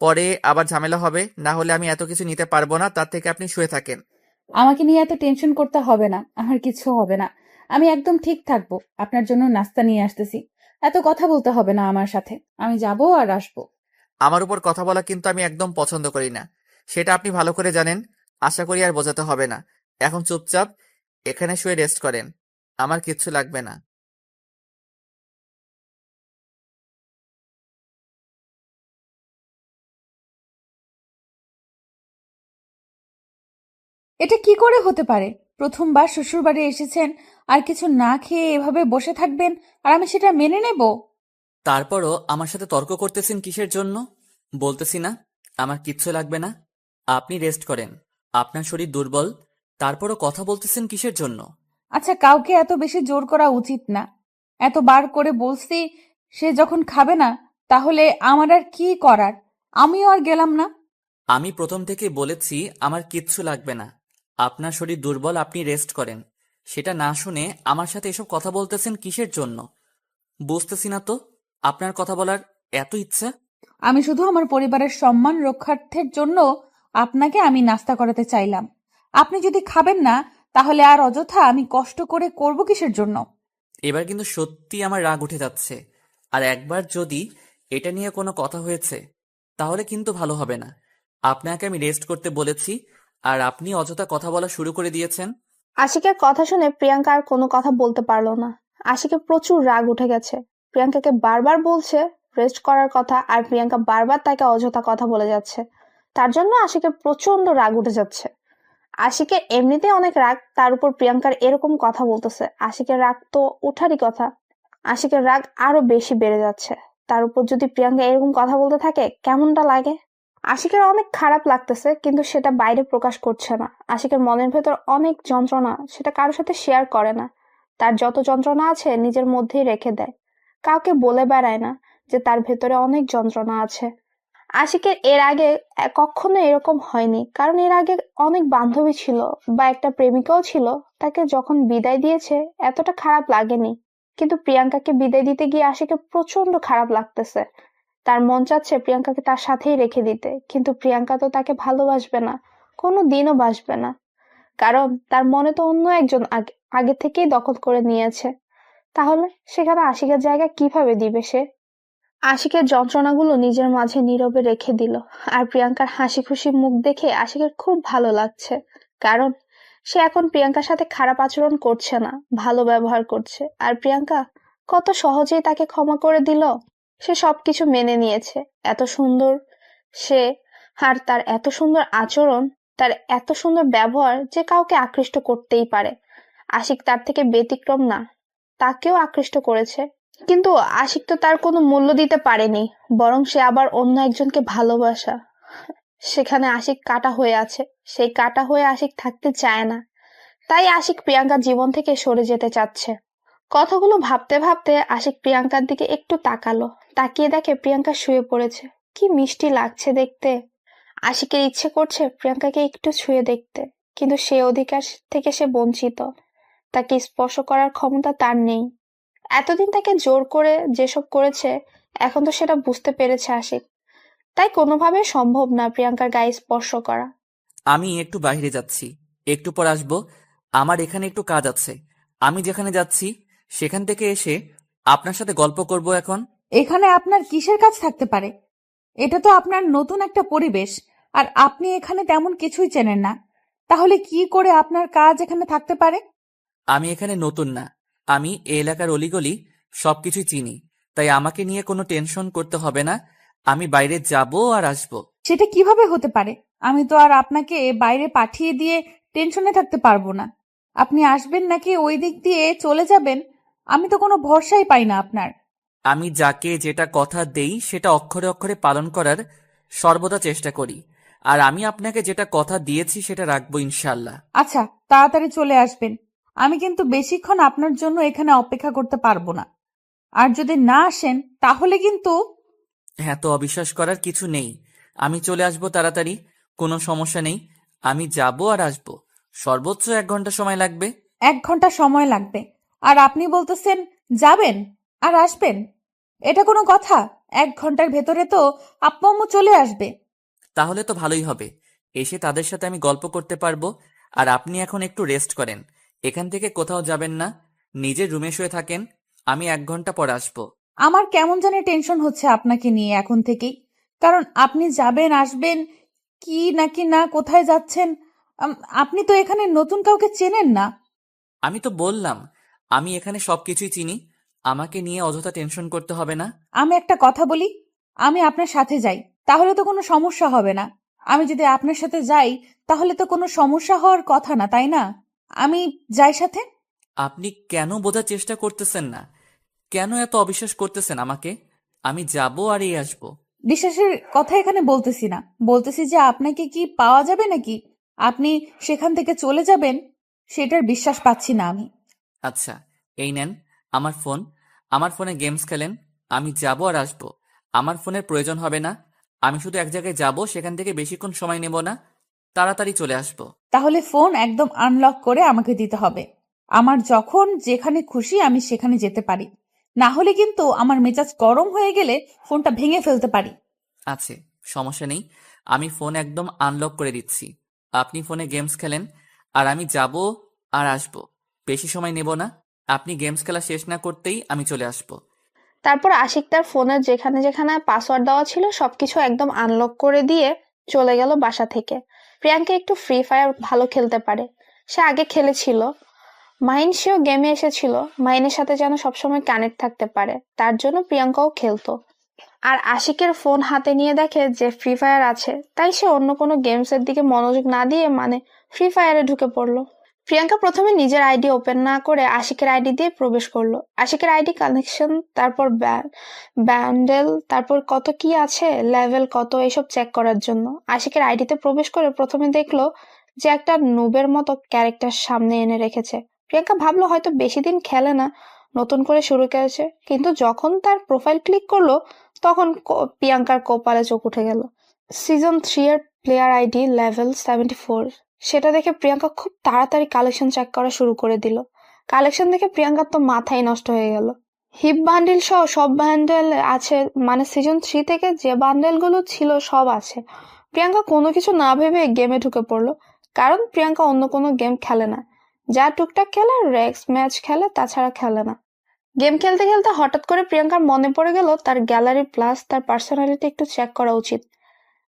পরে আবার ঝামেলা হবে, না হলে আমি এত কিছু নিতে পারবো না। তার থেকে আপনি শুয়ে থাকেন। আমাকে নিয়ে এত টেনশন করতে হবে না, আমার কিছু হবে না, আমি একদম ঠিক থাকবো। আপনার জন্য নাস্তা নিয়ে আসতেছি, এত কথা বলতে হবে না আমার সাথে, আমি যাবো আর আসবো। আমার উপর কথা বলা কিন্তু আমি একদম পছন্দ করি না, সেটা আপনি ভালো করে জানেন। আশা করি আর বোঝাতে হবে না। এখন চুপচাপ এখানে শুয়ে রেস্ট করেন, আমার কিচ্ছু লাগবে না। এটা কি করে হতে পারে? প্রথমবার শ্বশুর বাড়ি এসেছেন আর কিছু না খেয়ে এভাবে বসে থাকবেন আর আমি সেটা মেনে নেব? তারপরও আমার সাথে তর্ক করতেছেন কিসের জন্য? বলতেছি না আমার কিচ্ছু লাগবে না, আপনি রেস্ট করেন, আপনার শরীর দুর্বল। তারপরও কথা বলতেছেন কিসের জন্য? আচ্ছা, কাউকে এত বেশি জোর করা উচিত না। এতবার করে বলছি, সে যখন খাবে না তাহলে আমার আর কি করার? আমিও আর গেলাম না। আমি প্রথম থেকে বলেছি আমার কিচ্ছু লাগবে না, আপনার শরীর দুর্বল, আপনি রেস্ট করেন। সেটা না শুনে আমার সাথে এসব কথা বলতেছেন কিসের জন্য? বুঝতেছি না তো আপনার কথা বলার এত ইচ্ছা। আমি শুধু আমার পরিবারের সম্মান রক্ষার্থের জন্য আপনাকে আমি নাস্তা করাতে চাইলাম। আপনি যদি খাবেন না তাহলে আর অযথা আমি কষ্ট করে করব কিসের জন্য? এবার কিন্তু সত্যি আমার রাগ উঠে যাচ্ছে। আর একবার যদি এটা নিয়ে কোনো কথা হয়েছে তাহলে কিন্তু ভালো হবে না। আপনাকে আমি রেস্ট করতে বলেছি আর আপনি অযথা কথা বলা শুরু করে দিয়েছেন। আশিকের কথা শুনে প্রিয়াঙ্কা আর কোনো কথা বলতে পারলো না। আশিকের প্রচুর রাগ উঠে গেছে। প্রিয়াঙ্কাকে বারবার বলছে রেস্ট করার কথা, আর প্রিয়াঙ্কা বারবার তাকে অযথা কথা বলে যাচ্ছে। তার জন্য আশিকের প্রচন্ড রাগ উঠে যাচ্ছে। আশিকের এমনিতেই অনেক রাগ, তার উপর প্রিয়াঙ্কার এরকম কথা বলতেছে। আশিকের রাগ তো উঠারই কথা। আশিকের রাগ আরো বেশি বেড়ে যাচ্ছে। তার উপর যদি প্রিয়াঙ্কা এরকম কথা বলতে থাকে কেমনটা লাগে? আশিকের অনেক খারাপ লাগতেছে, কিন্তু সেটা বাইরে প্রকাশ করছে না। আশিকের মনের ভেতর অনেক যন্ত্রণা, সেটা কারোর সাথে শেয়ার করে না। তার যত যন্ত্রণা আছে নিজের মধ্যেই রেখে দেয়, কাউকে বলে বেড়ায় না যে তার ভেতরে অনেক যন্ত্রণা আছে। আশিকের এর আগে কখনো এরকম হয়নি, কারণ এর আগে অনেক বান্ধবী ছিল বা একটা প্রেমিকাও ছিল, তাকে যখন বিদায় দিয়েছে এতটা খারাপ লাগেনি। কিন্তু প্রিয়াঙ্কাকে বিদায় দিতে গিয়ে আশিকের প্রচন্ড খারাপ লাগতেছে। তার মন চাচ্ছে প্রিয়াঙ্কাকে তার সাথেই রেখে দিতে, কিন্তু প্রিয়াঙ্কা তো তাকে ভালোবাসবে না, কোনো দিনও বাসবে না, কারণ তার মনে তো অন্য একজন আগে থেকেই দখল করে নিয়েছে। তাহলে সেখানে আশিকের জায়গা কিভাবে দিবে সে? আশিকের যন্ত্রণাগুলো নিজের মাঝে নীরবে রেখে দিল। আর প্রিয়াঙ্কার হাসি খুশি মুখ দেখে আশিকের খুব ভালো লাগছে, কারণ সে এখন প্রিয়াঙ্কার সাথে খারাপ আচরণ করছে না, ভালো ব্যবহার করছে। আর প্রিয়াঙ্কা কত সহজেই তাকে ক্ষমা করে দিল। সে সবকিছু মেনে নিয়েছে। এত সুন্দর সে, আর তার এত সুন্দর আচরণ, তার এত সুন্দর ব্যবহার যে কাউকে আকৃষ্ট করতেই পারে। আশিক তার থেকে ব্যতিক্রম না, তাকেও আকৃষ্ট করেছে। কিন্তু আশিক তো তার কোনো মূল্য দিতে পারেনি, বরং সে আবার অন্য একজনকে ভালোবাসা। সেখানে আশিক কাটা হয়ে আছে, সেই কাটা হয়ে আশিক থাকতে চায় না। তাই আশিক প্রিয়াঙ্কার জীবন থেকে সরে যেতে চাচ্ছে। কথাগুলো ভাবতে ভাবতে আশিক প্রিয়াঙ্কার দিকে একটু তাকালো। তাকিয়ে দেখে প্রিয়াঙ্কা শুয়ে পড়েছে। কি মিষ্টি লাগছে দেখতে। আশিকের ইচ্ছে করছে প্রিয়াঙ্কাকে একটু ছুঁয়ে দেখতে, কিন্তু সে অধিকার থেকে সে বঞ্চিত। তাকে স্পর্শ করার ক্ষমতা তার নেই। এতদিন তাকে জোর করে যেসব করেছে, এখন তো সেটা বুঝতে পেরেছে আশিক। তাই কোনোভাবে সম্ভব না প্রিয়াঙ্কার গায়ে স্পর্শ করা। আমি একটু বাইরে যাচ্ছি, একটু পর আসবো। আমার এখানে একটু কাজ আছে। আমি যেখানে যাচ্ছি সেখান থেকে এসে আপনার সাথে গল্প করব এখন। এখানে আপনার কিসের কাজ থাকতে পারে? এটা তো আপনার নতুন একটা পরিবেশ, আর আপনি এখানে তেমন কিছুই চেনেন না। তাহলে কি করে আপনার কাজ এখানে থাকতে পারে? আমি এখানে নতুন না, আমি এই এলাকার অলিগলি সবকিছুই চিনি, তাই আমাকে নিয়ে কোনো টেনশন করতে হবে না। আমি বাইরে যাব আর আসবো। সেটা কিভাবে হতে পারে? আমি তো আর আপনাকে বাইরে পাঠিয়ে দিয়ে টেনশনে থাকতে পারবো না। আপনি আসবেন নাকি ওই দিক দিয়ে চলে যাবেন, আমি তো কোনো ভরসাই পাই না আপনার। আমি যাকে যেটা কথা দেই সেটা অক্ষরে অক্ষরে পালন করার সর্বদা চেষ্টা করি, আর আমি আপনাকে যেটা কথা দিয়েছি সেটা রাখবো ইনশাল্লাহ। আচ্ছা, তাড়াতাড়ি চলে আসবেন। আমি কিন্তু বেশিক্ষণ আপনার জন্য এখানে অপেক্ষা করতে পারবো না। আর যদি না আসেন তাহলে কিন্তু। হ্যাঁ, তো অবিশ্বাস করার কিছু নেই। আমি চলে আসবো তাড়াতাড়ি, কোনো সমস্যা নেই। আমি যাব আর আসবো, সর্বোচ্চ 1 ঘন্টা সময় লাগবে। 1 ঘন্টা সময় লাগবে? আর আপনি বলতেছেন যাবেন আর আসবেন? এটা কোনো কথা? 1 ঘন্টার ভেতরে তো আব্বু আম্মু চলে আসবে। তাহলে তো ভালোই হবে, এসে তাদের সাথে আমি গল্প করতে পারবো। আর আপনি এখন একটু রেস্ট করেন, এখান থেকে কোথাও যাবেন না, নিজের রুমে শুয়ে থাকেন। আমি 1 ঘন্টা পর আসবো। আমার কেমন জানি টেনশন হচ্ছে আপনাকে নিয়ে এখন থেকেই। কারণ আপনি যাবেন আসবেন কি নাকি না, কোথায় যাচ্ছেন, আপনি তো এখানে নতুন কাউকে চেনেন না। আমি তো বললাম আমি এখানে সবকিছুই চিনি, আমাকে নিয়ে অযথা টেনশন করতে হবে না। আমি একটা কথা বলি, আমি আপনার সাথে যাই, তাহলে তো কোনো সমস্যা হবে না। আমি যদি আপনার সাথে যাই তাহলে তো কোনো সমস্যা হওয়ার কথা না, তাই না? আমি যাই সাথে। আপনি কেন বোঝার চেষ্টা করতেছেন না? কেন এত অবিশ্বাস করতেছেন আমাকে? আমি যাব আর এই আসবো। বিশ্বাসের কথা এখানে বলতেছি না, বলতেছি যে আপনাকে কি পাওয়া যাবে নাকি আপনি সেখান থেকে চলে যাবেন, সেটার বিশ্বাস পাচ্ছি না আমি। আচ্ছা, এই নেন আমার ফোন, আমার ফোনে গেমস খেলেন। আমি যাব আর আসবো, আমার ফোনের প্রয়োজন হবে না। আমি শুধু এক জায়গায় যাব, সেখান থেকে বেশিক্ষণ সময় নেব না, তাড়াতাড়ি চলে আসবো। তাহলে ফোন একদম আনলক করে আমাকে দিতে হবে। আমার যখন যেখানে খুশি আমি সেখানে যেতে পারি, না হলে কিন্তু আমার মেজাজ গরম হয়ে গেলে ফোনটা ভেঙে ফেলতে পারি। আছে, সমস্যা নেই, আমি ফোন একদম আনলক করে দিচ্ছি। আপনি ফোনে গেমস খেলেন, আর আমি যাব আর আসবো, বেশি সময় নেব না। আপনি গেমস খেলা শেষ না করতেই আমি চলে আসবো। তারপর আশিক তার ফোনের যেখানে যেখানে পাসওয়ার্ড দেওয়া ছিল সবকিছু একদম আনলক করে দিয়ে চলে গেল বাসা থেকে। প্রিয়াঙ্কা একটু ফ্রি ফায়ার ভালো খেলতে পারে, সে আগে খেলেছিল। মাহিন সেও গেমে এসেছিল, মাহিনের সাথে যেন সবসময় কানেক্ট থাকতে পারে, তার জন্য প্রিয়াঙ্কাও খেলতো। আর আশিকের ফোন হাতে নিয়ে দেখে যে ফ্রি ফায়ার আছে, তাই সে অন্য কোনো গেমসের দিকে মনোযোগ না দিয়ে ফ্রি ফায়ারে ঢুকে পড়লো। প্রিয়াঙ্কা প্রথমে নিজের আইডি ওপেন না করে আশিকের আইডি দিয়ে প্রবেশ করলো। আশিকের আইডি কানেকশন, তারপর ব্যান্ডেল, তারপর কত কি আছে, লেভেল কত, এসব চেক করার জন্য আশিকের আইডিতে প্রবেশ করে প্রথমে দেখলো যে একটা নুবের মতো ক্যারেক্টার সামনে এনে রেখেছে। প্রিয়াঙ্কা ভাবলো হয়তো বেশি দিন খেলে না, নতুন করে শুরু করেছে। কিন্তু যখন তার প্রোফাইল ক্লিক করলো তখন প্রিয়াঙ্কার কপালে চোখ উঠে গেল। সিজন 3 এর প্লেয়ার আইডি লেভেল 74। সেটা দেখে প্রিয়াঙ্কা খুব তাড়াতাড়ি কালেকশন চেক করা শুরু করে দিল। কালেকশন দেখে প্রিয়াঙ্কার তো মাথাই নষ্ট হয়ে গেল। হিপ বান্ডিল সহ সব বান্ডেল আছে, মানে সিজন 3 থেকে যে বান্ডেল গুলো ছিল সব আছে। প্রিয়াঙ্কা কোনো কিছু না ভেবে গেমে ঢুকে পড়লো, কারণ প্রিয়াঙ্কা অন্য কোনো গেম খেলে না। যা টুকটাক খেলে রেক্স ম্যাচ খেলে, তাছাড়া খেলে না। গেম খেলতে খেলতে হঠাৎ করে প্রিয়াঙ্কার মনে পড়ে গেল তার গ্যালারি প্লাস তার পার্সোনালিটি একটু চেক করা উচিত।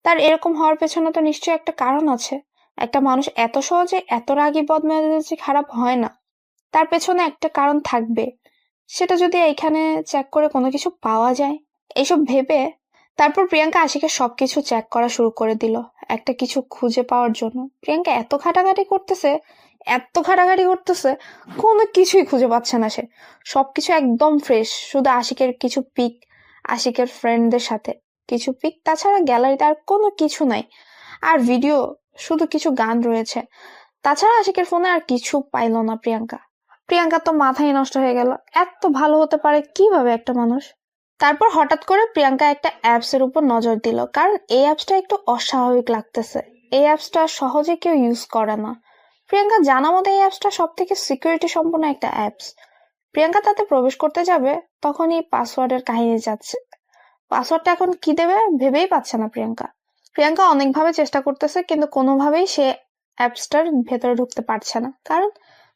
তার এরকম হওয়ার পেছনে তো নিশ্চয়ই একটা কারণ আছে। একটা মানুষ এত সহজে এত রাগী বদমেজাজি খারাপ হয় না, তার পেছনে একটা কারণ থাকবে। সেটা যদি এইখানে চেক করে কোনো কিছু পাওয়া যায়, এইসব ভেবে তারপর প্রিয়াঙ্কা আশিকের সবকিছু চেক করা শুরু করে দিল একটা কিছু খুঁজে পাওয়ার জন্য। প্রিয়াঙ্কা এত ঘাটাঘাটি করতেছে, কোনো কিছুই খুঁজে পাচ্ছে না সে। সবকিছু একদম ফ্রেশ, শুধু আশিকের কিছু পিক, আশিকের ফ্রেন্ডদের সাথে কিছু পিক, তাছাড়া গ্যালারিতে আর কোনো কিছু নাই। আর ভিডিও, শুধু কিছু গান রয়েছে। তাছাড়া আশিকের ফোনে আর কিছু পাইল না প্রিয়াঙ্কা তো মাথায় নষ্ট হয়ে গেল। এত ভালো হতে পারে কিভাবে একটা মানুষ? তারপর হঠাৎ করে প্রিয়াঙ্কা একটা অ্যাপস এর উপর নজর দিল, কারণ এই অ্যাপসটা একটু অস্বাভাবিক লাগতেছে। এই অ্যাপসটা সহজে কেউ ইউজ করে না। প্রিয়াঙ্কা জানা মতে এই অ্যাপসটা সব থেকে সিকিউরিটি সম্পন্ন একটা অ্যাপস। প্রিয়াঙ্কা তাতে প্রবেশ করতে যাবে, তখনই পাসওয়ার্ডের কাহিনী যাচ্ছে। পাসওয়ার্ডটা এখন কি দেবে ভেবেই পাচ্ছে না প্রিয়াঙ্কা অনেকভাবে চেষ্টা করতেছে, কিন্তু কোনোভাবেই সে অ্যাপসটার ভেতরে ঢুকতে পারছে না, কারণ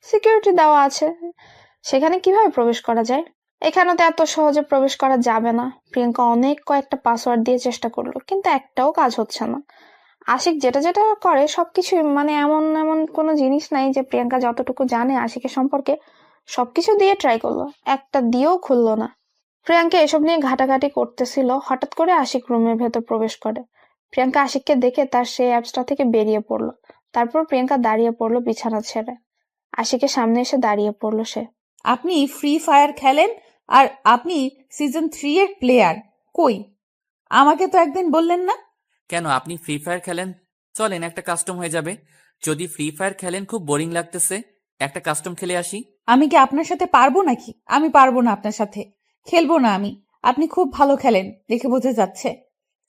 সিকিউরিটি দেওয়া আছে। সেখানে কিভাবে প্রবেশ করা যায়? এখানে তো এত সহজে প্রবেশ করা যাবে না। প্রিয়াঙ্কা কয়েকটা পাসওয়ার্ড দিয়ে চেষ্টা করলো, কিন্তু একটাও কাজ হচ্ছে না। আশিক যেটা যেটা করে সবকিছু, মানে এমন এমন কোনো জিনিস নাই যে প্রিয়াঙ্কা যতটুকু জানে আশিকের সম্পর্কে সবকিছু দিয়ে ট্রাই করলো, একটা দিয়েও খুললো না। প্রিয়াঙ্কা এসব নিয়ে ঘাটাঘাটি করতেছিল, হঠাৎ করে আশিক রুমের ভেতর প্রবেশ করে। প্রিয়াঙ্কা আশিককে দেখে তার সেই অ্যাপসটা থেকে বেরিয়ে পড়লো। তারপর প্রিয়াঙ্কা দাঁড়িয়ে পড়লো বিছানা ছেড়ে। আশিকের সামনে এসে দাঁড়িয়ে পড়লো সে। আপনি ফ্রি ফায়ার খেলেন আর আপনি সিজন 3 এর প্লেয়ার, কই? আমাকে তো একদিন বললেন না। কেন, আপনি ফ্রি ফায়ার খেলেন? চলেন, একটা কাস্টম হয়ে যাবে। যদি ফ্রি ফায়ার খেলেন খুব বোরিং লাগতেছে, একটা কাস্টম খেলে আসি। আমি কি আপনার সাথে পারবো নাকি? আমি পারবো না আপনার সাথে, খেলবো না আমি। আপনি খুব ভালো খেলেন দেখে বোঝা যাচ্ছে।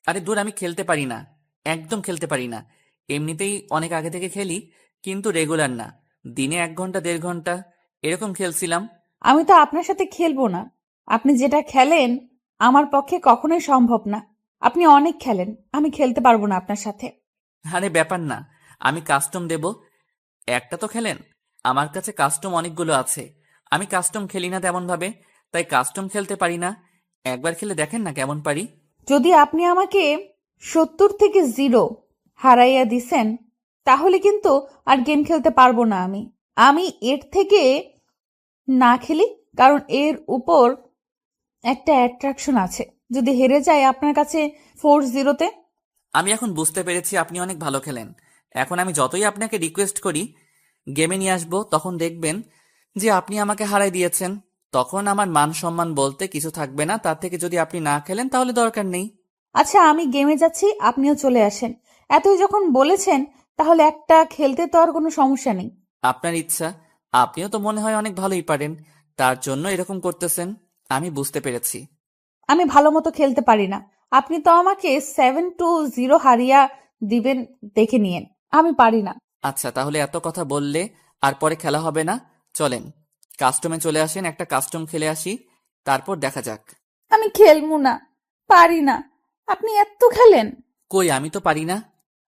আরে দূর, আমি খেলতে পারি না, একদম খেলতে পারি না। এমনিতেই অনেক আগে থেকে খেলি, কিন্তু রেগুলার না। দিনে 1 ঘন্টা 1.5 ঘন্টা এরকম খেলছিলাম। আমি তো আপনার সাথে খেলবো না। আপনি যেটা খেলেন আমার পক্ষে কখনোই সম্ভব না। আপনি অনেক খেলেন, আমি খেলতে পারবো না আপনার সাথে। আরে ব্যাপার না, আমি কাস্টম দেব। একটা তো খেলেন, আমার কাছে কাস্টম অনেকগুলো আছে। আমি কাস্টম খেলি না তেমন ভাবে, তাই কাস্টম খেলতে পারি না। একবার খেলে দেখেন না কেমন পারি। যদি আপনি আমাকে 70 থেকে 0 হারাইয়া দিছেন, তাহলে কিন্তু আর গেম খেলতে পারবো না আমি এর থেকে না খেলি, কারণ এর উপর একটা অ্যাট্রাকশন আছে। যদি হেরে যায় আপনার কাছে 4-0-তে। আমি এখন বুঝতে পেরেছি আপনি অনেক ভালো খেলেন। এখন আমি যতই আপনাকে রিকোয়েস্ট করি গেমে নিয়ে আসবো, তখন দেখবেন যে আপনি আমাকে হারাই দিয়েছেন। তখন আমার মান সম্মান বলতে কিছু থাকবে না। তার থেকে যদি আপনি না খেলেন তাহলে দরকার নেই। আচ্ছা, আমি গেমে যাচ্ছি, আপনিও চলে আসেন। এতই যখন বলেছেন তাহলে একটা খেলতে তো আর কোনো সমস্যা নেই। আপনার ইচ্ছা, আপনিও তো মনে হয় অনেক ভালোই পারেন, তার জন্য এরকম করতেছেন। আমি বুঝতে পেরেছি। আমি ভালো মতো খেলতে পারি না। আপনি তো আমাকে 7-0 হারিয়া দিবেন, দেখে নিয়েন। আমি পারি না। আচ্ছা, তাহলে এত কথা বললে আর পরে খেলা হবে না। চলেন কাস্টমে চলে আসেন, একটা কাস্টম খেলে আসি, তারপর দেখা যাক। আমি খেলবো না, পারি না। আপনি এত খেলেন। কই, আমি তো পারি না।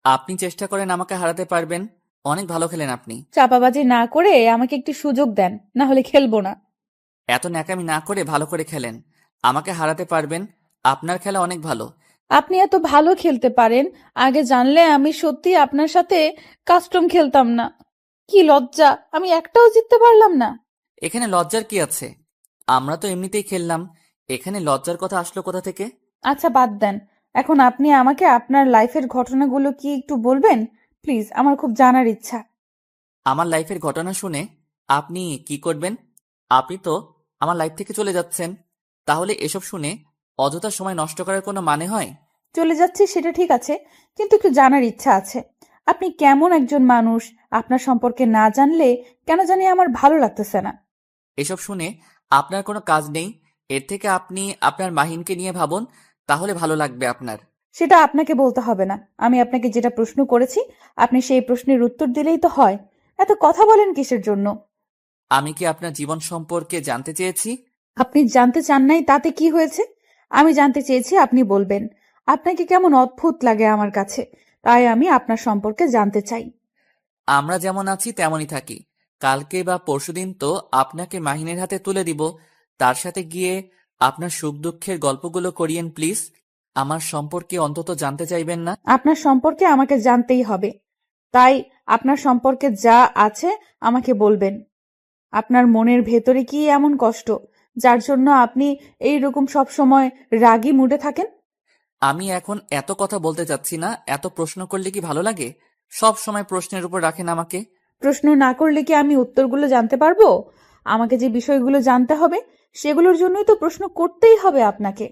আপনি চেষ্টা করেন, আমাকে হারাতে পারবেন। অনেক ভালো খেলেন আপনি। চাপাবাজি না করে আমাকে একটু সুযোগ দেন, না হলে খেলবো না। এত ন্যাকামি না করে ভালো করে খেলেন, আমাকে হারাতে পারবেন। আপনার খেলা অনেক ভালো। আপনি এত ভালো খেলতে পারেন, আগে জানলে আমি সত্যি আপনার সাথে কাস্টম খেলতাম না। কি লজ্জা, আমি একটাও জিততে পারলাম না। এখানে লজ্জার কি আছে? আমরা তো এমনিতেই খেললাম, এখানে লজ্জার কথা আসলো কোথা থেকে? আচ্ছা বাদ দেন, এখন আপনি আমাকে আপনার লাইফের ঘটনাগুলো কি একটু বলবেন প্লিজ? আমার খুব জানার ইচ্ছা। আমার লাইফের ঘটনা শুনে আপনি কি করবেন? আপনি তো আমার লাইফ থেকে চলে যাচ্ছেন। তাহলে এসব শুনে অযথা সময় নষ্ট করার কোনো মানে হয়? চলে যাচ্ছি সেটা ঠিক আছে, কিন্তু একটু জানার ইচ্ছা আছে। আপনি কেমন একজন মানুষ, আপনার সম্পর্কে না জানলে কেন জানি আমার ভালো লাগতেছে না। এসব শুনে আপনার কোনো কাজ নেই। এর থেকে আপনি আপনার মাহিনকে নিয়ে ভাবুন, তাহলে ভালো লাগবে আপনার। সেটা আপনাকে বলতে হবে না। আমি আপনাকে যেটা প্রশ্ন করেছি আপনি সেই প্রশ্নের উত্তর দিলেই তো হয়। এত কথা বলেন কিসের জন্য? আমি কি আপনার জীবন সম্পর্কে জানতে চেয়েছি? আপনি জানতে চান নাই তাতে কি হয়েছে? আমি জানতে চেয়েছি আপনি বলবেন। আপনাকে কেমন অদ্ভুত লাগে আমার কাছে, তাই আমি আপনার সম্পর্কে জানতে চাই। আমরা যেমন আছি তেমনই থাকি। কালকে বা পরশুদিন তো আপনাকে মাহিনের হাতে তুলে দিব। তার সাথে গিয়ে আপনার সুখ দুঃখের গল্পগুলো করিয়েন প্লিজ। আমার সম্পর্কে অন্তত জানতে চাইবেন না? আপনার সম্পর্কে আমাকে জানতেই হবে, তাই আপনার সম্পর্কে যা আছে আমাকে বলবেন। আপনার মনের ভেতরে কি এমন কষ্ট যার জন্য আপনি এইরকম সব সময় রাগী মুডে থাকেন? আমি এখন এত কথা বলতে চাচ্ছি না। এত প্রশ্ন করলে কি ভালো লাগে? সব সময় প্রশ্নের উপর রাখেন আমাকে। প্রশ্ন না করলে কি আমি উত্তরগুলো জানতে পারবো? আমাকে যে বিষয়গুলো জানতে হবে সেগুলোর জন্যই তো প্রশ্ন করতেই হবে আপনাকে।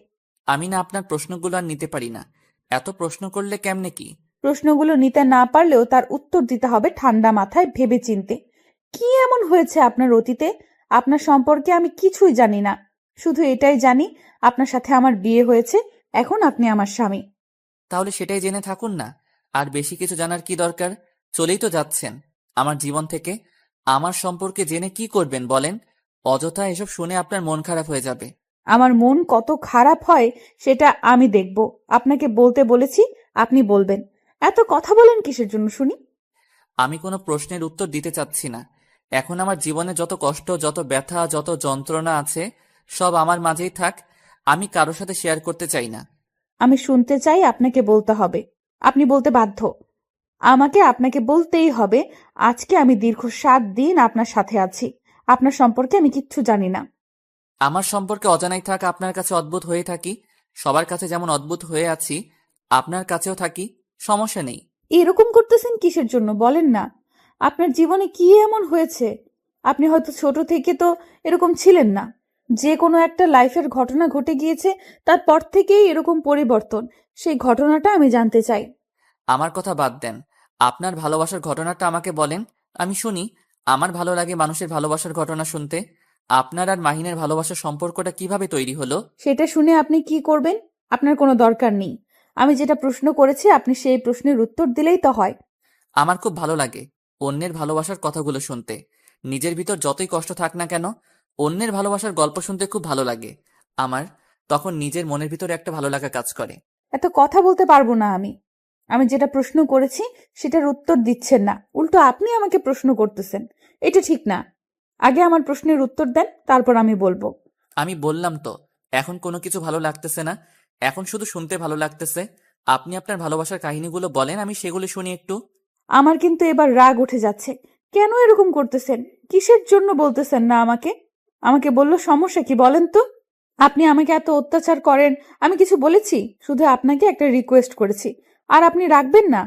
আমি না আপনার প্রশ্নগুলো আর নিতে পারি না। এত প্রশ্ন করলে কেমনে কি? প্রশ্নগুলো নিতে না পারলেও তার উত্তর দিতে হবে ঠান্ডা মাথায় ভেবে চিনতে। কি এমন হয়েছে আপনার অতীতে? আপনার সম্পর্কে আমি কিছুই জানি না, শুধু এটাই জানি আপনার সাথে আমার বিয়ে হয়েছে, এখন আপনি আমার স্বামী। তাহলে সেটাই জেনে থাকুন না। আর বেশি কিছু জানার কি দরকার? চলেই তো যাচ্ছেন আমার জীবন থেকে। আমার সম্পর্কে জেনে কি করবেন বলেন? অযথা এসব শুনে আপনার মন খারাপ হয়ে যাবে। আমার মন কত খারাপ হয় সেটা আমি দেখব। আপনাকে বলতে বলেছি, আপনি বলবেন। এত কথা বলেন কিসের জন্য শুনি? আমি কোনো প্রশ্নের উত্তর দিতে চাচ্ছি না। এখন আমার জীবনে যত কষ্ট, যত ব্যথা, যত যন্ত্রণা আছে সব আমার মাঝেই থাক। আমি কারোর সাথে শেয়ার করতে চাই না। আমি শুনতে চাই, আপনাকে বলতে হবে। আপনি বলতে বাধ্য। আমাকে আপনাকে বলতেই হবে। আজকে আমি দীর্ঘ 7 দিন আপনার সাথে আছি, আপনার সম্পর্কে আমি কিচ্ছু জানি না। আমার সম্পর্কে অজানাই থাক, আপনার কাছে অদ্ভুত হয়ে থাকি। সবার কাছে যেমন অদ্ভুত হয়ে আছি, আপনার কাছেও থাকি। সমস্যা নেই। এরকম করতেছেন কিসের জন্য বলেন না? আপনার জীবনে কি এমন হয়েছে? আপনি হয়তো ছোট থেকে তো এরকম ছিলেন না। যে কোনো একটা লাইফের ঘটনা ঘটে গিয়েছে, তারপর থেকেই এরকম পরিবর্তন। সেই ঘটনাটা আমি জানতে চাই। আমার কথা বাদ দেন। আপনার ভালোবাসার ঘটনাটা আমাকে বলেন, আমি শুনি। আমার ভালো লাগে মানুষের ভালোবাসার ঘটনা শুনতে। আপনার আর মাহিনের ভালোবাসার সম্পর্কটা কিভাবে তৈরি হলো? সেটা শুনে আপনি কি করবেন? আপনার কোনো দরকার নেই। আমি যেটা প্রশ্ন করেছি আপনি সেই প্রশ্নের উত্তর দিলেই তো হয়। আমার খুব ভালো লাগে অন্যের ভালোবাসার কথাগুলো শুনতে। নিজের ভিতর যতই কষ্ট থাক না কেন, অন্যের ভালোবাসার গল্প শুনতে খুব ভালো লাগে আমার। তখন নিজের মনের ভিতরে একটা ভালো লাগা কাজ করে। এত কথা বলতে পারবো না আমি। আমি যেটা প্রশ্ন করেছি সেটার উত্তর দিচ্ছেন না, উল্টো আপনি আমাকে প্রশ্ন করতেছেন। এটা ঠিক না। আগে আমার প্রশ্নের উত্তর দেন, তারপর আমি বলবো। আমি বললাম তো, এখন কোনো কিছু ভালো লাগতেছে না। এখন শুধু শুনতে ভালো লাগতেছে। আপনি আপনার ভালোবাসার কাহিনীগুলো বলেন, আমি সেগুলো শুনি একটু। আমার কিন্তু এবার রাগ উঠে যাচ্ছে। কেন এরকম করতেছেন? কিসের জন্য বলতেছেন না আমাকে? আমাকে বললো সমস্যা কি বলেন তো? আপনি আমাকে এত অত্যাচার করেন, আমি কিছু বলেছি? শুধু আপনাকে একটা রিকোয়েস্ট করেছি, আর আপনি রাখবেন না?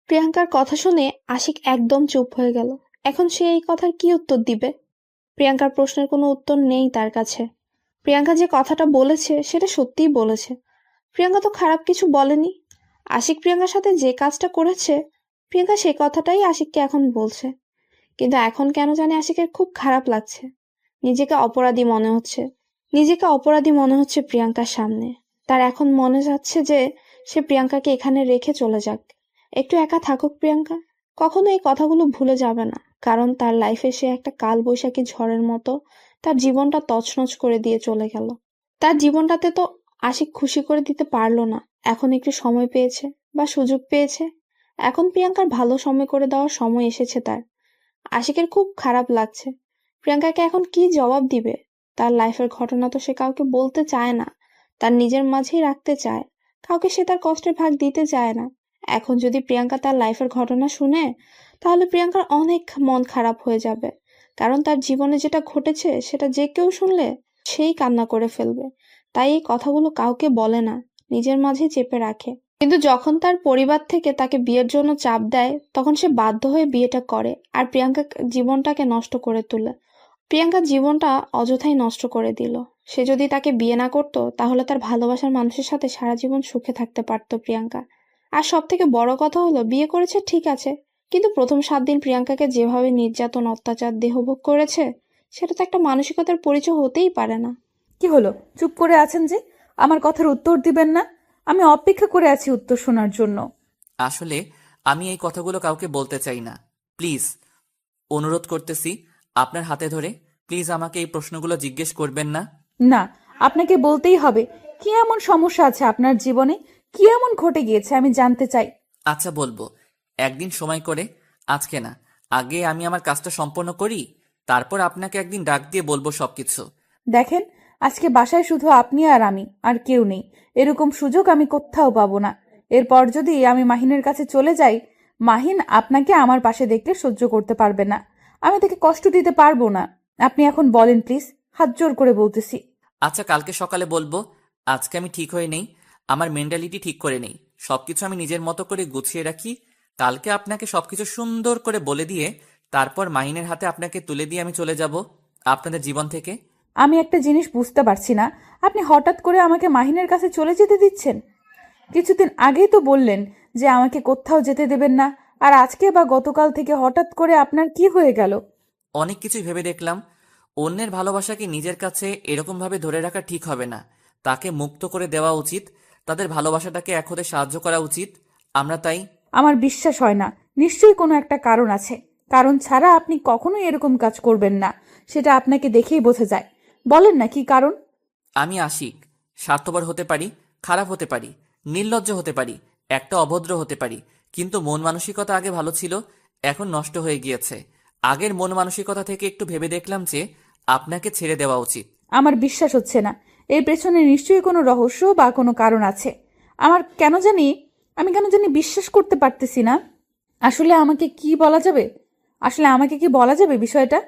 প্রিয়াঙ্কার কথা শুনে আশিক একদম চুপ হয়ে গেল। এখন সে এই কথার কি উত্তর দিবে? প্রিয়াঙ্কার প্রশ্নের কোনো উত্তর নেই তার কাছে। প্রিয়াঙ্কা যে কথাটা বলেছে সেটা সত্যিই বলেছে। প্রিয়াঙ্কা তো খারাপ কিছু বলেনি। আশিক প্রিয়াঙ্কার সাথে যে কাজটা করেছে, প্রিয়াঙ্কা সেই কথাটাই আশিককে এখন বলছে। কিন্তু এখন কেন জানি আশিকের খুব খারাপ লাগছে। নিজেকে অপরাধী মনে হচ্ছে। নিজেকে অপরাধী মনে হচ্ছে প্রিয়াঙ্কার সামনে। তার এখন মনে যাচ্ছে যে সে প্রিয়াঙ্কাকে এখানে রেখে চলে যাক। একটু একা থাকুক প্রিয়াঙ্কা। কখনো এই কথাগুলো ভুলে যাবে না, কারণ তার লাইফে সে একটা কালবৈশাখী ঝড়ের মতো তার জীবনটা তছনছ করে দিয়ে চলে গেল। তার জীবনটাতে তো আশিক খুশি করে দিতে পারলো না। এখন একটু সময় পেয়েছে বা সুযোগ পেয়েছে। এখন প্রিয়াঙ্কার ভালো সময় করে দেওয়ার সময় এসেছে তার। আশিকের খুব খারাপ লাগছে। প্রিয়াঙ্কাকে এখন কি জবাব দিবে? তার লাইফের ঘটনা তো সে কাউকে বলতে চায় না, তার নিজের মাঝেই রাখতে চায়। কাউকে সে তার কষ্টের ভাগ দিতে চায় না। এখন যদি প্রিয়াঙ্কা তার লাইফের ঘটনা শুনে, তাহলে প্রিয়াঙ্কার অনেক মন খারাপ হয়ে যাবে। কারণ তার জীবনে যেটা ঘটেছে সেটা যে কেউ শুনলে সেই কান্না করে ফেলবে। তাই এই কথাগুলো কাউকে বলে না, নিজের মাঝে চেপে রাখে। কিন্তু যখন তার পরিবার থেকে তাকে বিয়ের জন্য চাপ দেয়, তখন সে বাধ্য হয়ে বিয়েটা করে আর প্রিয়াঙ্কা জীবনটাকে নষ্ট করে তোলে। প্রিয়াঙ্কার জীবনটা অযথাই নষ্ট করে দিল। সে যদি তাকে বিয়ে না করতো, তাহলে তার ভালোবাসার মানুষের সাথে সারা জীবন সুখে থাকতে পারতো প্রিয়াঙ্কা। আর সব থেকে বড় কথা হলো, বিয়ে করেছে ঠিক আছে, কিন্তু প্রথম 7 দিন প্রিয়াঙ্কাকে যেভাবে নির্যাতন, অত্যাচার, দেহভোগ করেছে, সেটা তো একটা মানসিকতার পরিচয় হতেই পারে না। কি হলো, চুপ করে আছেন যে? আমার কথার উত্তর দিবেন না? আমি অপেক্ষা করে আছি উত্তর শোনার জন্য। আসলে আমি এই কথাগুলো কাউকে বলতে চাই না। প্লিজ, অনুরোধ করতেছি, আপনার হাতে ধরে প্লিজ আমাকে এই প্রশ্নগুলো জিজ্ঞেস করবেন না। না, আপনাকে বলতেই হবে। কি এমন সমস্যা আছে আপনার জীবনে? কি এমন ঘটে গিয়েছে আমি জানতে চাই। আচ্ছা বলবো, একদিন সময় করে, আজকে না, আগে আমি আমার কাজটা সম্পন্ন করি, তারপর আপনাকে একদিন ডাক দিয়ে বলবো সবকিছু। দেখেন, আজকে বাসায় শুধু আপনি আর আমি, আর কেউ নেই। এরকম সুযোগ আমি কোথাও পাবো না। এরপর যদি আমি মাহিনের কাছে চলে যাই, মাহিন আপনাকে আমার পাশে দেখলে সহ্য করতে পারবে না। আমি তাকে কষ্ট দিতে পারবো না। আপনি এখন বলেন প্লিজ, হাত জোর করে বলতেছি। আচ্ছা, কালকে সকালে বলবো। আজকে আমি ঠিক হয়ে নেই, আমার মেন্টালিটি ঠিক করে নেই, সবকিছু আমি নিজের মতো করে গুছিয়ে রাখি। কালকে আপনাকে সবকিছু সুন্দর করে বলে দিয়ে তারপর মাহিনের হাতে আপনাকে তুলে দিয়ে আমি চলে যাব আপনাদের জীবন থেকে। আমি একটা জিনিস বুঝতে পারছি না, আপনি হঠাৎ করে আমাকে মাহিনের কাছে চলে যেতে দিচ্ছেন? কিছুদিন আগেই তো বললেন যে আমাকে কোথাও যেতে দেবেন না, আর আজকে বা গতকাল থেকে হঠাৎ করে আপনার কি হয়ে গেল? অনেক কিছুই ভেবে দেখলাম, অন্যের ভালোবাসাকে নিজের কাছে এরকমভাবে ধরে রাখা ঠিক হবে না, তাকে মুক্ত করে দেওয়া উচিত, তাদের ভালোবাসাটাকে এক হতে সাহায্য করা উচিত। আমরা তাই। আমার বিশ্বাস হয় না। নিশ্চয়ই কোনো একটা কারণ আছে। কারণ ছাড়া আপনি কখনোই এরকম কাজ করবেন না, সেটা আপনাকে দেখেই বোঝা যায়। বলেন না কি কারণ? আমি আশিক, স্বার্থপর হতে পারি, খারাপ হতে পারি, নির্লজ্জ হতে পারি, একটা অভদ্র হতে পারি, কিন্তু মন মানসিকতা আগে ভালো ছিল, এখন নষ্ট হয়ে গিয়েছে। আগের মন মানসিকতা থেকে একটু ভেবে দেখলাম যে আপনাকে ছেড়ে দেওয়া উচিত। আমার বিশ্বাস হচ্ছে না। এর পেছনে নিশ্চয়ই কোনো রহস্য বা কোনো কারণ আছে। আমি কেন জানি বিশ্বাস করতে পারতেছি না। আসলে আমাকে কি বলা যাবে? বিষয়টা?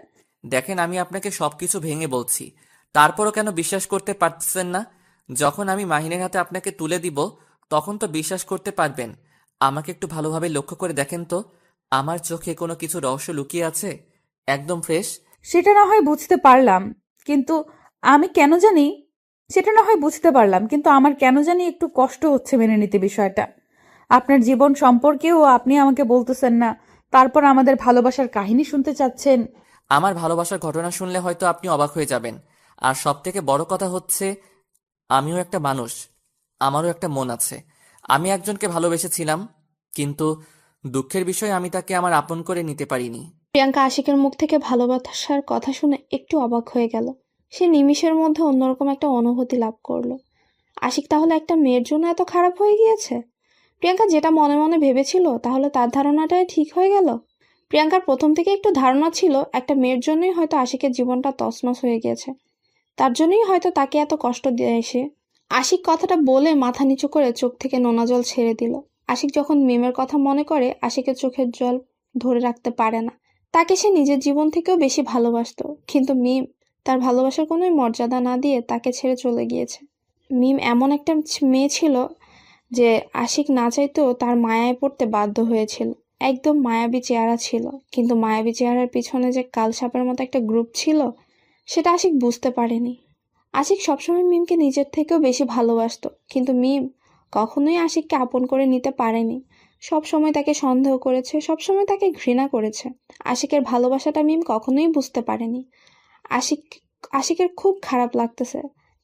দেখেন, আমি আপনাকে সবকিছু ভেঙে বলছি, তারপরও কেন বিশ্বাস করতে পারছেন না? যখন আমি মাহিনের হাতে আপনাকে তুলে দিব, তখন তো বিশ্বাস করতে পারবেন। আমাকে একটু ভালোভাবে লক্ষ্য করে দেখেন তো, আমার চোখে কোনো কিছু রহস্য লুকিয়ে আছে? একদম ফ্রেশ। সেটা না হয় বুঝতে পারলাম, কিন্তু আমি কেন জানি আমার কেন জানি একটু কষ্ট হচ্ছে মেনে নিতে বিষয়টা। আপনার জীবন সম্পর্কেও আপনি আমাকে বলতেছেন না, তারপর আমাদের ভালোবাসার কাহিনী শুনতে চাচ্ছেন। আমার ভালোবাসার ঘটনা শুনলে হয়তো আপনি অবাক হয়ে যাবেন। আর সব থেকে বড় কথা হচ্ছে, আমিও একটা মানুষ, আমারও একটা মন আছে। আমি একজনকে ভালোবেসেছিলাম, কিন্তু দুঃখের বিষয় আমি তাকে আমার আপন করে নিতে পারিনি। প্রিয়াঙ্কা আশিকের মুখ থেকে ভালোবাসার কথা শুনে একটু অবাক হয়ে গেল। সে নিমিষের মধ্যে অন্যরকম একটা অনুভূতি লাভ করলো। আশিক তাহলে একটা মেয়ের জন্য এত খারাপ হয়ে গিয়েছে? প্রিয়াঙ্কা যেটা মনে মনে ভেবেছিল, তাহলে তার ধারণাটাই ঠিক হয়ে গেল। প্রিয়াঙ্কার প্রথম থেকে একটু ধারণা ছিল একটা মেয়ের জন্যই হয়তো আশিকের জীবনটা তছনছ হয়ে গিয়েছে, তার জন্যই হয়তো তাকে এত কষ্ট দিয়ে এসে। আশিক কথাটা বলে মাথা নিচু করে চোখ থেকে নোনা জল ছেড়ে দিল। আশিক যখন মিমের কথা মনে করে, আশিকের চোখের জল ধরে রাখতে পারে না। তাকে সে নিজের জীবন থেকেও বেশি ভালোবাসতো, কিন্তু মিম তার ভালোবাসার কোনোই মর্যাদা না দিয়ে তাকে ছেড়ে চলে গিয়েছে। মিম এমন একটা মেয়ে ছিল যে আশিক না চাইতেও তার মায়ায় পড়তে বাধ্য হয়েছিল। একদম মায়াবী চেহারা ছিল, কিন্তু মায়াবী চেহারার পিছনে যে কালসাপের মতো একটা গ্রুপ ছিল, সেটা আশিক বুঝতে পারেনি। আশিক সবসময় মিমকে নিজের থেকেও বেশি ভালোবাসতো, কিন্তু মিম কখনোই আশিককে আপন করে নিতে পারেনি। সবসময় তাকে সন্দেহ করেছে, সবসময় তাকে ঘৃণা করেছে। আশিকের ভালোবাসাটা মিম কখনোই বুঝতে পারেনি। আশিকের খুব খারাপ লাগতেছে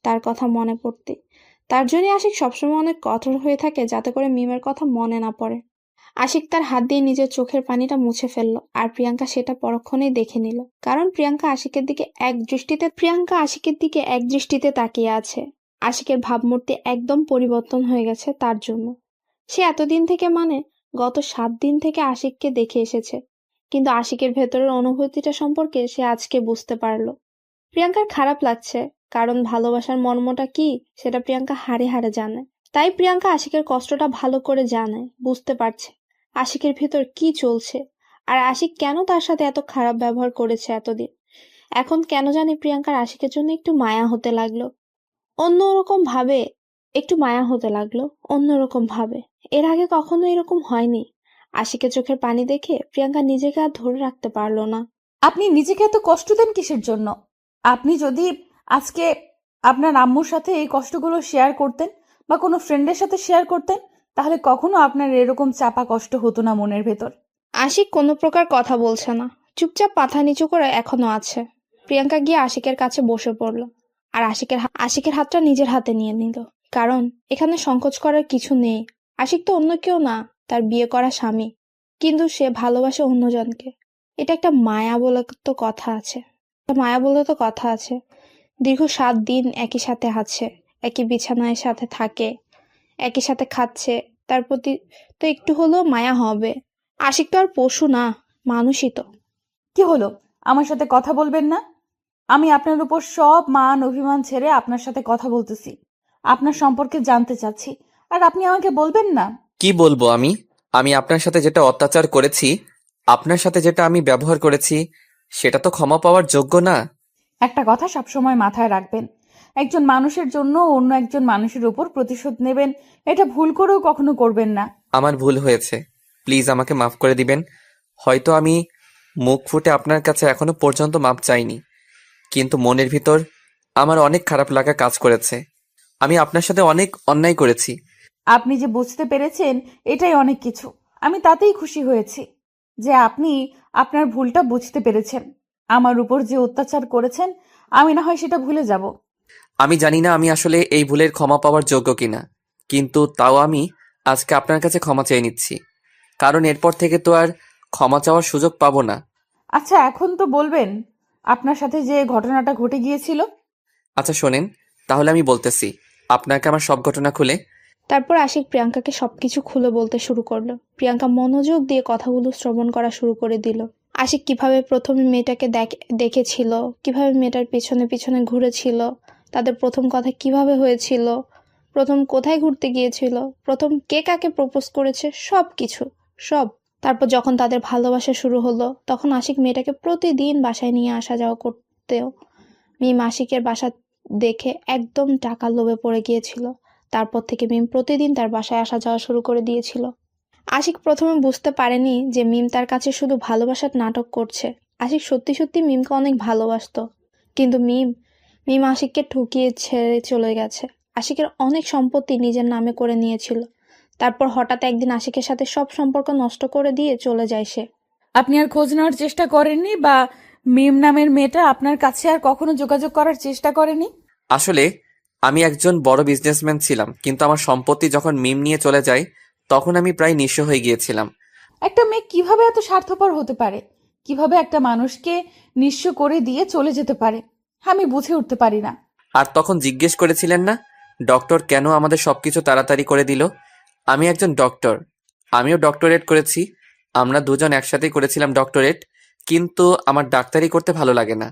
তার কথা মনে পড়তে। তার জন্যই আশিক সবসময় অনেক কঠোর হয়ে থাকে, যাতে করে মিমের কথা মনে না পড়ে। আশিক তার হাত দিয়ে নিজের চোখের পানিটা মুছে ফেললো, আর প্রিয়াঙ্কা সেটা পরক্ষণেই দেখে নিল। কারণ প্রিয়াঙ্কা আশিকের দিকে এক দৃষ্টিতে তাকিয়ে আছে। আশিকের ভাবমূর্তি একদম পরিবর্তন হয়ে গেছে তার জন্য। সে এতদিন থেকে, মানে গত 7 দিন থেকে আশিককে দেখে এসেছে, কিন্তু আশিকের ভেতরের অনুভূতিটা সম্পর্কে সে আজকে বুঝতে পারলো। প্রিয়াঙ্কার খারাপ লাগছে, কারণ ভালোবাসার মর্মটা কি সেটা প্রিয়াঙ্কা হাড়ে হাড়ে জানে। তাই প্রিয়াঙ্কা আশিকের কষ্টটা ভালো করে জানে, বুঝতে পারছে আশিকের ভেতর কি চলছে, আর আশিক কেন তার সাথে এত খারাপ ব্যবহার করেছে এতদিন। এখন কেন জানি প্রিয়াঙ্কার আশিকের জন্য একটু মায়া হতে লাগলো, অন্যরকম ভাবে। এর আগে কখনো এরকম হয়নি। আশিকের চোখের পানি দেখে প্রিয়াঙ্কা নিজেকে আর ধরে রাখতে পারলো না। আপনি নিজেকে এত কষ্ট দেন কিসের জন্য? আপনি যদি আজকে আপনার আম্মুর সাথে এই কষ্টগুলো শেয়ার করতেন বা কোনো ফ্রেন্ডের সাথে শেয়ার করতেন, তাহলে কখনো আপনার এরকম চাপা কষ্ট হতো না মনের ভেতর। আশিক কোনো প্রকার কথা বলছে না, চুপচাপ মাথা নিচু করে এখনো আছে। প্রিয়াঙ্কা গিয়ে আশিকের কাছে বসে পড়ল, আর আশিকের হাতটা নিজের হাতে নিয়ে নিল। কারণ এখানে সংকোচ করার কিছু নেই। আশিক তো অন্য কেউ না, তার বিয়ে করা স্বামী, কিন্তু সে ভালোবাসে অন্যজনকে। এটা একটা মায়া বলে তো কথা আছে। দীর্ঘ 7 দিন একই সাথে আছে, একই বিছানায় সাথে থাকে, একই সাথে খাচ্ছে, তার প্রতি তো একটু হলেও মায়া হবে। আশিক তো আর পশু না, মানুষই তো। কি হলো, আমার সাথে কথা বলবেন না? আমি আপনার উপর সব মান অভিমান ছেড়ে আপনার সাথে কথা বলতেছি, আপনার সম্পর্কে জানতে চাচ্ছি, আর আপনি আমাকে বলবেন না? কি বলবো আমি? আমি আপনার সাথে যেটা অত্যাচার করেছি, আপনার সাথে যেটা আমি ব্যবহার করেছি, সেটা তো ক্ষমা পাওয়ার যোগ্য না। একটা কথা সবসময় মাথায় রাখবেন, একজন মানুষের জন্য অন্য একজন মানুষের উপর প্রতিশোধ নেবেন, এটা ভুল করেও কখনো করবেন না। আমার ভুল হয়েছে, প্লিজ আমাকে মাফ করে দিবেন। হয়তো আমি মুখ ফুটে আপনার কাছে এখনো পর্যন্ত মাপ চাইনি, কিন্তু মনের ভিতর আমার অনেক খারাপ লাগা কাজ করেছে। আমি আপনার সাথে অনেক অন্যায় করেছি। আপনি যে বুঝতে পেরেছেন, এটাই অনেক কিছু। আমি তাতেই খুশি হয়েছি যে আপনি আপনার ভুলটা বুঝতে পেরেছেন। আমার উপর যে অত্যাচার করেছেন, আমি না হয় সেটা ভুলে যাব। আমি জানি না আমি আসলে এই ভুলের ক্ষমা পাওয়ার যোগ্য কিনা, কিন্তু তাও আমি আজকে আপনার কাছে ক্ষমা চেয়ে নিচ্ছি, কারণ এরপর থেকে তো আর ক্ষমা চাওয়ার সুযোগ পাবো না। আচ্ছা, এখন তো বলবেন আপনার সাথে যে ঘটনাটা ঘটে গিয়েছিল। আচ্ছা শোনেন, তাহলে আমি বলতেছি আপনাকে আমার সব ঘটনা খুলে। তারপর আশিক প্রিয়াঙ্কাকে সবকিছু খুলে বলতে শুরু করলো। প্রিয়াঙ্কা মনোযোগ দিয়ে কথাগুলো শ্রবণ করা শুরু করে দিল। আশিক কিভাবে প্রথমে মেয়েটাকে দেখেছিল, কিভাবে মেয়েটার পিছনে পিছনে ঘুরেছিল, তাদের প্রথম কথা কিভাবে হয়েছিল, প্রথম কোথায় ঘুরতে গিয়েছিল, প্রথম কে কাকে প্রপোজ করেছে, সব কিছু, সব। তারপর যখন তাদের ভালোবাসা শুরু হলো, তখন আশিক মেয়েটাকে প্রতিদিন বাসায় নিয়ে আসা যাওয়া করতেও মিম আশিকের বাসা দেখে একদম টাকার লোভে পড়ে গিয়েছিল। তারপর থেকে মিম প্রতিদিন তার বাসায় আসা যাওয়া শুরু করে দিয়েছিল। আশিক প্রথমে বুঝতে পারেনি যে মিম তার কাছে শুধু ভালোবাসার নাটক করছে। আশিক সত্যি সত্যি মিমকে অনেক ভালোবাসতো, কিন্তু মিম আশিককে ঠকিয়ে ছেড়ে চলে গেছে। আশিকের অনেক সম্পত্তি নিজের নামে করে নিয়েছিল। তারপর হঠাৎ একদিন আশিকের সাথে সব সম্পর্ক নষ্ট করে দিয়ে চলে যায় সে। আপনি আর খোঁজ নেওয়ার চেষ্টা করেননি, বা মিম নামের মেয়েটা আপনার কাছে আর কখনো যোগাযোগ করার চেষ্টা করেনি? আসলে আমি একজন বড় বিজনেসম্যান ছিলাম, কিন্তু আমার সম্পত্তি যখন মিম নিয়ে চলে যায়, তখন আমি প্রায় নিঃস্ব হয়ে গিয়েছিলাম। একটা মেয়ে কিভাবে এত স্বার্থপর হতে পারে? কিভাবে একটা মানুষকে নিঃস্ব করে দিয়ে চলে যেতে পারে? আমি বুঝে উঠতে পারি না। আর তখন জিজ্ঞেস করেছিলেন না, ডক্টর কেন আমাদের সবকিছু তাড়াতাড়ি করে দিল? আমি একজন ডক্টর, আমিও ডক্টরেট করেছি, আমরা দুজন একসাথেই করেছিলাম ডক্টরেট, কিন্তু আমার ডাক্তারি করতে ভালো লাগে না,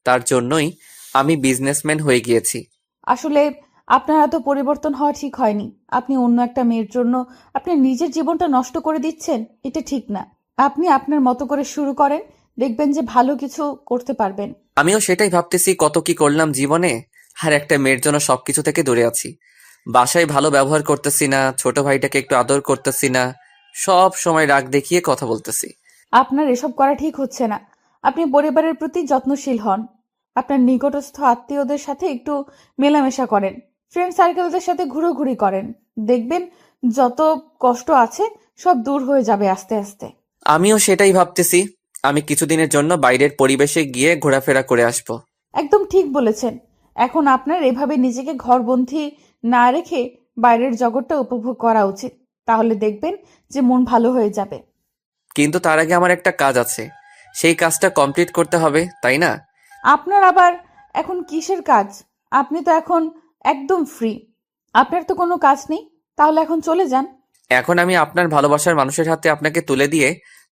তার জন্যই আমি বিজনেসম্যান হয়ে গিয়েছি। আসলে আপনার এত পরিবর্তন হওয়া ঠিক হয়নি। আপনি অন্য একটা মেয়ের জন্য আপনার নিজের জীবনটা নষ্ট করে দিচ্ছেন, এটা ঠিক না। আপনি আপনার মতো করে শুরু করেন, দেখবেন যে ভালো কিছু করতে পারবেন। আমিও সেটাই ভাবতেছি, কত কি করলাম জীবনে, আর একটা মেয়ের জন্য সবকিছু থেকে দূরে আছি। বাসায় ভালো ব্যবহার করতেছি না, ছোট ভাইটাকে একটু আদর করতেছি না, সব সময় রাগ দেখিয়ে কথা বলতেছি। আপনার এসব করা ঠিক হচ্ছে না। আপনি পরিবারের প্রতি যত্নশীল হন। আপনার নিকটস্থ আত্মীয়দের সাথে একটু মেলামেশা করেন, ফ্রেন্ড সার্কেলদের সাথে ঘুরোঘুরি করেন। দেখবেন যত কষ্ট আছে সব দূর হয়ে যাবে আস্তে আস্তে। আমিও সেটাই ভাবতেছি, আমি কিছুদিনের জন্য বাইরের পরিবেশে গিয়ে ঘোরাফেরা করে আসব। একদম ঠিক বলেছেন। এখন আপনার এভাবে নিজেকে ঘরবন্দি না রেখে বাইরের জগৎটা উপভোগ করা উচিত। তাহলে দেখবেন যে মন ভালো হয়ে যাবে। কিন্তু তার আগে আমার একটা কাজ আছে, সেই কাজটা কমপ্লিট করতে হবে, তাই না? আপনার আবার এখন কিসের কাজ? আপনি তো এখন একদম ফ্রি। আপনার তো কোনো কাজ নেই, তাহলে এখন চলে যান। এখন আমি আপনার ভালোবাসার মানুষের হাতে আপনাকে তুলে দিয়ে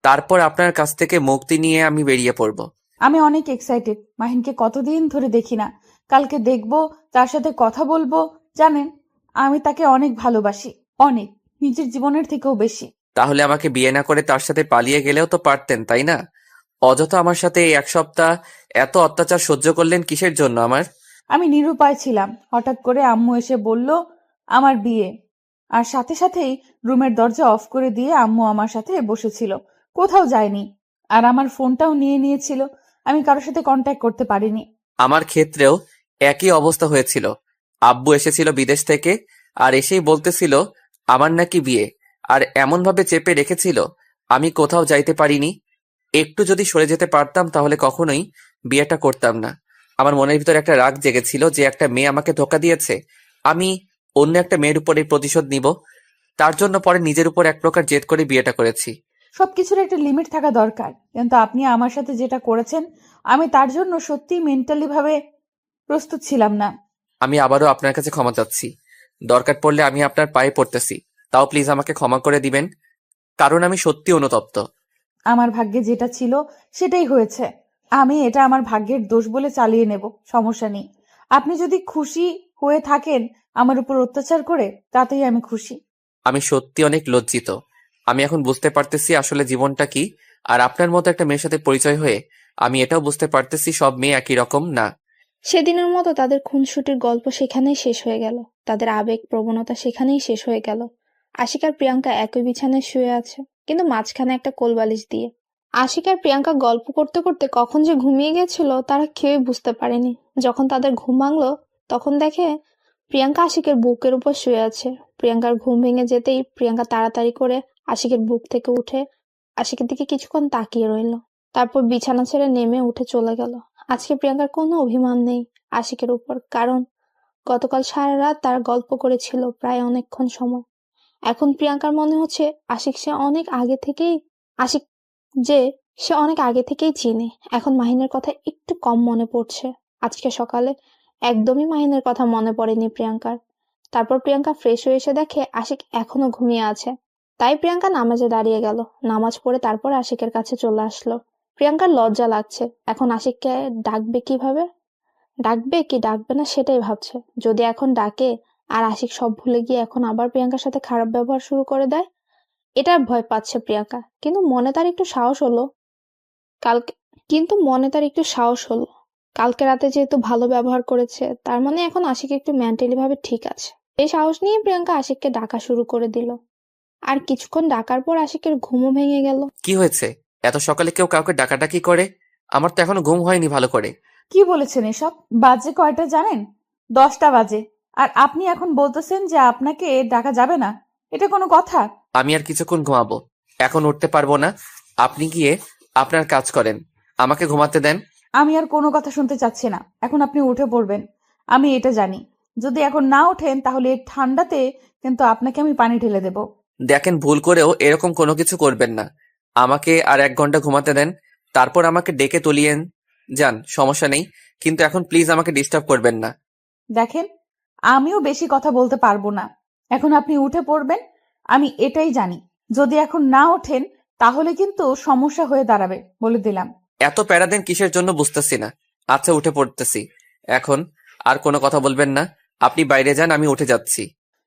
তারপর আপনার কাছ থেকে মুক্তি নিয়ে আমি বেরিয়ে পড়ব। আমি অনেক এক্সাইটেড। মাহিনকে কতদিন ধরে দেখি না, কালকে দেখবো, তার সাথে কথা বলবো। জানেন, আমি তাকে অনেক ভালোবাসি, অনেক, নিজের জীবনের থেকেও বেশি। তাহলে আমাকে বিয়ে না করে তার সাথে পালিয়ে গেলেও তো পারতেন, তাই না? অযথা আমার সাথে এই 1 সপ্তাহ এত অত্যাচার সহ্য করলেন কিসের জন্য আমার? আমি নিরুপায় ছিলাম। হঠাৎ করে আম্মু এসে বলল আমার বিয়ে, আর সাথে সাথেই রুমের দরজা অফ করে দিয়ে আম্মু আমার সাথে বসেছিল, কোথাও যায়নি। আর আমার ফোনটাও নিয়ে নিয়েছিল, আমি কারোর সাথে কন্ট্যাক্ট করতে পারিনি। আমার ক্ষেত্রেও একই অবস্থা হয়েছিল। আব্বু এসেছিল বিদেশ থেকে, আর এসেই বলতেছিল আমার নাকি বিয়ে, আর এমন ভাবে চেপে রেখেছিল আমি কোথাও যাইতে পারিনি। একটু যদি সরে যেতে পারতাম তাহলে কখনোই বিয়েটা করতাম না। আমার মনের ভিতর একটা রাগ জেগেছিল যে একটা মেয়ে আমাকে ধোকা দিয়েছে, আমি অন্য একটা মেয়ের উপর এই প্রতিশোধ নিব। তার জন্য পরে নিজের উপর এক প্রকার জেদ করে বিয়েটা করেছি। সবকিছুর একটা লিমিট থাকা দরকার, কিন্তু আপনি আমার সাথে যেটা করেছেন, আমি তার জন্য সত্যিই মেন্টালি ভাবে প্রস্তুত ছিলাম না। আমি আবারও আপনার কাছে ক্ষমা চাচ্ছি। দরকার পড়লে আমি আপনার পায়ে পড়তেছি, তাও প্লিজ আমাকে ক্ষমা করে দিবেন, কারণ আমি সত্যি অনুতপ্ত। আমার ভাগ্যে যেটা ছিল সেটাই হয়েছে। আমি এটা আমার ভাগ্যের দোষ বলে চালিয়ে নেব, সমস্যা নেই। আপনি যদি খুশি হয়ে থাকেন আমার উপর অত্যাচার করে, তাতেই আমি খুশি। আমি সত্যি অনেক লজ্জিত। আমি এখন বুঝতে পারতেছি আসলে জীবনটা কি, আর আপনার মতো একটা মেয়ের সাথে পরিচয় হয়ে আমি এটাও বুঝতে পারতেছি সব মেয়ে একই রকম না। সেদিনের মতো তাদের খুনসুটির গল্প সেখানেই শেষ হয়ে গেল। তাদের আবেগ প্রবণতা সেখানেই শেষ হয়ে গেল। আশিক আর প্রিয়াঙ্কা একই বিছানায় শুয়ে আছে, কিন্তু মাঝখানে একটা কোলবালিশ দিয়ে। আশিক আর প্রিয়াঙ্কা গল্প করতে করতে কখন যে ঘুমিয়ে গেছিল তারা কেউই বুঝতে পারেনি। যখন তাদের ঘুম ভাঙলো তখন দেখে প্রিয়াঙ্কা আশিকের বুকের উপর শুয়ে আছে। প্রিয়াঙ্কার ঘুম ভেঙে যেতেই প্রিয়াঙ্কা তাড়াতাড়ি করে আশিকের বুক থেকে উঠে আশিকের দিকে কিছুক্ষণ তাকিয়ে রইল, তারপর বিছানা ছেড়ে নেমে উঠে চলে গেল। আজকে প্রিয়াঙ্কার কোনো অভিমান নেই আশিকের উপর, কারণ গতকাল সারা রাত তারা গল্প করেছিল প্রায় অনেকক্ষণ সময়। এখন প্রিয়াঙ্কার মনে হচ্ছে আশিক সে অনেক আগে থেকেই চিনে। এখন মাহিনের কথা একটু কম মনে পড়ছে। আজকে সকালে একদমই মাহিনের কথা মনে পড়েনি প্রিয়াঙ্কার। তারপর প্রিয়াঙ্কা ফ্রেশ হয়ে এসে দেখে আশিক এখনো ঘুমিয়ে আছে। তাই প্রিয়াঙ্কা নামাজে দাঁড়িয়ে গেল, নামাজ পড়ে তারপর আশিকের কাছে চলে আসলো। প্রিয়াঙ্কার লজ্জা লাগছে, এখন আশিককে ডাকবে কিভাবে, ডাকবে কি ডাকবে না সেটাই ভাবছে। যদি এখন ডাকে আর আশিক সব ভুলে গিয়ে এখন আবার প্রিয়াঙ্কার সাথে খারাপ ব্যবহার শুরু করে দেয়, এটার ভয় পাচ্ছে প্রিয়াঙ্কা। কিন্তু মনে তার একটু সাহস হলো কালকে রাতে যেহেতু ভালো ব্যবহার করেছে, তার মানে এখন আশিক একটু মেন্টালি ভাবে ঠিক আছে। এই সাহস নিয়ে প্রিয়াঙ্কা আশিককে ডাকা শুরু করে দিল। আর কিছুক্ষণ ডাকার পর আশিকের ঘুমও ভেঙে গেল। কি হয়েছে? এত সকালে কেউ কাউকে ডাকাডাকি করে? আমার তো এখনো ঘুম হয়নি ভালো করে। কি বলেছেন এসব? বাজে কয়টা জানেন? 10টা বাজে। আর আপনি এখন বলতেছেন যে আপনাকে ডাকা যাবে না? এটা কোনো কথা? আমি আর কিছুক্ষণ ঘুমাবো, এখন উঠতে পারবো না। আপনি গিয়ে আপনার কাজ করেন, আমাকে ঘুমাতে দেন। আমি আর কোনো কথা শুনতে চাচ্ছি না। এখন আপনি উঠে পড়বেন, আমি এটা জানি। যদি এখন না ওঠেন তাহলে এই ঠান্ডাতে কিন্তু আপনাকে আমি পানি ঢেলে দেব। দেখেন, ভুল করেও এরকম কোনো কিছু করবেন না। আমাকে আর 1 ঘন্টা ঘুমাতে দেন, তারপর আমাকে ডেকে তুলিয়েন যান, সমস্যা নেই, কিন্তু এখন প্লিজ আমাকে ডিস্টার্ব করবেন না। দেখেন, আমিও বেশি কথা বলতে পারবো না। এখন আপনি উঠে পড়বেন, আমি এটাই জানি। যদি এখন না ওঠেন তাহলে কিন্তু সমস্যা হয়ে দাঁড়াবে, বলে দিলাম। এত প্যারা দেন কিসের জন্য বুঝতেছি না। আচ্ছা, উঠে পড়তেছি। এখন আর কোনো কথা বলবেন না, আপনি বাইরে যান, আমি উঠে যাচ্ছি।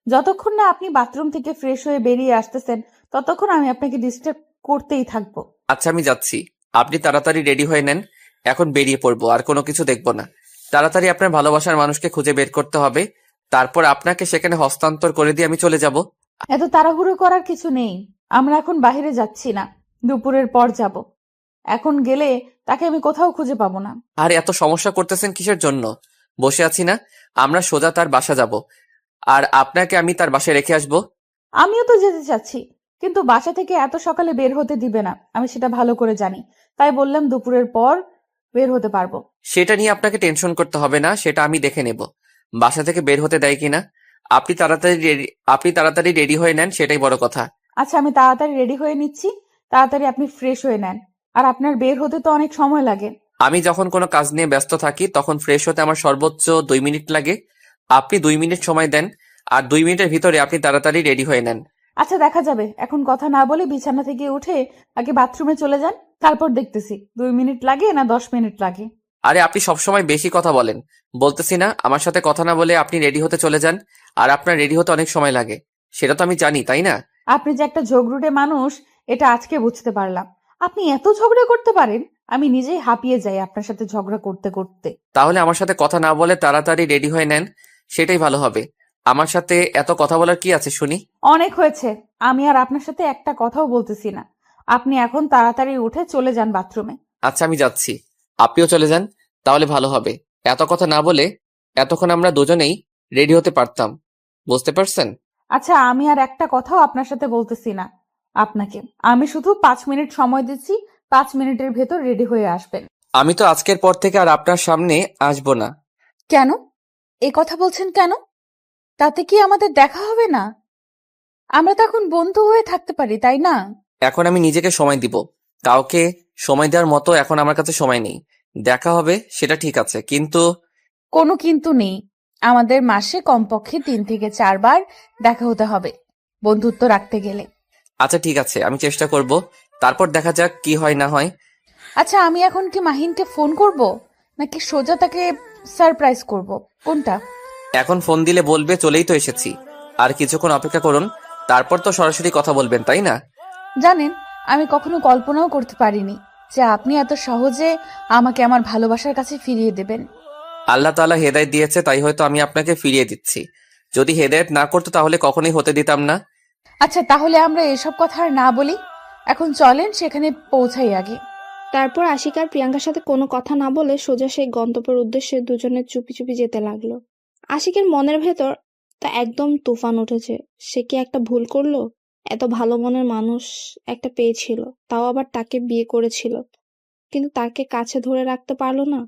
যতক্ষণ না আপনি বাথরুম থেকে ফ্রেশ হয়ে বেরিয়ে আসতেছেন ততক্ষণ আমি আপনাকে ডিস্টার্ব করতেই থাকবো। আচ্ছা, আমি যাচ্ছি, আপনি তাড়াতাড়ি রেডি হয়ে নেন, এখন বেরিয়ে পড়বো, আর কোনো কিছু দেখবো না। তাড়াতাড়ি আপনার ভালোবাসার মানুষকে খুঁজে বের করতে হবে, তারপর আপনাকে সেখানে হস্তান্তর করে দিয়ে আমি চলে যাব। এত তাড়াহুড়ো করার কিছু নেই। আমরা এখন বাইরে যাচ্ছি না, দুপুরের পর যাব। এখন গেলে তাকে আমি কোথাও খুঁজে পাবো না। আর এত সমস্যা করতেছেন কিসের জন্য? বসে আছি না, আমরা সোজা তার বাসা যাব, আর আপনাকে আমি তার বাসায় রেখে আসবো। আমিও তো যেতে চাচ্ছি, কিন্তু বাসা থেকে এত সকালে বের হতে দিবে না, আমি সেটা ভালো করে জানি। তাই বললাম দুপুরের পর বের হতে পারবো। সেটা নিয়ে আপনাকে টেনশন করতে হবে না, সেটা আমি দেখে নেব বাসা থেকে বের হতে দেয় কিনা। আপনি তাড়াতাড়ি রেডি হয়ে নেন, সেটাই বড় কথা। আচ্ছা, আমি তাড়াতাড়ি রেডি হয়ে নিচ্ছি, তাড়াতাড়ি আপনি ফ্রেশ হয়ে নেন। আর আপনার বের হতে তো অনেক সময় লাগে। আমি যখন কোনো কাজ নিয়ে ব্যস্ত থাকি তখন ফ্রেশ হতে আমার সর্বোচ্চ 2 মিনিট লাগে। আপনি 2 মিনিট সময় দেন, আর 2 মিনিটের ভিতরে আপনি তাড়াতাড়ি রেডি হয়ে নেন। আচ্ছা, দেখা যাবে। এখন কথা না বলে বিছানা থেকে উঠে আগে বাথরুমে চলে যান, তারপর দেখতেছি 2 মিনিট লাগে না 10 মিনিট লাগে। আরে আপনি সবসময় বেশি কথা বলেন, বলতেছি না আমার সাথে কথা না বলে আপনি রেডি হতে চলে যান, আর আপনার রেডি হতে অনেক সময় লাগে, সেটা তো আমি জানি, তাই না? আপনি যে একটা ঝগড়ুটে মানুষ এটা আজকে বুঝতে পারলাম। আপনি এত ঝগড়া করতে পারেন, আমি নিজেই হাঁপিয়ে যাই আপনার সাথে ঝগড়া করতে করতে। তাহলে আমার সাথে কথা না বলে তাড়াতাড়ি রেডি হয়ে নেন, সেটাই ভালো হবে। আমার সাথে এত কথা বলার কি আছে শুনি? অনেক হয়েছে, আমি আর আপনার সাথে একটা কথাও বলতেছি না। আপনি এখন তাড়াতাড়ি উঠে চলে যান বাথরুমে। আচ্ছা, আমি যাচ্ছি, আপনিও চলে যান, তাহলে ভালো হবে। এত কথা না বলে এতক্ষণ আমরা দুজনেই রেডি হতে পারতাম, বুঝতে পারছেন? আচ্ছা, আমি আর একটা কথাও আপনার সাথে বলতেছি না আপনাকে। আমি শুধু 5 মিনিট সময় দিচ্ছি, 5 মিনিটের ভেতর রেডি হয়ে আসবেন। আমি তো আজকের পর থেকে আর আপনার সামনে আসবো না। কেন? এই কথা বলছেন কেন? তাতে কি আমাদের দেখা হবে না? আমরা তো এখন বন্ধু হয়ে থাকতে পারি, তাই না? এখন আমি নিজেকে সময় দিব। কাউকে সময় দেওয়ার মতো এখন আমার কাছে সময় নেই। দেখা হবে সেটা ঠিক আছে, কিন্তু কোনো কিন্তু নেই। আমাদের মাসে কমপক্ষে 3 থেকে 4 বার দেখা হতে হবে বন্ধুত্ব রাখতে গেলে। আচ্ছা ঠিক আছে, আমি চেষ্টা করব। তারপর দেখা যাক কি হয় না হয়। আচ্ছা, আমি এখন কি মাহিনকে ফোন করব নাকি সোজা তাকে সারপ্রাইজ করব? কোনটা? এখন ফোন দিলে বলবে চলেই তো এসেছি, আর কিছুক্ষণ অপেক্ষা করুন, তারপর তো সরাসরি কথা বলবেন, তাই না? জানেন, আমি কখনো কল্পনাও করতে পারিনি যে আপনি এত সহজে আমাকে আমার ভালোবাসার কাছে ফিরিয়ে দেবেন। আল্লাহ তাআলা হেদায়েত দিয়েছে, তাই হয়তো আমি আপনাকে ফিরিয়ে দিচ্ছি। যদি হেদায়েত না করতো তাহলে কখনোই হতে দিতাম না। আচ্ছা, তাহলে আমরা এসব কথা আর না বলি, এখন চলেন সেখানে পৌঁছাই আগে। তারপর আশিক আর প্রিয়াঙ্কার সাথে কোনো কথা না বলে সোজা সেই গন্তব্যের উদ্দেশ্যে দুজনে চুপি চুপি যেতে লাগলো। আশিকের মনের ভেতর তা একদম তুফান উঠেছে। সে কি একটা ভুল করলো? এত ভালো মনের মানুষ একটা পেয়েছিল, তাও আবার তাকে বিয়ে করেছিল, কিন্তু তাকে কাছে ধরে রাখতে পারলো না।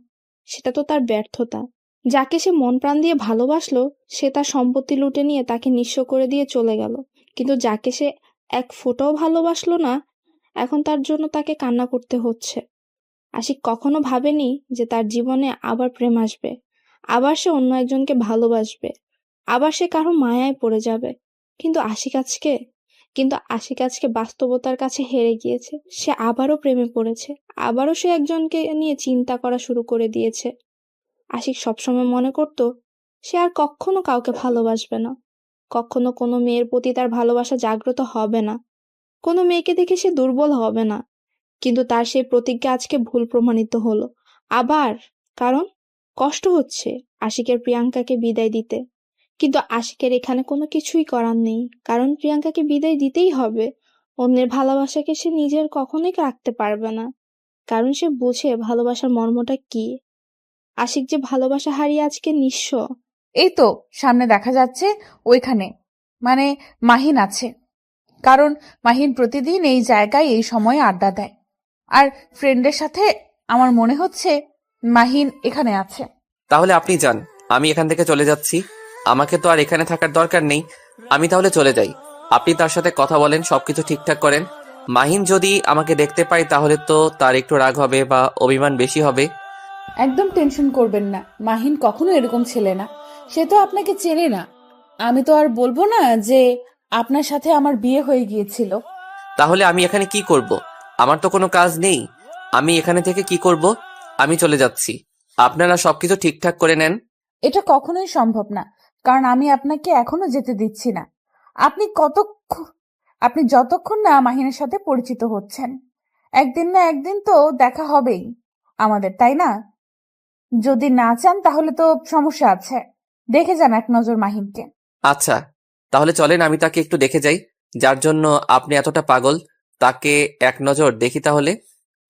সেটা তো তার ব্যর্থতা। যাকে সে মন প্রাণ দিয়ে ভালোবাসলো, সে তার সম্পত্তি লুটে নিয়ে তাকে নিঃস্ব করে দিয়ে চলে গেল। কিন্তু যাকে সে এক ফোঁটাও ভালোবাসলো না, এখন তার জন্য তাকে কান্না করতে হচ্ছে। আশিক কখনো ভাবেনি যে তার জীবনে আবার প্রেম আসবে, আবার সে অন্য একজনকে ভালোবাসবে, আবার সে কারো মায়ায় পড়ে যাবে। কিন্তু আশিক আজকে বাস্তবতার কাছে হেরে গিয়েছে। সে আবারও প্রেমে পড়েছে, আবারও সে একজনকে নিয়ে চিন্তা করা শুরু করে দিয়েছে। আশিক সবসময় মনে করত সে আর কখনো কাউকে ভালোবাসবে না, কখনো কোনো মেয়ের প্রতি তার ভালোবাসা জাগ্রত হবে না, কোনো মেয়েকে দেখে সে দুর্বল হবে না। কিন্তু তার সেই প্রতিজ্ঞা আজকে ভুল প্রমাণিত হলো। আবার কারণ কষ্ট হচ্ছে আশিকের প্রিয়াঙ্কাকে বিদায় দিতে। কিন্তু আশিকের এখানে কোনো কিছুই করার নেই, কারণ প্রিয়াঙ্কাকে বিদায় দিতেই হবে। অন্যের ভালোবাসাকে সে নিজের কখনোই রাখতে পারবে না, কারণ সে বুঝে ভালোবাসার মর্মটা কি। আশিক যে ভালোবাসা হারিয়ে আজকে নিঃস্ব। এই তো সামনে দেখা যাচ্ছে ওইখানে, মানে মাহিন আছে। কারণ মাহিন প্রতিদিন এই জায়গায় এই সময়ে আড্ডা দেয়, আর ফ্রেন্ডের সাথে আমার মনে হচ্ছে মাহিন এখানে আছে। তাহলে আপনি যান, আমি এখান থেকে চলে যাচ্ছি। আমাকে তো আর এখানে থাকার দরকার নেই, আমি তাহলে চলে যাই। আপনি তার সাথে কথা বলেন, সবকিছু ঠিকঠাক করেন। মাহিন যদি আমাকে দেখতে পায় তাহলে তো তার একটু রাগ হবে বা অভিমান বেশি হবে। একদম টেনশন করবেন না, মাহিন কখনো এরকম ছেলে না। সে তো আপনাকে চেনে না। আমি তো আর বলবো না যে আপনার সাথে আমার বিয়ে হয়ে গিয়েছিল। তাহলে আমি এখানে কি করব? আমার তো কোনো কাজ নেই, আমি এখানে থেকে কি করব? আমি চলে যাচ্ছি, আপনারা সবকিছু ঠিকঠাক করে নেন। এটা কখনোই সম্ভব না, কারণ আমি আপনাকে এখনো যেতে দিচ্ছি না। আপনি যতক্ষণ না মাহিনের সাথে পরিচিত হচ্ছেন, একদিন না একদিন তো দেখা হবেই আমাদের, তাই না? যদি না চান তাহলে তো সমস্যা আছে। দেখে যান এক নজর মাহিনকে। আচ্ছা, তাহলে চলেন আমি তাকে একটু দেখে যাই, যার জন্য আপনি এতটা পাগল, তাকে এক নজর দেখি তাহলে।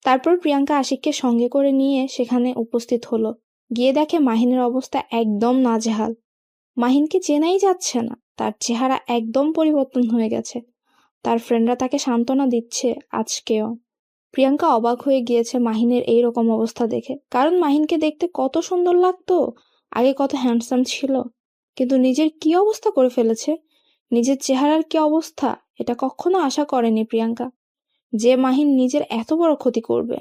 তারপর প্রিয়াঙ্কা আশিককে সঙ্গে করে নিয়ে সেখানে উপস্থিত হলো। গিয়ে দেখে মাহিনের অবস্থা একদম নাজেহাল। মাহিনকে চেনাই যাচ্ছে না, তার চেহারা একদম পরিবর্তন হয়ে গেছে। তার ফ্রেন্ডরা তাকে সান্ত্বনা দিচ্ছে আজকেও। প্রিয়াঙ্কা অবাক হয়ে গিয়েছে মাহিনের এই রকম অবস্থা দেখে, কারণ মাহিনকে দেখতে কত সুন্দর লাগতো, আগে কত হ্যান্ডসাম ছিল, কিন্তু নিজের কি অবস্থা করে ফেলেছে, নিজের চেহারার কি অবস্থা, এটা কখনো আশা করেনি প্রিয়াঙ্কা, যে মাহিন নিজের এত বড় ক্ষতি করবে।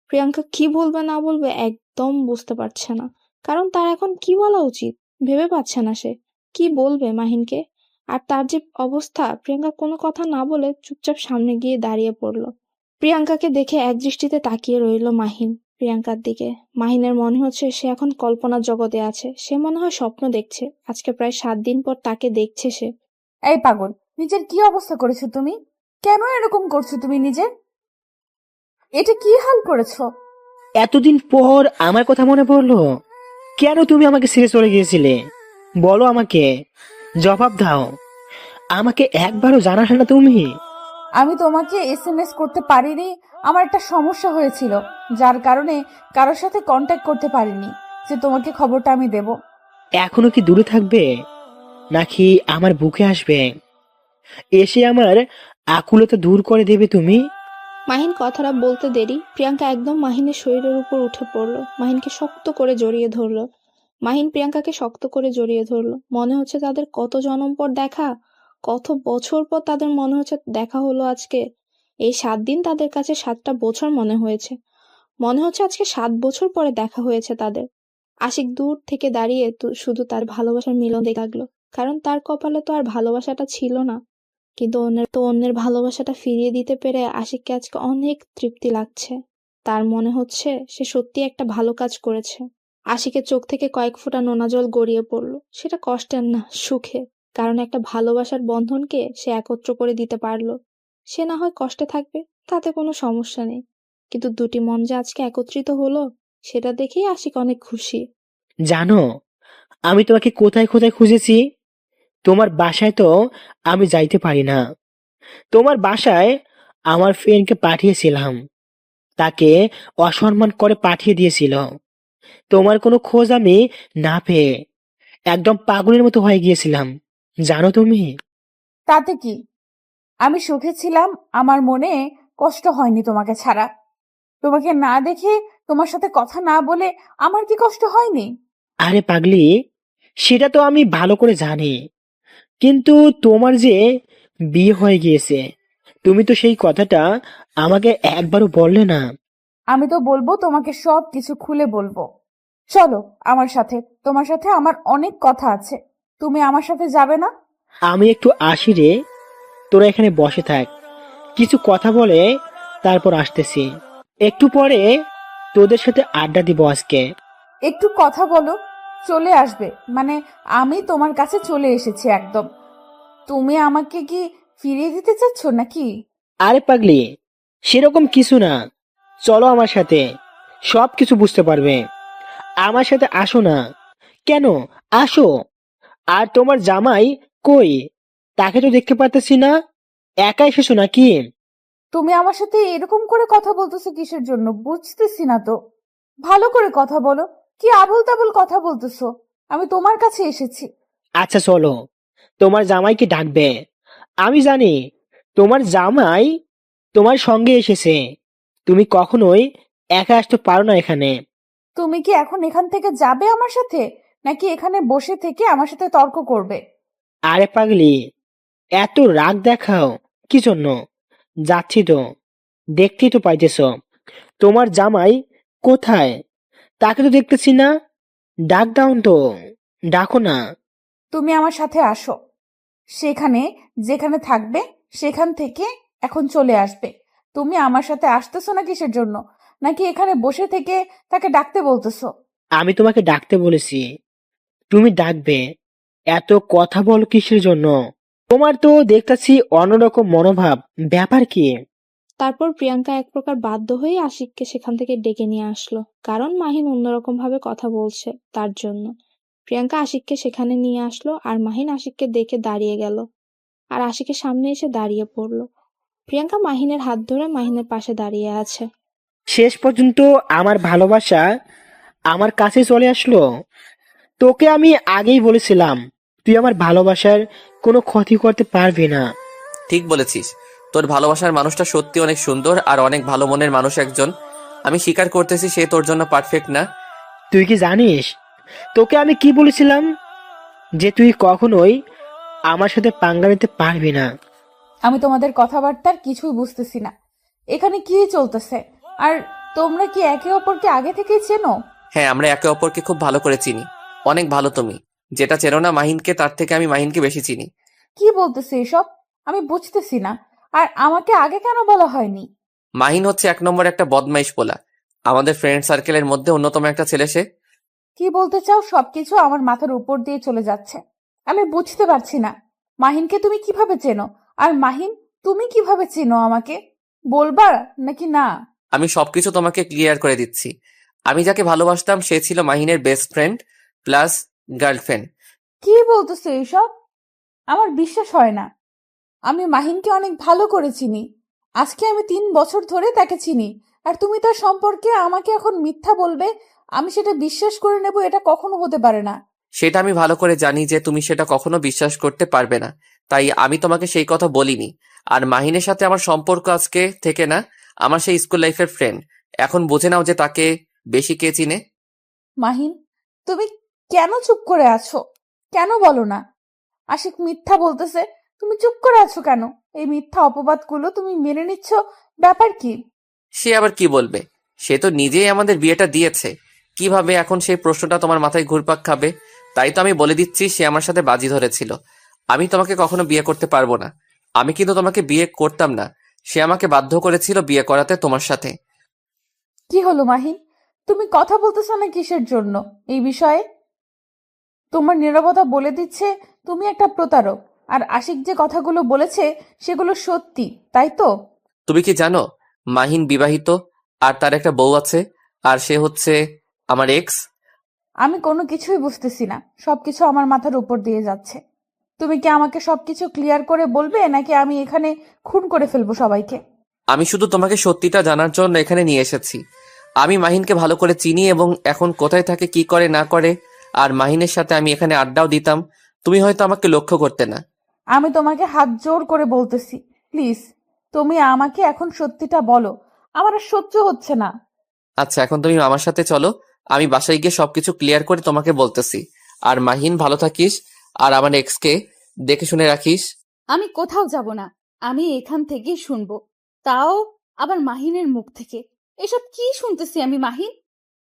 প্রিয়াঙ্কা কি বলবে না বলবে একদম বুঝতে পারছে না, কারণ তার এখন কি বলা উচিত ভেবে পাচ্ছে না সে। কি বলবে মাহিনকে? আর তার যে অবস্থা, প্রিয়াঙ্কা কোনো কথা না বলে চুপচাপ সামনে গিয়ে দাঁড়িয়ে পড়লো। প্রিয়াঙ্কাকে দেখে এক দৃষ্টিতে তাকিয়ে রইল মাহিন প্রিয়াঙ্কার দিকে। মাহিনের মনে হচ্ছে সে এখন কল্পনার জগতে আছে, সে মনে হয় স্বপ্ন দেখছে। আজকে প্রায় 7 দিন পর তাকে দেখছে সে। এই পাগল, নিজের কি অবস্থা করেছো তুমি? কেন এরকম করছো তুমি নিজে? এটা কি হাল করেছো? এতদিন পর আমার কথা মনে পড়লো? কেন তুমি আমাকে ছেড়ে চলে গিয়েছিলে? বলো আমাকে, জবাব দাও। আমাকে একবারও জানালে না তুমি? আমি তোমাকে SMS করতে পারিনি, আমার একটা সমস্যা হয়েছিল, যার কারণে কারোর সাথে কন্ট্যাক্ট করতে পারিনি যে তোমাকে খবরটা আমি দেব। এখনো কি দূরে থাকবে নাকি আমার বুকে আসবে, এসে আমার আকুলতা দূর করে দেবে তুমি? মাহিন কথাটা বলতে দেরি প্রিয়াঙ্কা একদম মাহিনের শরীরের উপর উঠে পড়লো, মাহিনকে শক্ত করে জড়িয়ে ধরলো। মাহিন প্রিয়াঙ্কাকে শক্ত করে জড়িয়ে ধরলো। মনে হচ্ছে তাদের কত জনম পর দেখা, কত বছর পর তাদের মনে হচ্ছে দেখা হলো আজকে। এই 7 দিন তাদের কাছে 7টা বছর মনে হয়েছে। মনে হচ্ছে আজকে 7 বছর পরে দেখা হয়েছে তাদের। আশিক দূর থেকে দাঁড়িয়ে শুধু তার ভালোবাসার মিলন দেখতে লাগলো, কারণ তার কপালে তো আর ভালোবাসাটা ছিল না। কিন্তু অন্যের ভালোবাসাটা ফিরিয়ে দিতে পেরে আশিককে আজকে অনেক তৃপ্তি লাগছে। তার মনে হচ্ছে সে সত্যি একটা ভালো কাজ করেছে। আশিকের চোখ থেকে কয়েক ফোঁটা নোনা জল গড়িয়ে পড়ল। সেটা কষ্টের না, সুখে, কারণ একটা ভালোবাসার বন্ধনকে সে একত্র করে দিতে পারলো। সে না হয় কষ্টে থাকবে, তাতে কোনো সমস্যা নেই, কিন্তু দুটি মন যে আজকে একত্রিত হলো সেটা দেখেই আশিক অনেক খুশি। জানো, আমি তোমাকে কোথায় কোথায় খুঁজেছি। তোমার বাসায় তো আমি যাইতে পারি না। তোমার বাসায় আমার ফ্রেন্ডকে পাঠিয়েছিলাম, তাকে অসম্মান করে পাঠিয়ে দিয়েছিল। তোমার কোনো খোঁজ আমি না পেয়ে একদম পাগলের মতো হয়ে গিয়েছিলাম, জানো তুমি। তাতে কি, আমি সুখে ছিলাম, আমার মনে কষ্ট হয়নি তোমাকে ছাড়া। তোমাকে না দেখে, তোমার সাথে কথা না বলে আমার কি কষ্ট হয়নি? আরে পাগলি, সেটা তো আমি ভালো করে জানি, কিন্তু তোমার যে বিয়ে হয়ে গিয়েছে, তুমি তো সেই কথাটা আমাকে একবারও বললে না। আমি তো বলবো, তোমাকে সব কিছু খুলে বলবো। চলো আমার সাথে, তোমার সাথে আমার অনেক কথা আছে। তুমি আমার সাথে যাবে না? আমি একটু আসি রে, তোরা এখানে বসে থাক, কিছু কথা বলে তারপর আসতেছি। একটু পরে তোদের সাথে আড্ডা দিব আজকে। একটু কথা বলো, চলে আসবে মানে আমি তোমার কাছে চলে এসেছি একদম। তুমি আমাকে কি ফিরিয়ে দিতে চাচ্ছ নাকি? আরে পাগলি, সেরকম কিছু না, চলো আমার সাথে, সব কিছু বুঝতে পারবে। আমার সাথে আসো না। কেন, আসো। আর তোমার জামাই কই? তাকে তো দেখতে পারতেছি না। একা এসেছো নাকি? তুমি আমার সাথে এরকম করে কথা বলতেছো কিসের জন্য, বুঝতেছি না তো। ভালো করে কথা বলো, কি আবল তাবল কথা বলতেছো? আমি তোমার কাছে এসেছি। আচ্ছা চলো, তোমার জামাইকে ডাকবে। আমি জানি তোমার জামাই তোমার সঙ্গে এসেছে। তুমি কখনোই একা আসতে পারো না এখানে। তুমি কি এখন এখান থেকে যাবে আমার সাথে, নাকি এখানে বসে থেকে আমার সাথে তর্ক করবে? আরে পাগলি, এত রাগ দেখাও কি জন্য? যাচ্ছি তো, দেখতেই তো পাইতেছ। তোমার জামাই কোথায়? তাকে তো দেখতেছি না। ডাক দাও তো, ডাকো না। তুমি আমার সাথে আসো, সেখানে যেখানে থাকবে সেখান থেকে এখন চলে আসবে। তুমি আমার সাথে আসতেছো না কিসের জন্য, নাকি এখানে বসে থেকে তাকে ডাকতে বলতেছো? আমি তোমাকে ডাকতে বলেছি, তুমি ডাকবে। এত কথা বলো কিসের জন্য? তোমার তো দেখতেছি অন্যরকম মনোভাব, ব্যাপার কি? তারপর প্রিয়াঙ্কা এক প্রকার বাধ্য হয়ে আশিককে সেখান থেকে ডেকে নিয়ে আসলো, কারণ মাহিন অন্যরকম ভাবে কথা বলছে তার জন্য। প্রিয়াঙ্কা আশিককে সেখানে নিয়ে আসলো, আর মাহিন আশিককে দেখে দাঁড়িয়ে গেল, আর আশিকের সামনে এসে দাঁড়িয়ে পড়লো। প্রিয়াঙ্কা মাহিনের হাত ধরে মাহিনের পাশে দাঁড়িয়ে আছে। শেষ পর্যন্ত আমার ভালোবাসা আমার কাছে চলে আসলো। তোকে আমি আগেই বলেছিলাম, তুই আমার ভালোবাসার কোনো ক্ষতি করতে পারবি না। ঠিক বলেছিস, তোর ভালোবাসার মানুষটা সত্যি অনেক সুন্দর আর অনেক ভালো মনের মানুষ একজন। আমি স্বীকার করতেছি সে তোর জন্য পারফেক্ট না। তুই কি জানিস তোকে আমি কি বলেছিলাম? যে তুই কখনোই আমার সাথে পাঙ্গা নিতে পারবি না। আমি তোমাদের কথাবার্তার কিছুই বুঝতেছি না, এখানে কি চলতেছে? আর তোমরা কি একে অপরকে আগে থেকেই চেনো? হ্যাঁ, আমরা একে অপরকে খুব ভালো করে চিনি, অনেক ভালো। তুমি যেটা চেনো না মাহিনকে, তার থেকে আমি মাহিনকে বেশি চিনি। কি বলতেছে এসব? আমি বুঝতেছি না। আর আমাকে আগে কেন বলা হয়নি? মাহিন হচ্ছে 1 নম্বর একটা বদমাইশ পোলা, আমাদের ফ্রেন্ড সার্কেলের মধ্যে অন্যতম একটা ছেলে সে। কি বলতে চাও? সবকিছু আমার মাথার উপর দিয়ে চলে যাচ্ছে, আমি বুঝতে পারছি না। মাহিনকে তুমি কিভাবে চেনো? আর মাহিন, তুমি কিভাবে চেনো আমাকে? বলবা নাকি না? আমি সবকিছু তোমাকে ক্লিয়ার করে দিচ্ছি। আমি যাকে ভালোবাসতাম সে ছিল মাহিনের বেস্ট ফ্রেন্ড প্লাস গার্লফ্রেন্ড। কি বলতেছো এইসব? আমার বিশ্বাস হয় না। আমি মাহিনকে অনেক ভালো করে চিনি, আজকে আমি 3 বছর ধরে তাকে চিনি। আর তুমি তার সম্পর্কে আমাকে এখন মিথ্যা বলবে? আমি সেটা বিশ্বাস করে নেব? এটা কখনো হতে পারে না। সেটা আমি ভালো করে জানি যে তুমি সেটা কখনো বিশ্বাস করতে পারবে না, তাই আমি তোমাকে সেই কথা বলিনি। আর মাহিনের সাথে আমার সম্পর্ক আজকে থেকে না, আমার সেই স্কুল লাইফের ফ্রেন্ড। এখন বুঝে নাও যে তাকে বেশি কে চিনে। মাহিন, তুমি কেন চুপ করে আছো? কেন বলো না? আশিক মিথ্যা বলতেছে, তুমি চুপ করে আছো কেন? এই মিথ্যা অপবাদগুলো তুমি মেনে নিচ্ছ, ব্যাপার কি? সে আবার কি বলবে? সে তো নিজেই আমাদের বিয়েটা দিয়েছে। কিভাবে এখন সেই প্রশ্নটা তোমার মাথায় ঘুরপাক খাবে? তাই তো আমি বলে দিচ্ছি, সে আমার সাথে বাজি ধরেছিল। আমি তোমাকে কখনো বিয়ে করতে পারবো না। আমি কিন্তু তোমাকে বিয়ে করতাম না। সে আমাকে বাধ্য করেছিল বিয়ে করাতে তোমার সাথে। কি হলো মাহিন? তুমি কথা বলতেছো না কিসের জন্য এই বিষয়ে? তোমার নীরবতা বলে দিচ্ছে তুমি একটা প্রতারক। আর আশিক যে কথাগুলো বলেছে সেগুলো সত্যি, তাই তো? তুমি কি জানো মাহিন বিবাহিত, আর তার একটা বউ আছে, আর সে হচ্ছে আমার এক্স। আমি কোনো কিছুই বুঝতেছি না, সবকিছু আমার মাথার উপর দিয়ে যাচ্ছে। তুমি কি আমাকে সবকিছু ক্লিয়ার করে বলবে, নাকি আমি এখানে খুন করে ফেলবো সবাইকে? আমি শুধু তোমাকে সত্যিটা জানার জন্য এখানে নিয়ে এসেছি। আমি মাহিনকে ভালো করে চিনি এবং এখন কোথায় থাকে, কি করে না করে। আর মাহিনের সাথে আমি এখানে আড্ডাও দিতাম। তুমি হয়তো আমাকে লক্ষ্য করতে না। আমি তোমাকে হাত জোর করে বলতেছি, প্লিজ তুমি আমাকে এখন সত্যিটা বলো। আমার আর সহ্য হচ্ছে না। আচ্ছা, এখন তুমি আমার সাথে চলো। আমি বাসায় গিয়ে সবকিছু ক্লিয়ার করে তোমাকে বলতেছি। আর মাহিন, ভালো থাকিস। আর আমার এক্সকে দেখে শুনে রাখিস। আমি কোথাও যাব না, আমি এখান থেকেই শুনবো, তাও আবার মাহিনের মুখ থেকে। এসব কি শুনতেছি আমি মাহিন?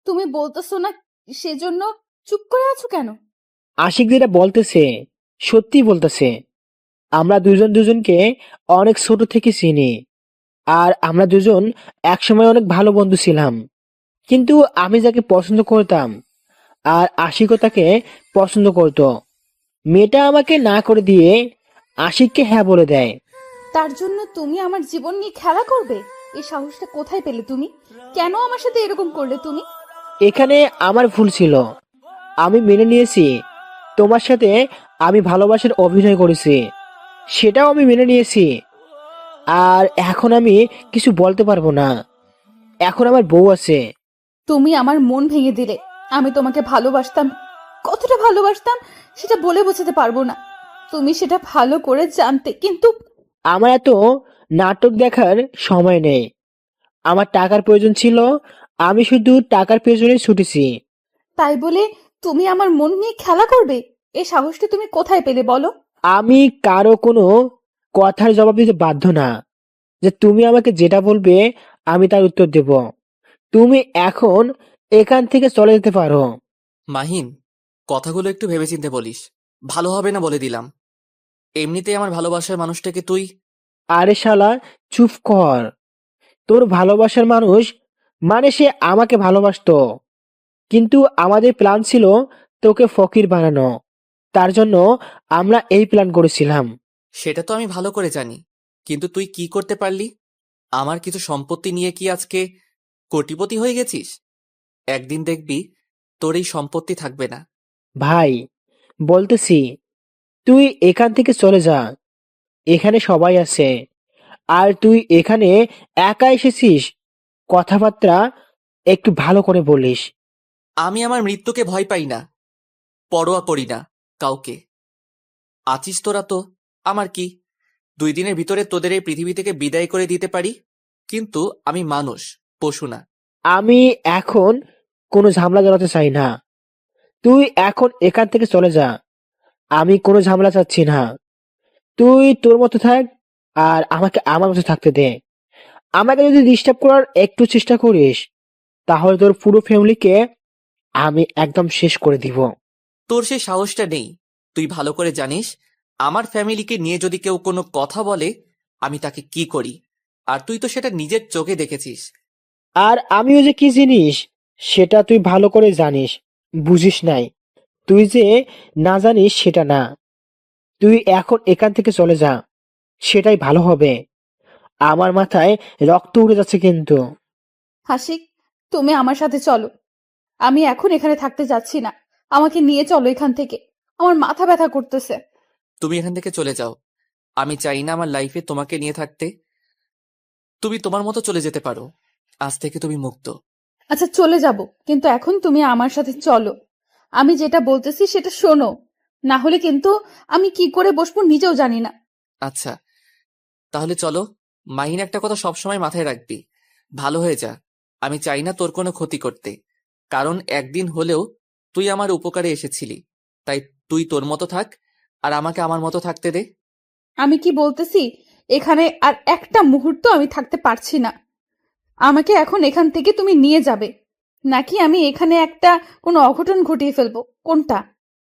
তুমি বলতেছো না, সেজন্য চুপ করে আছো কেন? আশিক যেটা বলতেছে সত্যি বলতেছে। আমরা দুজন দুজনকে অনেক ছোট থেকে চিনি, আর আমরা দুজন একসময় অনেক ভালো বন্ধু ছিলাম। কিন্তু আমি যাকে পছন্দ করতাম আর আশিকও তাকে পছন্দ করতো, মেয়েটা আমাকে না করে দিয়ে আশিককে হ্যাঁ বলে দেয়। তার জন্য তুমি আমার জীবন নিয়ে খেলা করবে? এই সাহসটা কোথায় পেলে তুমি? কেন আমার সাথে এরকম করলে তুমি? এখানে আমার ভুল ছিল, আমি মেনে নিয়েছি। তোমার সাথে আমি ভালোবাসার অভিনয় করেছি, সেটাও আমি মেনে নিয়েছি। আর এখন আমি কিছু বলতে পারবো না, এখন আমার বউ আছে। তুমি আমার মন ভেঙে দিলে। আমি তোমাকে ভালোবাসতাম, কতটা ভালোবাসতাম সেটা বলে বোঝাতে পারবো না। তুমি সেটা ভালো করে জানতে, কিন্তু আমার এত নাটক দেখার সময় নেই। আমার টাকার প্রয়োজন ছিল, আমি শুধু টাকার পেছনে ছুটেছি। তাই বলে তুমি আমার মন নিয়ে খেলা করবে? এই সাহসটা তুমি কোথায় পেলে বলো? আমি কারো কোনো কথার জবাব দিতে বাধ্য না, যে তুমি আমাকে যেটা বলবে আমি তার উত্তর দেব। তুমি এখন এখান থেকে চলে যেতে পারো। মাহিন, কথাগুলো একটু ভেবেচিন্তে বলিস। ভালো হবে না বলে দিলাম। এমনিতেই আমার ভালোবাসার মানুষটাকে তুই। আরে শালা, চুপ কর। তোর ভালোবাসার মানুষ মানে সে আমাকে ভালোবাসতো, কিন্তু আমাদের প্ল্যান ছিল তোকে ফকির বানানো। তার জন্য আমরা এই প্ল্যান করেছিলাম। সেটা তো আমি ভালো করে জানি, কিন্তু তুই কি করতে পারলি? আমার কিছু সম্পত্তি নিয়ে কি আজকে কোটিপতি হয়ে গেছিস? একদিন দেখবি তোর এই সম্পত্তি থাকবে না। ভাই, বলতেছি তুই এখান থেকে চলে যা। এখানে সবাই আছে, আর তুই এখানে একা এসেছিস। কথাবার্তা একটু ভালো করে বলিস। আমি আমার মৃত্যুকে ভয় পাই না, পরোয়া করি না কাউকে। আছিস তোরা তো, আমার কি? 2 দিনের ভিতরে তোদের এই পৃথিবী থেকে বিদায় করে দিতে পারি। কিন্তু আমি মানুষ, পশু না। আমি এখন কোনো ঝামেলা জড়াতে চাই না। তুই এখন এখান থেকে চলে যা। আমি কোনো ঝামেলা চাচ্ছি না। তুই তোর মতো থাক, আর আমাকে আমার মতো থাকতে দে। আমাকে যদি ডিস্টার্ব করার একটু চেষ্টা করিস, তাহলে তোর পুরো ফ্যামিলিকে আমি একদম শেষ করে দিব। তোর সেই সাহসটা নেই। তুই ভালো করে জানিস, আমার ফ্যামিলিকে নিয়ে যদি কেউ কোনো কথা বলে, আমি তাকে কি করি। আর তুই তো সেটা নিজের চোখে দেখেছিস। আর আমিও যে কি জিনিস সেটা তুই ভালো করে জানিস, বুঝিস নাই। তুই যে না জানিস সেটা না। তুই এখন এখান থেকে চলে যা, সেটাই ভালো হবে। আমার মাথায় রক্ত উড়ে যাচ্ছে কিন্তু। হাসিক, তুমি আমার সাথে চলো। আমি এখন এখানে থাকতে যাচ্ছি না, আমাকে নিয়ে চলো এখান থেকে। আমার মাথা ব্যথা করতেছে। তুমি এখান থেকে চলে যাও। আমি চাই না আমার লাইফে তোমাকে নিয়ে থাকতে। তুমি তোমার মতো চলে যেতে পারো। আজ থেকে তুমি মুক্ত। আচ্ছা চলে যাব, কিন্তু এখন তুমি আমার সাথে চলো। আমি যেটা বলতেছি সেটা শোনো, না হলে কিন্তু আমি কি করে বসবো নিজেও জানি না। আচ্ছা, তাহলে চলো। মাহিন, একটা কথা সবসময় মাথায় রাখবি, ভালো হয়ে যা। আমি চাই না তোর কোনো ক্ষতি করতে, কারণ একদিন হলেও তুই আমার উপকারে এসেছিলি, তাই তুই তোর মতো থাক আর আমাকে আমার মতো থাকতে দে। আমি কি বলতেছি, এখানে আর একটা মুহূর্ত আমি থাকতে পারছি না। আমাকে এখন এখান থেকে তুমি নিয়ে যাবে, নাকি আমি এখানে একটা কোনো অঘটন ঘটিয়ে ফেলবো, কোনটা?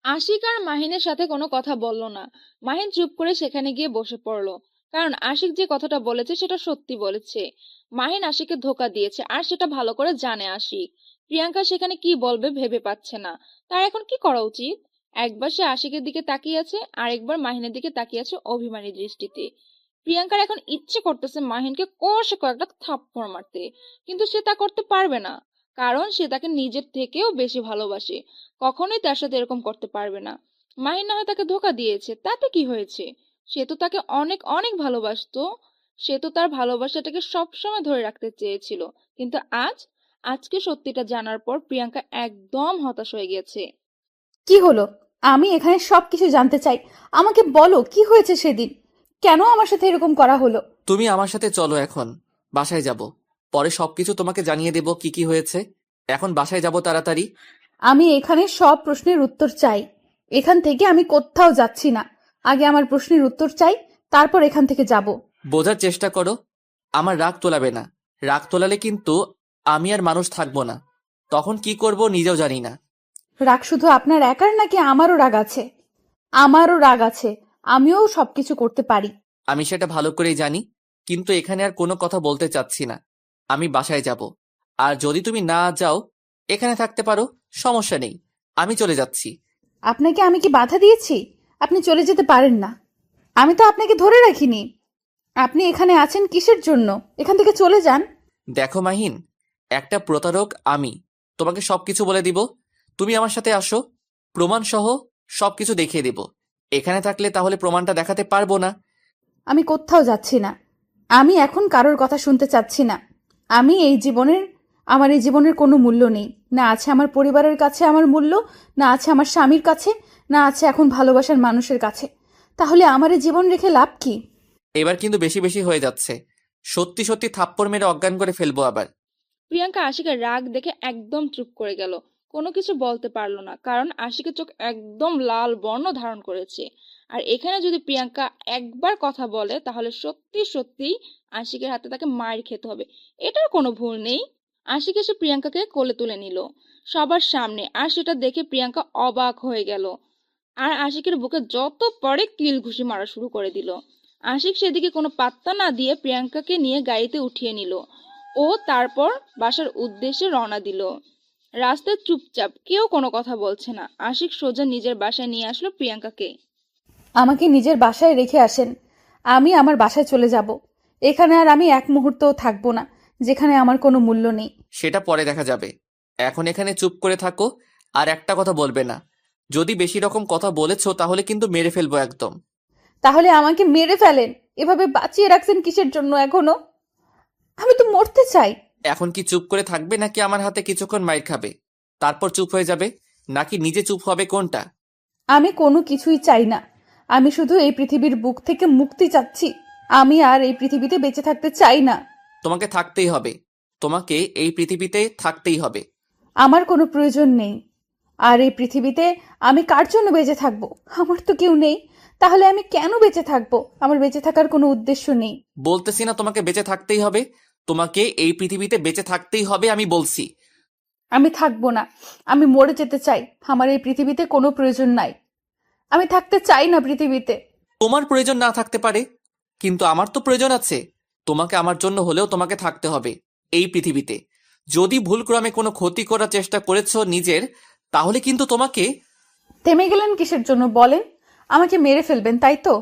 আশিক আর মাহিনের সাথে কোনো কথা বলল না। মাহিন চুপ করে সেখানে গিয়ে বসে পড়লো, কারণ আশিক যে কথাটা বলেছে সেটা সত্যি বলেছে। মাহিন আশিককে ধোকা দিয়েছে, আর সেটা ভালো করে জানে আশিক। প্রিয়াঙ্কা সেখানে কি বলবে ভেবে পাচ্ছে না। তার এখন কি করা উচিত? একবার সে আশিকের দিকে তাকিয়ে আছে, আর একবার মাহিনের দিকে তাকিয়ে আছে অভিমানী দৃষ্টিতে। প্রিয়াঙ্কার এখন ইচ্ছে করতেছে মাহিনকে কষে কয়েকটা থাপ্পড় মারতে, কিন্তু সে তা করতে পারবে না, কারণ সে তাকে নিজের থেকেও বেশি ভালোবাসে। কখনোই তার সাথে এরকম করতে পারবে না। মাহিন না হয় তাকে ধোকা দিয়েছে, তাতে কি হয়েছে? সে তো তাকে অনেক অনেক ভালোবাসতো। সে তো তার ভালোবাসাটাকে সবসময় ধরে রাখতে চেয়েছিল, কিন্তু আজকে সত্যিটা জানার পর প্রিয়াঙ্কা একদম হতাশ হয়ে গেছে। কি হলো? আমি এখানে সবকিছু জানতে চাই। আমাকে বলো, কি হয়েছে সেদিন? কেন আমার সাথে এরকম করা হলো? তুমি আমার সাথে চলো, এখন বাসায় যাব, পরে সবকিছু তোমাকে জানিয়ে দেব কি কি হয়েছে। এখন বাসায় যাব তাড়াতাড়ি। আমি এখানে সব প্রশ্নের উত্তর চাই। এখান থেকে আমি কোথাও যাচ্ছি না। আগে আমার প্রশ্নের উত্তর চাই, তারপর এখান থেকে যাব। বোঝার চেষ্টা করো, আমার রাগ তোলাবে না। রাগ তোলালে কিন্তু আমি আর মানুষ থাকবো না, তখন কি করব নিজেও জানি না। রাগ শুধু আপনার একার, নাকি আমারও রাগ আছে? আমারও রাগ আছে, আমিও সবকিছু করতে পারি। আমি সেটা ভালো করেই জানি, কিন্তু এখানে আর কোনো কথা বলতে চাচ্ছি না। আমি বাসায় যাব, আর যদি তুমি না যাও, এখানে থাকতে পারো, সমস্যা নেই, আমি চলে যাচ্ছি। আপনাকে আমি কি বাধা দিয়েছি? আপনি চলে যেতে পারেন না। আমি তো আপনাকে ধরে রাখিনি। আপনি এখানে আছেন কিসের জন্য? এখান থেকে চলে যান। দেখো মাহিন, একটা প্রতারক আমি, তোমাকে সবকিছু বলে দিব। তুমি আমার সাথে আসো, প্রমাণ সহ সবকিছু দেখিয়ে দিব। এখানে থাকলে তাহলে প্রমাণটা দেখাতে পারবো না। আমি কোথাও যাচ্ছি না। আমি এখন কারোর কথা শুনতে চাচ্ছি না। আমার এই জীবনের কোনো মূল্য নেই। না আছে আমার পরিবারের কাছে আমার মূল্য, না আছে আমার স্বামীর কাছে, না আছে এখন ভালোবাসার মানুষের কাছে। তাহলে আমার এই জীবন রেখে লাভ কি? এবার কিন্তু বেশি বেশি হয়ে যাচ্ছে। সত্যি সত্যি থাপ্পড় মেরে অজ্ঞান করে ফেলবো আবার। প্রিয়াঙ্কা আশিকের রাগ দেখে একদম চুপ করে গেল, কোনো কিছু বলতে পারলো না, কারণ আশিকের চোখ একদম লাল বর্ণ ধারণ করেছে। আর এখানে যদি প্রিয়াঙ্কা একবার কথা বলে, তাহলে সত্যি সত্যি আশিকের হাতে তাকে মার খেতে হবে। এটার কোনো ভুল নেই। আশিক এসে প্রিয়াঙ্কাকে কোলে তুলে নিল সবার সামনে, আর সেটা দেখে প্রিয়াঙ্কা অবাক হয়ে গেল, আর আশিকের বুকে যত পরে কিল ঘুষি মারা শুরু করে দিল। আশিক সেদিকে কোনো পাত্তা না দিয়ে প্রিয়াঙ্কাকে নিয়ে গাড়িতে উঠিয়ে নিল ও তারপর বাসার উদ্দেশ্যে রওনা দিল। রাস্তায় চুপচাপ, কেউ কোনো কথা বলছে না। আশিক সোজা নিজের বাসায় নিয়ে আসলো প্রিয়াঙ্কাকে। আমাকে নিজের বাসায় রেখে আসেন। আমি আমার বাসায় চলে যাব। এখানে আর আমি এক মুহূর্তও থাকবো না, যেখানে আমার কোনো মূল্য নেই। সেটা পরে দেখা যাবে, এখন এখানে চুপ করে থাকো, আর একটা কথা বলবে না। যদি বেশি রকম কথা বলেছো তাহলে কিন্তু মেরে ফেলবো একদম। তাহলে আমাকে মেরে ফেলেন। এভাবে বাঁচিয়ে রাখছেন কিসের জন্য এখনো? আমি তো মরতে চাই। এখন কি চুপ করে থাকবে, নাকি আমার হাতে কিছুক্ষণ মাইর খাবে তারপর চুপ হয়ে যাবে, নাকি নিজে চুপ হবে, কোনটা? আমি কোনো কিছুই চাই না। আমি শুধু এই পৃথিবীর বুক থেকে মুক্তি চাচ্ছি। আমি আর এই পৃথিবীতে বেঁচে থাকতে চাই না। তোমাকে থাকতেই হবে, তোমাকে এই পৃথিবীতে থাকতেই হবে। আমার কোনো প্রয়োজন নেই। আর এই পৃথিবীতে আমি কার জন্য বেঁচে থাকবো? আমার তো কেউ নেই। তাহলে আমি কেন বেঁচে থাকবো? আমার বেঁচে থাকার কোনো উদ্দেশ্য নেই। বলতেছি না তোমাকে বেঁচে থাকতেই হবে? তোমাকে এই পৃথিবীতে বেঁচে থাকতেই হবে, আমি বলছি। আমি থাকবো না। আমি মরে যেতে চাই। আমার এই পৃথিবীতে কোনো প্রয়োজন নাই। আমি থাকতে চাই না পৃথিবীতে। তোমার প্রয়োজন না থাকতে পারে, কিন্তু আমার তো প্রয়োজন আছে। তোমাকে আমার জন্য হলেও তোমাকে থাকতে হবে এই পৃথিবীতে। যদি ভুলক্রমে কোনো ক্ষতি করার চেষ্টা করেছো নিজের, তাহলে কিন্তু তোমাকে। থেমে গেলেন কিসের জন্য বলেন? আমাকে মেরে ফেলবেন, তাই তো?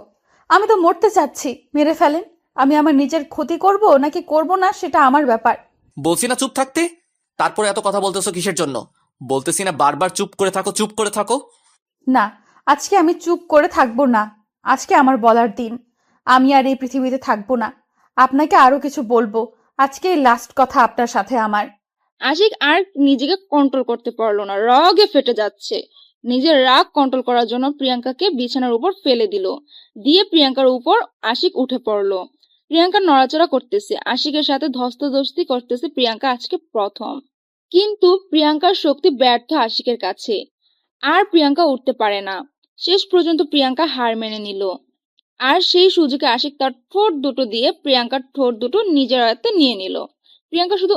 আমি তো মরতে চাচ্ছি। মেরে ফেলেন। আমি আমার নিজের ক্ষতি করব নাকি করব না সেটা আমার ব্যাপার। বলছি না চুপ থাকতে, তারপরে এত কথা বলতেছো কিসের জন্য? বলতেছি না বারবার চুপ করে থাকো, চুপ করে থাকো। না, আজকে আমি চুপ করে থাকবো না। আজকে আমার বলার দিন। আমি আর এই পৃথিবীতে থাকবো না। আপনাকে আরো কিছু বলবো। আজকে লাস্ট কথা আপনার সাথে আমার। আশিক আর নিজেকে কন্ট্রোল করতে পারলো না, রাগে ফেটে যাচ্ছে। নিজের রাগ কন্ট্রোল করার জন্য প্রিয়াঙ্কাকে বিছানার উপর ফেলে দিল, দিয়ে প্রিয়াঙ্কার উপর আশিক উঠে পড়লো। প্রিয়াঙ্কা নড়াচড়া করতেছে, আশিকের সাথে ধস্তাধস্তি করতেছে প্রিয়াঙ্কা আজকে প্রথম। কিন্তু প্রিয়াঙ্কার শক্তি ব্যর্থ আশিকের কাছে। আর প্রিয়াঙ্কা উঠতে পারে না। শেষ পর্যন্ত প্রিয়াঙ্কা হার মেনে নিল। আর সেই সুযোগে আশিক তার ঠোঁট দুটো দিয়ে প্রিয়াঙ্কার ঠোঁট দুটো নিজের আয়ত্তে নিয়ে নিল। প্রিয়াঙ্কা শুধু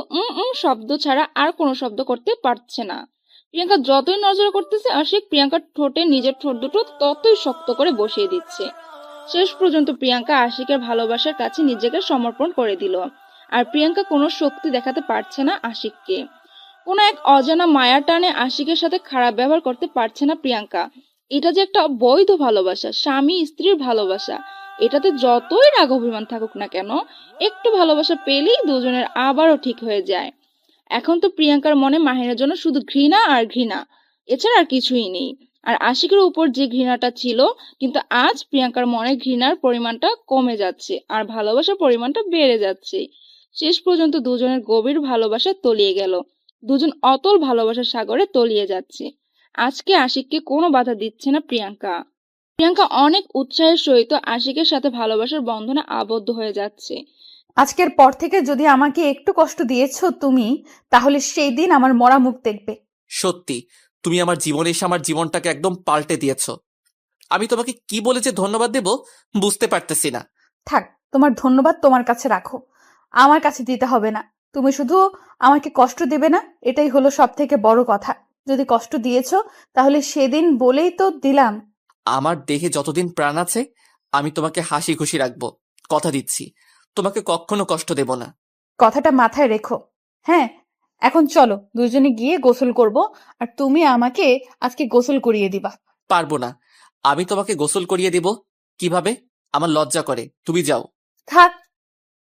শব্দ ছাড়া আর কোনো শব্দ করতে পারছে না। প্রিয়াঙ্কা যতই নজর করতেছে আশিক প্রিয়াঙ্কার ঠোঁটে নিজের ঠোঁট দুটো ততই শক্ত করে বসিয়ে দিচ্ছে। শেষ পর্যন্ত প্রিয়াঙ্কা আশিকের ভালোবাসার কাছে নিজেকে সমর্পণ করে দিল। আর প্রিয়াঙ্কা কোনো শক্তি দেখাতে পারছে না আশিককে। কোনো এক অজানা মায়ার টানে আশিকের সাথে খারাপ ব্যবহার করতে পারছে না প্রিয়াঙ্কা। এটা যে একটা বৈধ ভালোবাসা, স্বামী স্ত্রীর ভালোবাসা, এটাতে যতই রাগ অভিমান থাকুক না কেন, একটু ভালোবাসা পেলেই দুজনের আবারও ঠিক হয়ে যায়। এখন তো প্রিয়াঙ্কার মনে মাহিনের জন্য শুধু ঘৃণা আর ঘৃণা, এছাড়া আর কিছুই নেই। আর আশিকের উপর যে ঘৃণাটা ছিল, কিন্তু আজ প্রিয়াঙ্কার মনে ঘৃণার পরিমাণটা কমে যাচ্ছে আর ভালোবাসার পরিমাণটা বেড়ে যাচ্ছে। শেষ পর্যন্ত দুজনের গভীর ভালোবাসা তলিয়ে গেল। দুজন অতল ভালোবাসার সাগরে তলিয়ে যাচ্ছে। আজকে আশিককে কোনো বাধা দিচ্ছে না প্রিয়াঙ্কা। প্রিয়াঙ্কা অনেক উৎসাহের সহিত আশিকের সাথে ভালোবাসার বন্ধনে আবদ্ধ হয়ে যাচ্ছে। আজকের পর থেকে যদি আমাকে একটু কষ্ট দিয়েছো তুমি, তাহলে সেই দিন আমার মরা মুখ দেখবে। সত্যি তুমি আমার জীবনে এসে আমার জীবনটাকে একদম পাল্টে দিয়েছো। আমি তোমাকে কি বলে যে ধন্যবাদ দেব বুঝতে পারতেছি না। থাক, তোমার ধন্যবাদ তোমার কাছে রাখো, আমার কাছে দিতে হবে না। তুমি শুধু আমাকে কষ্ট দেবে না, এটাই হলো সব থেকে বড় কথা। যদি কষ্ট দিয়েছো তাহলে সেদিন বলেই তো দিলাম। আমার দেহে যতদিন প্রাণ আছে আমি তোমাকে হাসি খুশি রাখবো, কথা দিচ্ছি। তোমাকে কখনো কষ্ট দেব না। কথাটা মাথায় রেখো। হ্যাঁ, এখন চলো দুজনে গিয়ে গোসল করব, আর তুমি আমাকে আজকে গোসল করিয়ে দিবা। পারবো না। আমি তোমাকে গোসল করিয়ে দেব কিভাবে? আমার লজ্জা করে, তুমি যাও। থাক,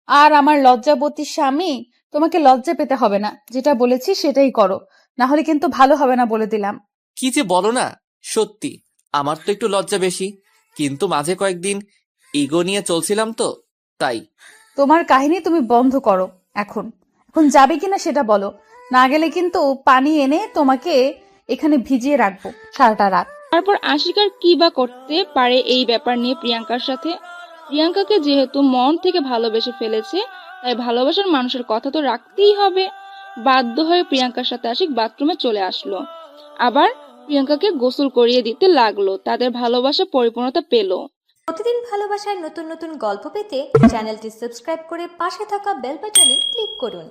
আর আমার লজ্জাবতী স্বামী, তোমাকে লজ্জা পেতে হবে না। যেটা বলেছি সেটাই করো, না হলে কিন্তু ভালো হবে না বলে দিলাম। কি যে বলো না, সত্যি আমার তো একটু লজ্জা বেশি, কিন্তু মাঝে কয়েকদিন ইগো নিয়ে চলছিলাম তো, তাই। তোমার কাহিনী তুমি বন্ধ করো। এখন এখন যাবে কিনা সেটা বলো, না গেলে কিন্তু পানি এনে তোমাকে এখানে ভিজিয়ে রাখবো সারাটা রাত। তারপর আশিক আর কি বা করতে পারে এই ব্যাপার নিয়ে প্রিয়াঙ্কার সাথে। প্রিয়াঙ্কাকে যেহেতু মন থেকে ভালোবেসে ফেলেছে, তাই ভালোবাসার মানুষের কথা তো রাখতেই হবে। বাধ্য হয়ে প্রিয়াঙ্কার সাথে আশিক বাথরুমে চলে আসলো। আবার প্রিয়াঙ্কাকে গোসল করিয়ে দিতে লাগলো। তাদের ভালোবাসা পরিপূর্ণতা পেল। প্রতিদিন ভালোবাসার নতুন নতুন গল্প পেতে চ্যানেলটি সাবস্ক্রাইব করে পাশে থাকা বেল বাটনে ক্লিক করুন।